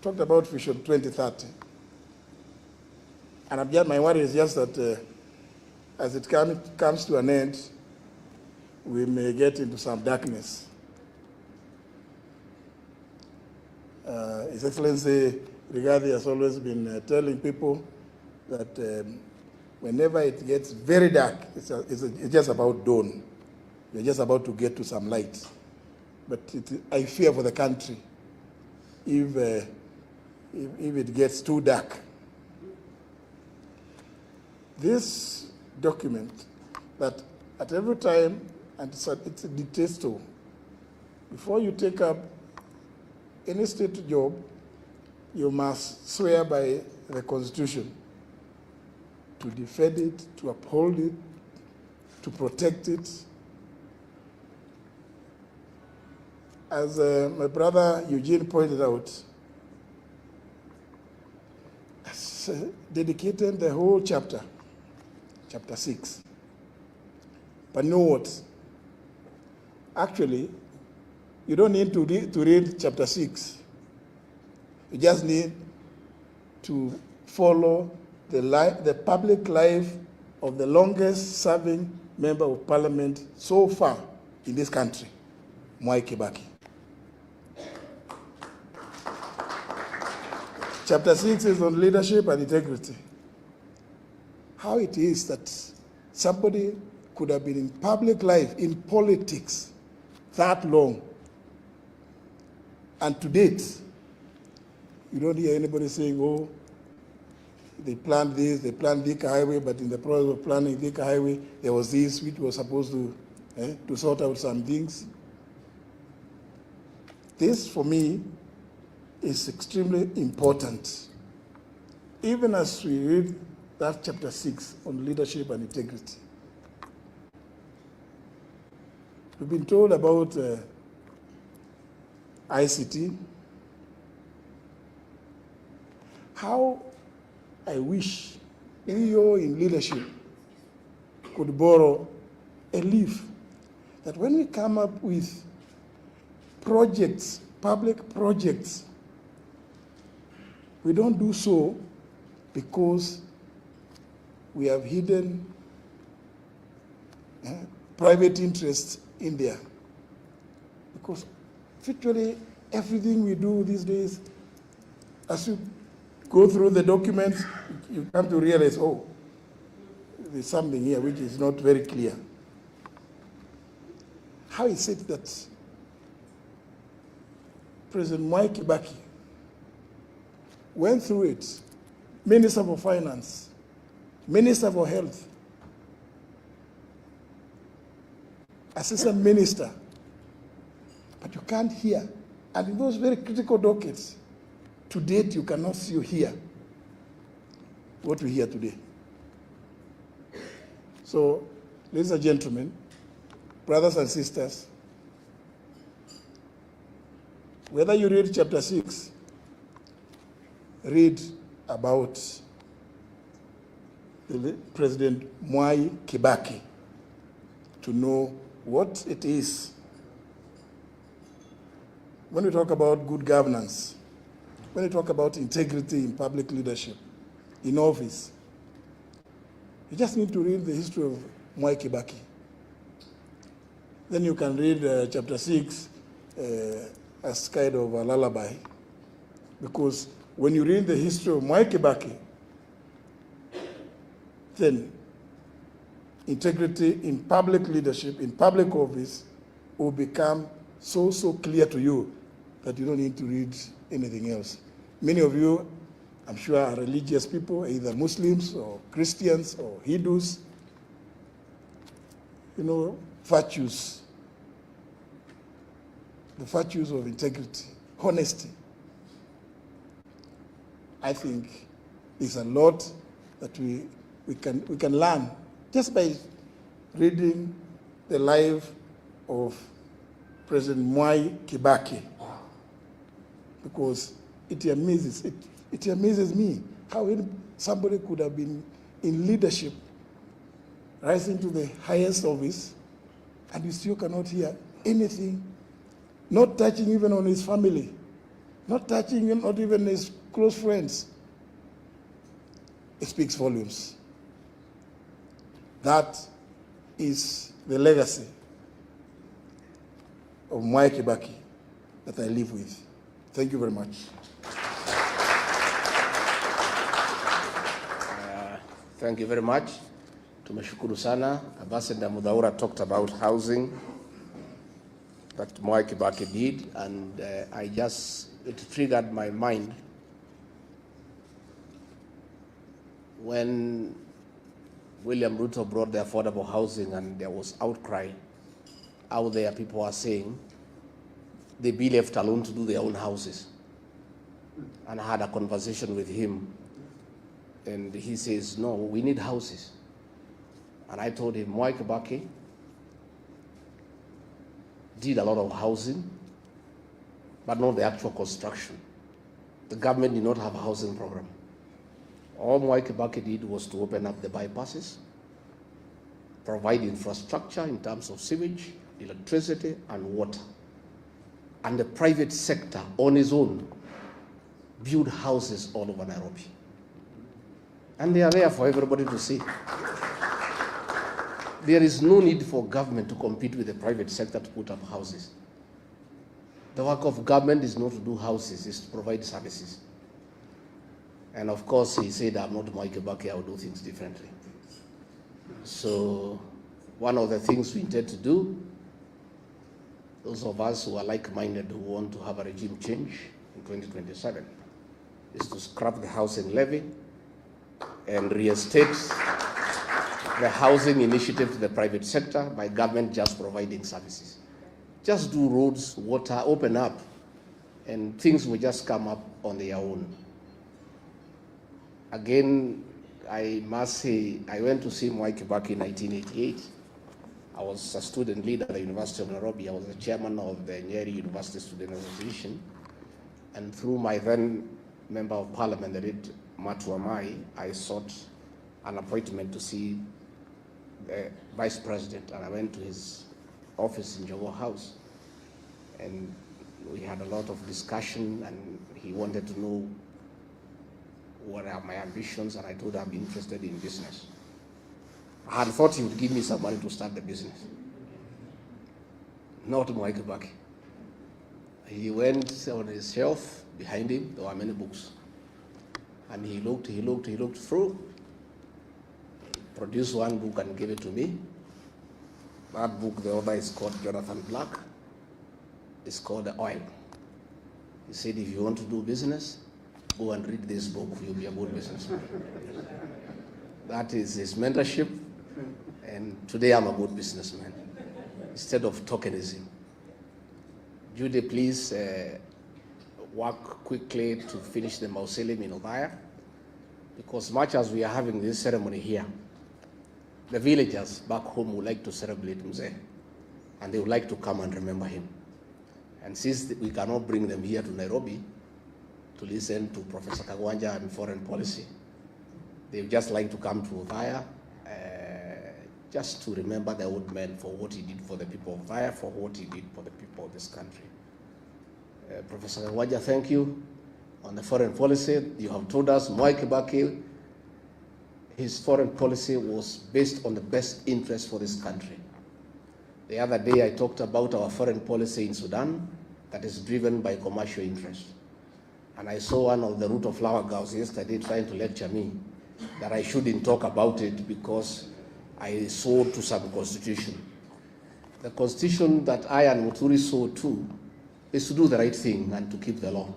Talked about Vision 2030. And my worry is just that as it comes to an end, we may get into some darkness. His Excellency RIGATHI has always been telling people that whenever it gets very dark, it's just about dawn. You're just about to get to some light. But I fear for the country if it gets too dark. This document that at every time, and it's a dictator, before you take up any state job, you must swear by the Constitution to defend it, to uphold it, to protect it. As my brother Eugene pointed out, dedicated the whole chapter 6. But know what? Actually, you don't need to read chapter 6. You just need to follow the public life of the longest serving member of parliament so far in this country, Mwai Kibaki. Chapter 6 is on leadership and integrity. How it is that somebody could have been in public life, in politics, that long, and to date, you don't hear anybody saying, oh, they planned this, they planned Thika Highway, but in the process of planning Thika Highway, there was this which was supposed to sort out some things. This, for me, is extremely important. Even as we read that chapter 6 on leadership and integrity. We've been told about ICT. How I wish we all in leadership could borrow a leaf that when we come up with projects, public projects, we don't do so because we have hidden private interests in there. Because virtually everything we do these days, as you go through the documents, you come to realize, oh, there's something here which is not very clear. How is it that President Mwai Kibaki went through it, Minister for Finance, Minister for Health, Assistant Minister, but you can't hear. And in those very critical dockets, to date, you cannot see or hear what we hear today. So, ladies and gentlemen, brothers and sisters, whether you read chapter 6, read about President Mwai Kibaki to know what it is. When we talk about good governance, when we talk about integrity in public leadership, in office, you just need to read the history of Mwai Kibaki. Then you can read chapter 6 as kind of a lullaby, because when you read the history of Mwai Kibaki, then integrity in public leadership, in public office, will become so clear to you that you don't need to read anything else. Many of you, I'm sure, are religious people, either Muslims or Christians or Hindus. You know, virtues, the virtues of integrity, honesty. I think there's a lot that we can learn just by reading the life of President Mwai Kibaki, because it amazes me how somebody could have been in leadership, rising to the highest office, and you still cannot hear anything, not touching even on his family, not touching not even his close friends. It speaks volumes. That is the legacy of Mwai Kibaki that I live with. Thank you very much. Thank you very much. Tumeshukuru sana. Ambassador Mudaura talked about housing that Mwai Kibaki did, and it triggered my mind when William Ruto brought the affordable housing and there was outcry out there. People are saying they be left alone to do their own houses. And I had a conversation with him, and he says, no, we need houses. And I told him, Mwai Kibaki did a lot of housing, but not the actual construction. The government did not have a housing program. All Mwai Kibaki did was to open up the bypasses, provide infrastructure in terms of sewage, electricity, and water. And the private sector, on its own, build houses all over Nairobi. And they are there for everybody to see. There is no need for government to compete with the private sector to put up houses. The work of government is not to do houses, it's to provide services. And of course, he said, I'm not Mwai Kibaki, I will do things differently. So one of the things we intend to do, those of us who are like-minded who want to have a regime change in 2027, is to scrap the housing levy and reinstate the housing initiative to the private sector by government just providing services. Just do roads, water, open up, and things will just come up on their own. Again, I must say, I went to see Mwai Kibaki in 1988. I was a student leader at the University of Nairobi. I was the chairman of the Nyeri University Student Association. And through my then member of parliament, the late MUTURI, I sought an appointment to see the vice president, and I went to his office in Jogo House. And we had a lot of discussion, and he wanted to know what are my ambitions, and I told him I'm interested in business. I had thought he would give me some money to start the business. Not Mwai Kibaki. He went on his shelf, behind him, there were many books. And he looked through, produced one book and gave it to me. That book, the author is called Jonathan Black. It's called The Oil. He said, if you want to do business, go and read this book, you'll be a good businessman. That is his mentorship, and today I'm a good businessman, instead of tokenism. Judy, please work quickly to finish the mausoleum in Othaya, because much as we are having this ceremony here, the villagers back home would like to celebrate Mzee, and they would like to come and remember him. And since we cannot bring them here to Nairobi to listen to Professor Kagwanja and foreign policy, they would just like to come to Othaya just to remember the old man for what he did for the people of Othaya, for what he did for the people of this country. Professor Kagwanja, thank you. On the foreign policy, you have told us Mwai Kibaki, his foreign policy was based on the best interest for this country. The other day I talked about our foreign policy in Sudan that is driven by commercial interest. And I saw one of the Root of Flower girls yesterday trying to lecture me that I shouldn't talk about it because I saw to some constitution. The constitution that I and Muturi saw to is to do the right thing and to keep the law.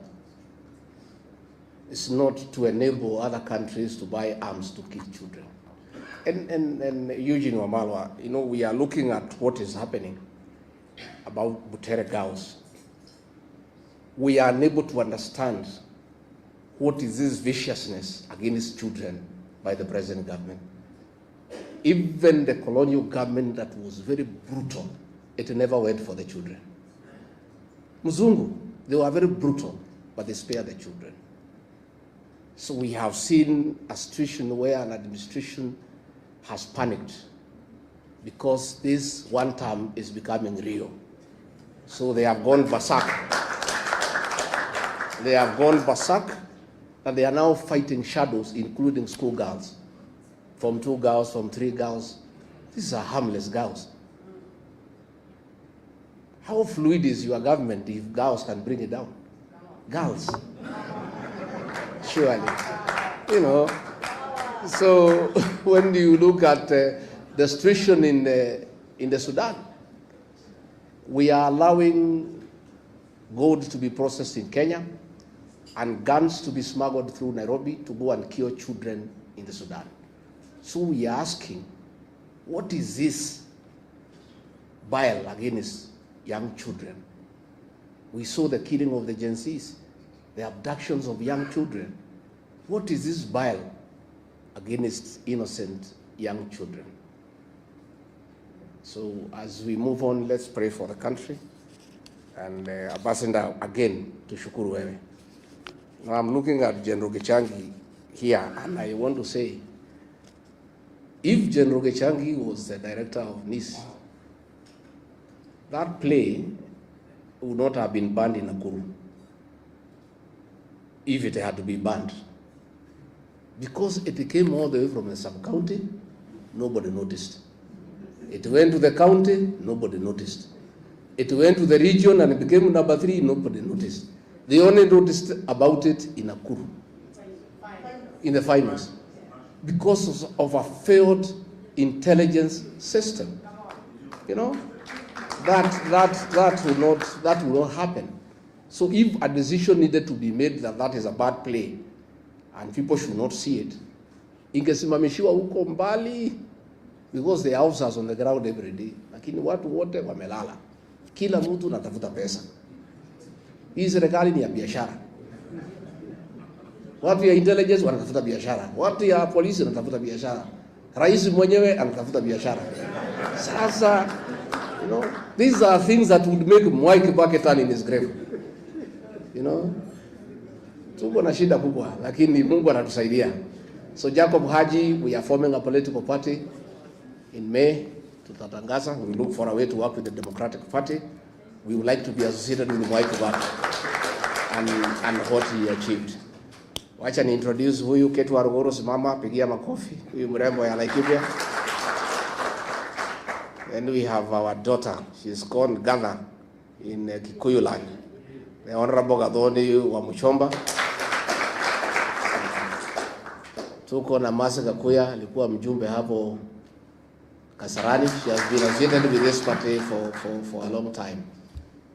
It's not to enable other countries to buy arms to kill children. And Eugene Wamalwa, you know, we are looking at what is happening about Butere girls. We are unable to understand what is this viciousness against children by the present government. Even the colonial government that was very brutal, it never went for the children. Muzungu, they were very brutal, but they spared the children. So we have seen a situation where an administration has panicked because this one term is becoming real. So they have gone berserk. They have gone berserk, and they are now fighting shadows, including schoolgirls. From 2 girls, from 3 girls. These are harmless girls. How fluid is your government if girls can bring it down? Girls. Surely. You know, so when you look at the situation in the Sudan, we are allowing gold to be processed in Kenya and guns to be smuggled through Nairobi to go and kill children in the Sudan. So we are asking, what is this bile against young children? We saw the killing of the Gen Zs, the abductions of young children. What is this bile against innocent young children? So as we move on, let's pray for the country. And Ambassador, again, to shukuru wewe. Now I'm looking at General Gachangi here, and I want to say, if General Gachangi was the director of NIS, that play would not have been banned in Nakuru if it had to be banned. Because it came all the way from the sub-county, nobody noticed. It went to the county, nobody noticed. It went to the region and it became number 3, nobody noticed. They only noticed about it in Nakuru, in the finals, because of a failed intelligence system. You know, that will not happen. So if a decision needed to be made that is a bad play, and people should not see it, ingesimamishiwa huko mbali, because the officers on the ground every day, lakini watu wote wamelala, kila mtu natafuta pesa. Hii serikali ni ya biashara. watu ya intelligence wanatafuta biashara, watu ya polisi wanatafuta biashara, rais mwenyewe anatafuta biashara. Sasa, you know, these are things that would make Mwai Kibaki turn in his grave. You know, tuko na shida kubwa, lakini Mungu anatusaidia. So Jacob Haji, we are forming a political party in May. Tutatangaza. We look for a way to work with the Democratic Party. We would like to be associated with Mwai Kibaki and what he achieved. Wacha ni introduce huyu Ketu Aruguru, simama, pigia makofi. Huyu mrembo ya Laikipia. Then we have our daughter. She's called Gatha in Kikuyu land. The Honorable Gathoni wa Muchomba. Tuko na Masa Kakuya, alikuwa mjumbe hapo Kasarani. She has been associated with this party for a long time.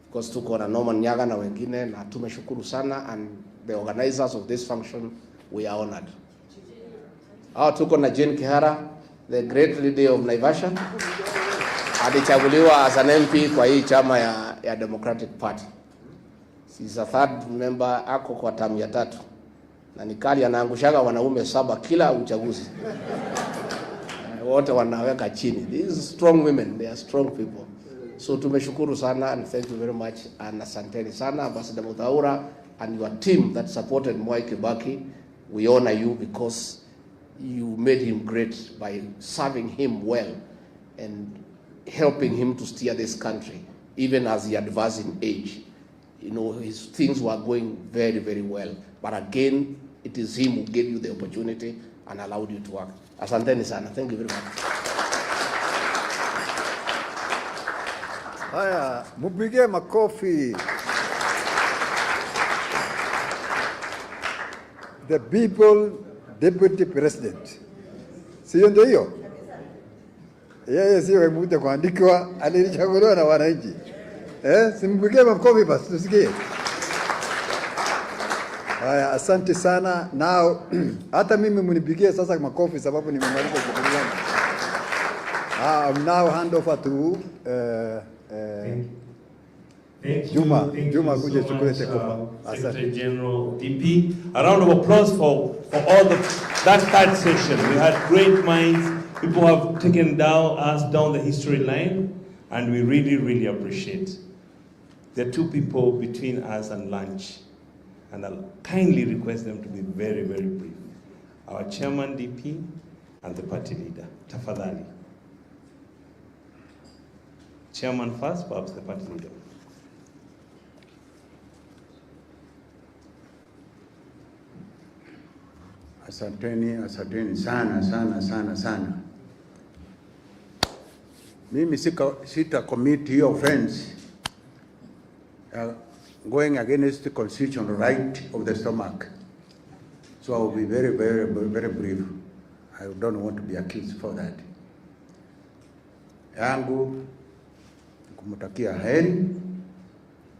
Of course, tuko na Norman Nyaga na wengine, na tumeshukuru sana, and the organizers of this function, we are honored. Tuko na Jane Kihara, the great lady of Naivasha. Alichaguliwa as an MP kwa hii chama ya Democratic Party. She's a third member, ako kwa tamu ya 3. Na nikali anaangushaga wanaume 7 kila uchaguzi. Wote wanaweka chini. These strong women, they are strong people. So tumeshukuru sana, and thank you very much, and asanteni sana Ambassador Muthaura and your team that supported Mwai Kibaki. We honor you because you made him great by serving him well and helping him to steer this country, even as he advanced in age. You know, his things were going very, very well. But again, it is him who gave you the opportunity and allowed you to work. Asanteni sana. Thank you very much. Haya, mupige makofi. The people deputy president. Sio ndio hiyo? Yeye sio mmoja kuandikwa, alichaguliwa na wananchi. Simpige makofi basi tusikie. Haya, asante sana. Now hata mimi mnipigie sasa makofi sababu nimemaliza shughuli yangu. I'll now hand over to Juma kuja chukue takeover. Secretary General DP. A round of applause for all that third session. We had great minds. People have taken us down the history line, and we really, really appreciate. There are 2 people between us and lunch, and I'll kindly request them to be very, very brief. Our chairman DP and the party leader. Tafadhali. Chairman first, perhaps the party leader. Asanteni sana. Mimi sita commit hiyo offense going against the constitutional right of the stomach. So I will be very, very, very brief. I don't want to be accused for that. Yangu kumutakia heri,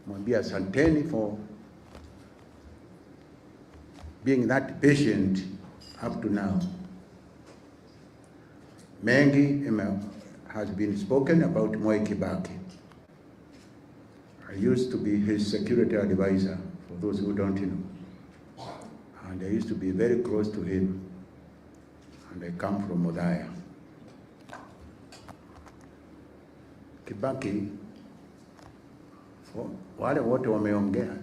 mwambia asanteni for being that patient up to now. Mengi has been spoken about Mwai Kibaki. I used to be his security advisor, for those who don't know. And I used to be very close to him. And I come from Modaya. Kibaki, for wale wote wameongea,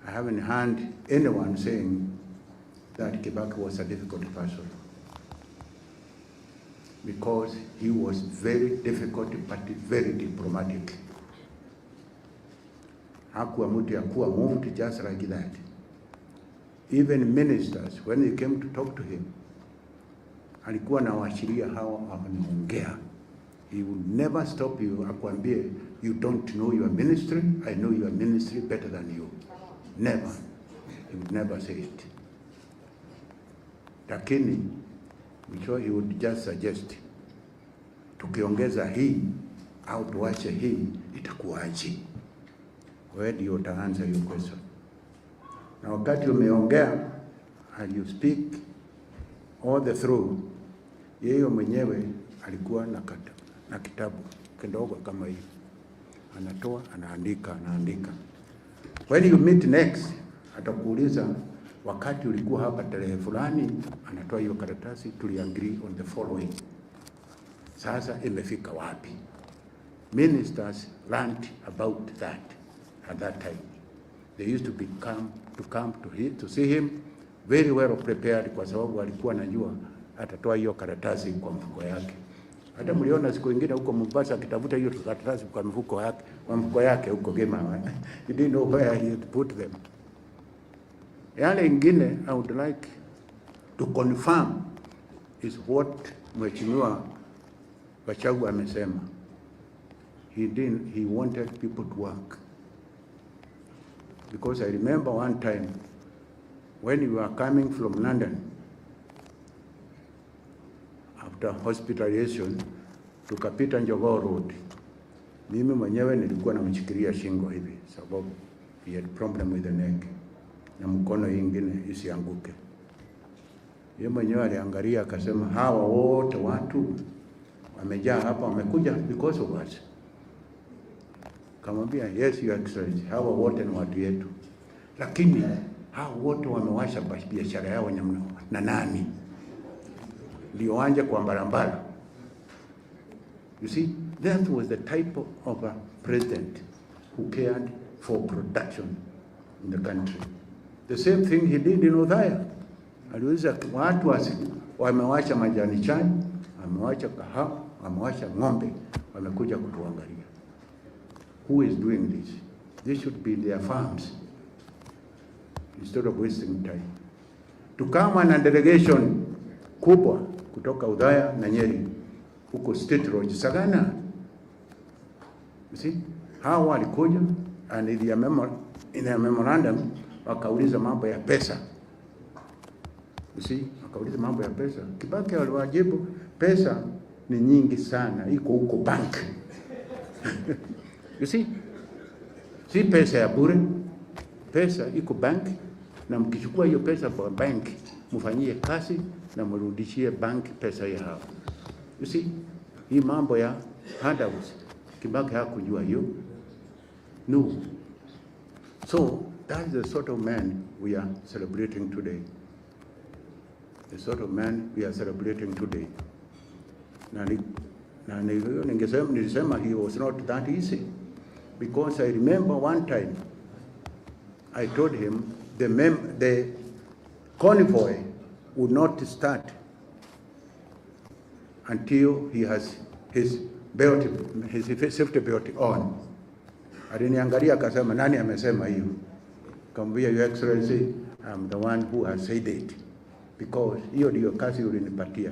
I haven't heard anyone saying that Kibaki was a difficult person. Because he was very difficult but very diplomatic. Hakuwa mtu ya kuwa moved just like that. Even ministers, when they came to talk to him, alikuwa na washiria hawa wanaongea. He would never stop you akwambie, you don't know your ministry, I know your ministry better than you. Never. He would never say it. Lakini, mwisho he would just suggest, tukiongeza hii, au tuache hii, itakuwaje? Where do you answer your question? Na wakati umeongea, and you speak all the through, yeye mwenyewe alikuwa na kitabu kidogo kama hii. Anatoa, anaandika. When you meet next, atakuuliza, wakati ulikuwa hapa tarehe fulani, anatoa hiyo karatasi, tuliagree on the following. Sasa imefika wapi? Ministers learned about that at that time. They used to come to see him very well prepared, kwa sababu alikuwa anajua atatoa hiyo karatasi kwa mfuko yake. Hata mliona siku nyingine huko Mombasa akitafuta hiyo karatasi kwa mfuko yake huko Gema. He didn't know where he had put them. Yale ingine I would like to confirm is what Mheshimiwa GACHAGUA amesema. He wanted people to work. Because I remember one time when we were coming from London after hospitalization, tukapita Njogoo Road. Mimi mwenyewe nilikuwa namshikilia shingo hivi sababu he had problem with the neck na mkono ingine isianguke. Yeye mwenyewe aliangalia akasema, hawa wote watu wamejaa hapa wamekuja because of us. Kamwambia, yes your excellency, hawa wote ni watu yetu, lakini hawa wote wamewasha biashara yao na nani? Ndio wanje kwa barabara. You see, that was the type of a president who cared for production in the country. The same thing he did in Othaya. Aliweza watu wamewasha majani chai, wamewasha kahawa, wamewasha ng'ombe, wamekuja kutuangalia. Who is doing this? This should be their farms instead of wasting time. Tukama na delegation kubwa kutoka Othaya na Nyeri huko State Road Sagana. You see, hawa walikuja and in their memorandum wakauliza mambo ya pesa. You see, wakauliza mambo ya pesa. Kibaki aliwajibu, pesa ni nyingi sana, iko huko bank. You see, si pesa ya bure, pesa iko bank, na mkichukua hiyo pesa kwa bank, mfanyie kazi na mrudishie bank pesa yao. You see, hii mambo ya handouts, Kibaki hakujua hiyo. No. So, that's the sort of man we are celebrating today. The sort of man we are celebrating today. Na nilisema he was not that easy. Because I remember one time, I told him the convoy would not start until he has his safety belt on. Aliniangalia akasema, nani amesema hiyo? Kamwambia, Your Excellency, I'm the one who has said it. Because hiyo ndio kazi ulinipatia.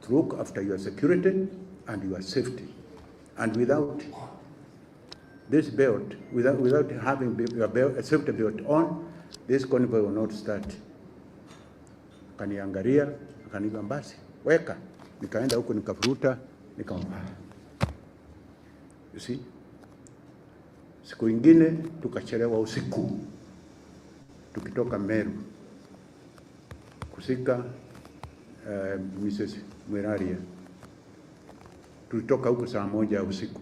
To look after your security and your safety. And without this belt, without having your safety belt on, this convoy will not start. Kaniangalia, akaniambia basi, weka. Nikaenda huko nikafuruta, nikamwambia. You see? Siku ingine tukachelewa usiku. Tukitoka Meru. Kusika Mrs. Mweraria. Tulitoka huko saa 1 usiku.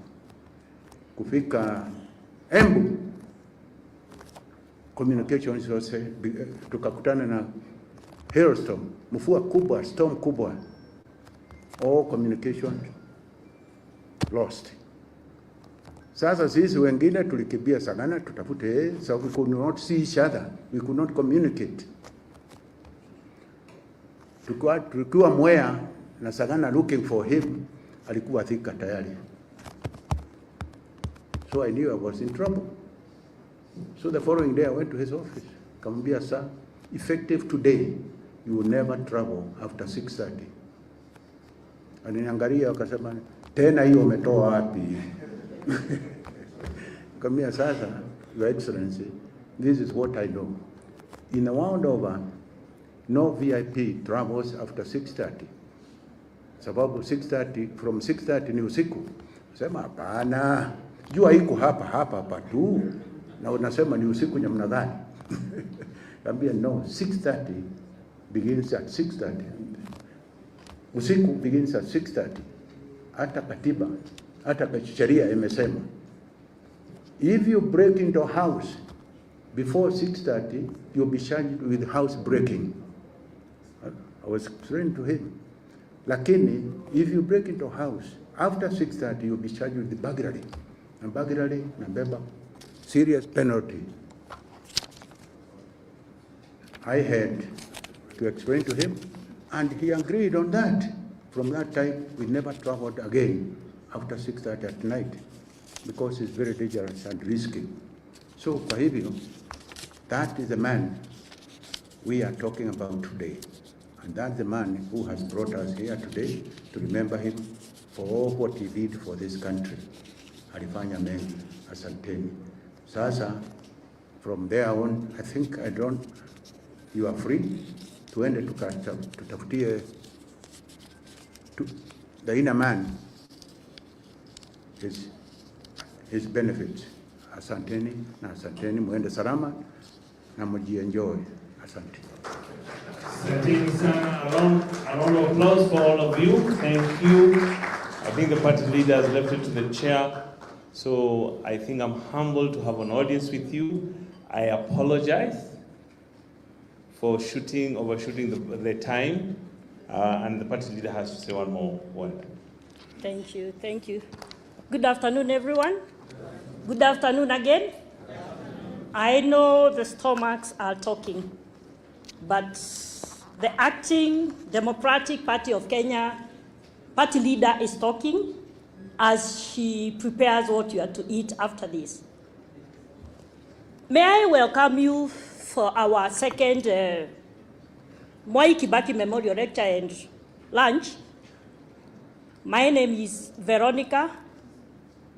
Kufika Embu, communications wase, tukakutana na hailstorm, mvua kubwa, storm kubwa. All communication lost. Sasa sisi wengine tulikimbia Sagana tutafute, so we could not see each other, we could not communicate. Tukiwa Mwai na Sagana looking for him, alikuwa Thika tayari. So I knew I was in trouble. So the following day I went to his office. Kamwambia, sir, effective today, you will never travel after 6:30. Aliniangalia akasema, tena hiyo umetoa wapi? Kamwambia, sasa, Your Excellency, this is what I know. In a round over, no VIP travels after 6:30. Sababu 6:30, from 6:30 ni usiku. Sema hapana. Jua iko hapa tu. Na unasema ni usiku namna gani? Kambia no, 6:30 begins at 6:30. Usiku begins at 6:30. Hata katiba, hata sheria imesema, if you break into a house before 6:30, you'll be charged with house breaking. I was explaining to him. Lakini, if you break into a house, after 6:30, you'll be charged with the burglary. And burglary, nabeba, serious penalty. I had to explain to him, and he agreed on that. From that time, we never traveled again after 6:30 at night, because it's very dangerous and risky. So, kwa hivyo, that is the man we are talking about today. And that's the man who has brought us here today to remember him for all what he did for this country. Alifanya mengi, asanteni. Sasa, from there on, I think you are free. Tuende tutafutie the inner man, his benefits. Asanteni, na asanteni, muende salama, na mujienjoy. Asante. Asanteni sana. A round of applause for all of you. Thank you. I think the party leader has left it to the chair. So I think I'm humbled to have an audience with you. I apologize for overshooting the time. And the party leader has to say one more word. Thank you. Good afternoon, everyone. Good afternoon again. I know the stomachs are talking, but the acting Democratic Party of Kenya party leader is talking as she prepares what you are to eat after this. May I welcome you for our second Mwai Kibaki Memorial Lecture and Lunch. My name is Veronica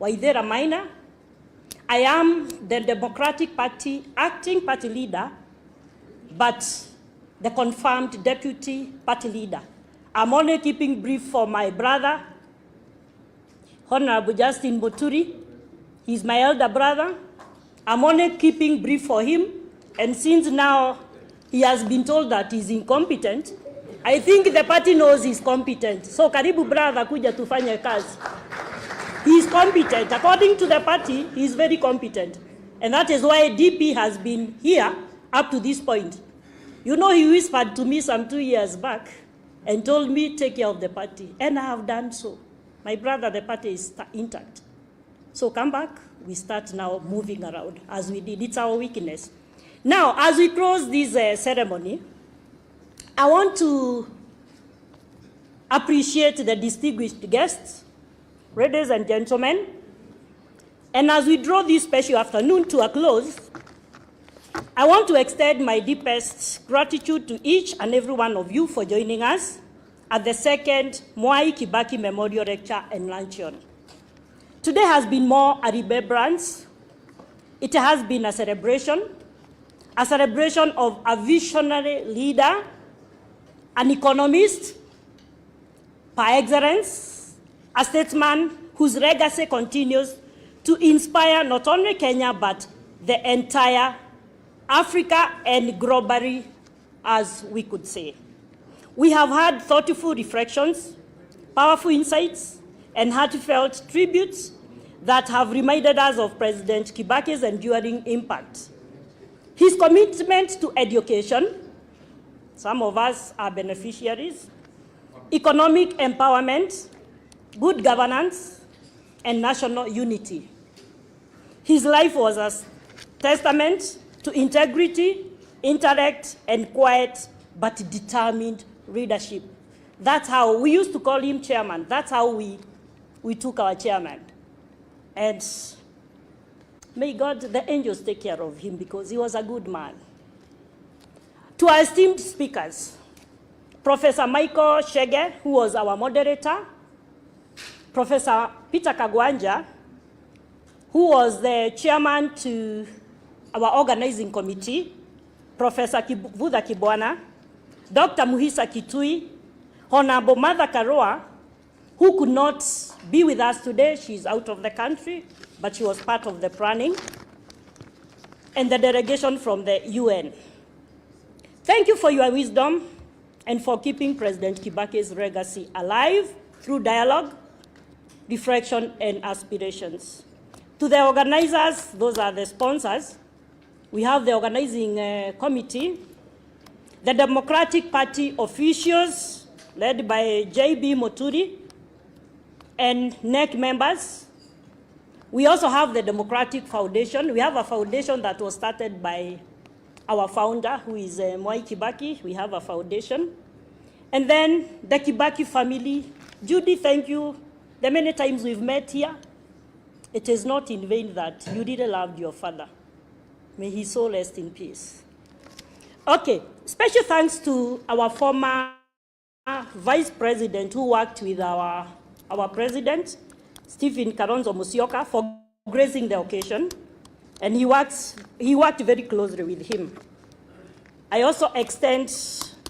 Waithera Maina. I am the Democratic Party acting party leader, but the confirmed deputy party leader. I'm only keeping brief for my brother, Honorable Justine MUTURI. He's my elder brother. I'm only keeping brief for him, and since now he has been told that he's incompetent, I think the party knows he's competent. So karibu brother kuja tufanye kazi. He's competent. According to the party, he's very competent. And that is why DP has been here up to this point. You know, he whispered to me some 2 years back and told me, take care of the party. And I have done so. My brother, the party is intact. So come back, we start now moving around as we did. It's our weakness. Now, as we close this ceremony, I want to appreciate the distinguished guests, ladies and gentlemen. And as we draw this special afternoon to a close, I want to extend my deepest gratitude to each and every one of you for joining us at the second Mwai Kibaki Memorial Lecture and Luncheon. Today has been more a remembrance. It has been a celebration of a visionary leader, an economist par excellence, a statesman whose legacy continues to inspire not only Kenya, but the entire Africa and globally, as we could say. We have had thoughtful reflections, powerful insights, and heartfelt tributes that have reminded us of President Kibaki's enduring impact. His commitment to education, some of us are beneficiaries, economic empowerment, good governance, and national unity. His life was a testament to integrity, intellect, and quiet but determined leadership. That's how we used to call him chairman. That's how we took our chairman. And may God, the angels, take care of him because he was a good man. To our esteemed speakers, Professor Michael Shege, who was our moderator, Professor Peter Kagwanja, who was the chairman to our organizing committee, Professor Kivutha Kibwana, Dr. Muhisa Kitui, Honorable Mother Karua, who could not be with us today. She's out of the country, but she was part of the planning, and the delegation from the UN. Thank you for your wisdom and for keeping President Kibaki's legacy alive through dialogue, reflection, and aspirations. To the organizers, those are the sponsors, we have the organizing committee, the Democratic Party officials led by JB Muturi, and NEC members. We also have the Democratic Foundation. We have a foundation that was started by our founder, who is Mwai Kibaki. We have a foundation. And then the Kibaki family. Judy, thank you. The many times we've met here, it is not in vain that you didn't love your father. May his soul rest in peace. Okay, special thanks to our former vice president who worked with our president, Stephen Kalonzo Musyoka, for gracing the occasion, and he worked very closely with him. I also extend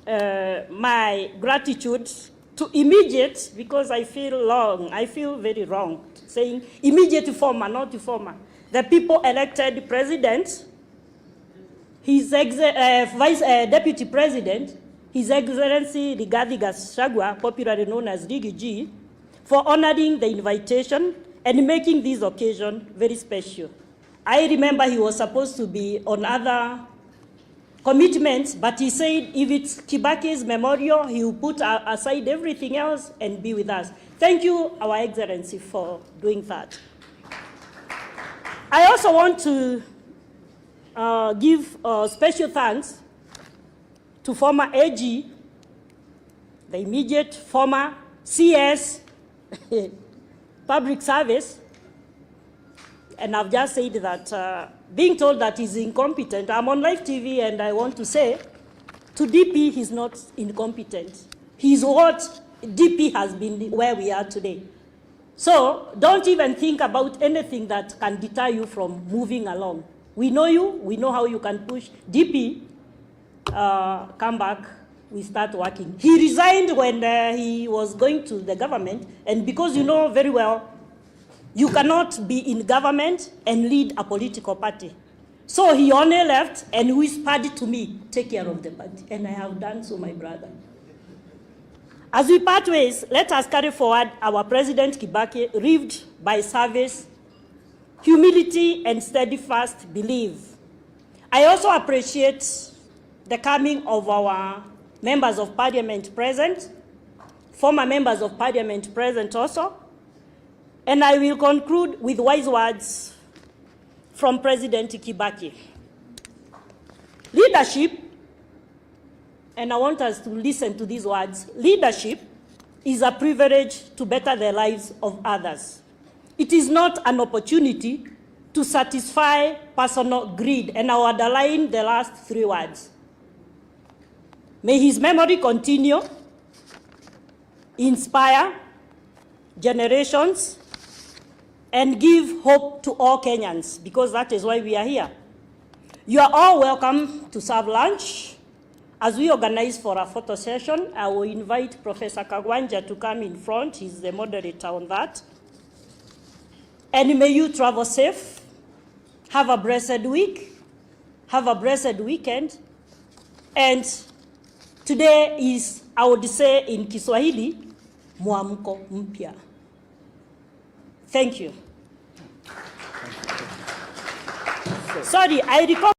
my gratitude to immediate, because I feel very wrong saying immediate former, not former. The people elected president, his deputy president, His Excellency RIGATHI GACHAGUA, popularly known as Rigi, for honoring the invitation and making this occasion very special. I remember he was supposed to be on other commitments, but he said if it's Kibaki's memorial, he will put aside everything else and be with us. Thank you, Our Excellency, for doing that. I also want to give special thanks to former AG, the immediate former CS, public service, and I've just said that being told that he's incompetent, I'm on live TV and I want to say, to DP, he's not incompetent. He's what DP has been where we are today. So don't even think about anything that can deter you from moving along. We know you, we know how you can push. DP, come back, we start working. He resigned when he was going to the government, and because you know very well, you cannot be in government and lead a political party. So he only left and whispered to me, take care of the party. And I have done so, my brother. As we part ways, let us carry forward our President Kibaki, lived by service, humility, and steadfast belief. I also appreciate the coming of our members of parliament present, former members of parliament present also, and I will conclude with wise words from President Kibaki. Leadership, and I want us to listen to these words, leadership is a privilege to better the lives of others. It is not an opportunity to satisfy personal greed, and I will underline the last three words. May his memory continue, inspire generations, and give hope to all Kenyans, because that is why we are here. You are all welcome to serve lunch. As we organize for a photo session, I will invite Professor Kagwanja to come in front. He's the moderator on that. And may you travel safe. Have a blessed week. Have a blessed weekend. And today is, I would say in Kiswahili, Mwamko Mpya. Thank you. Sorry, I recall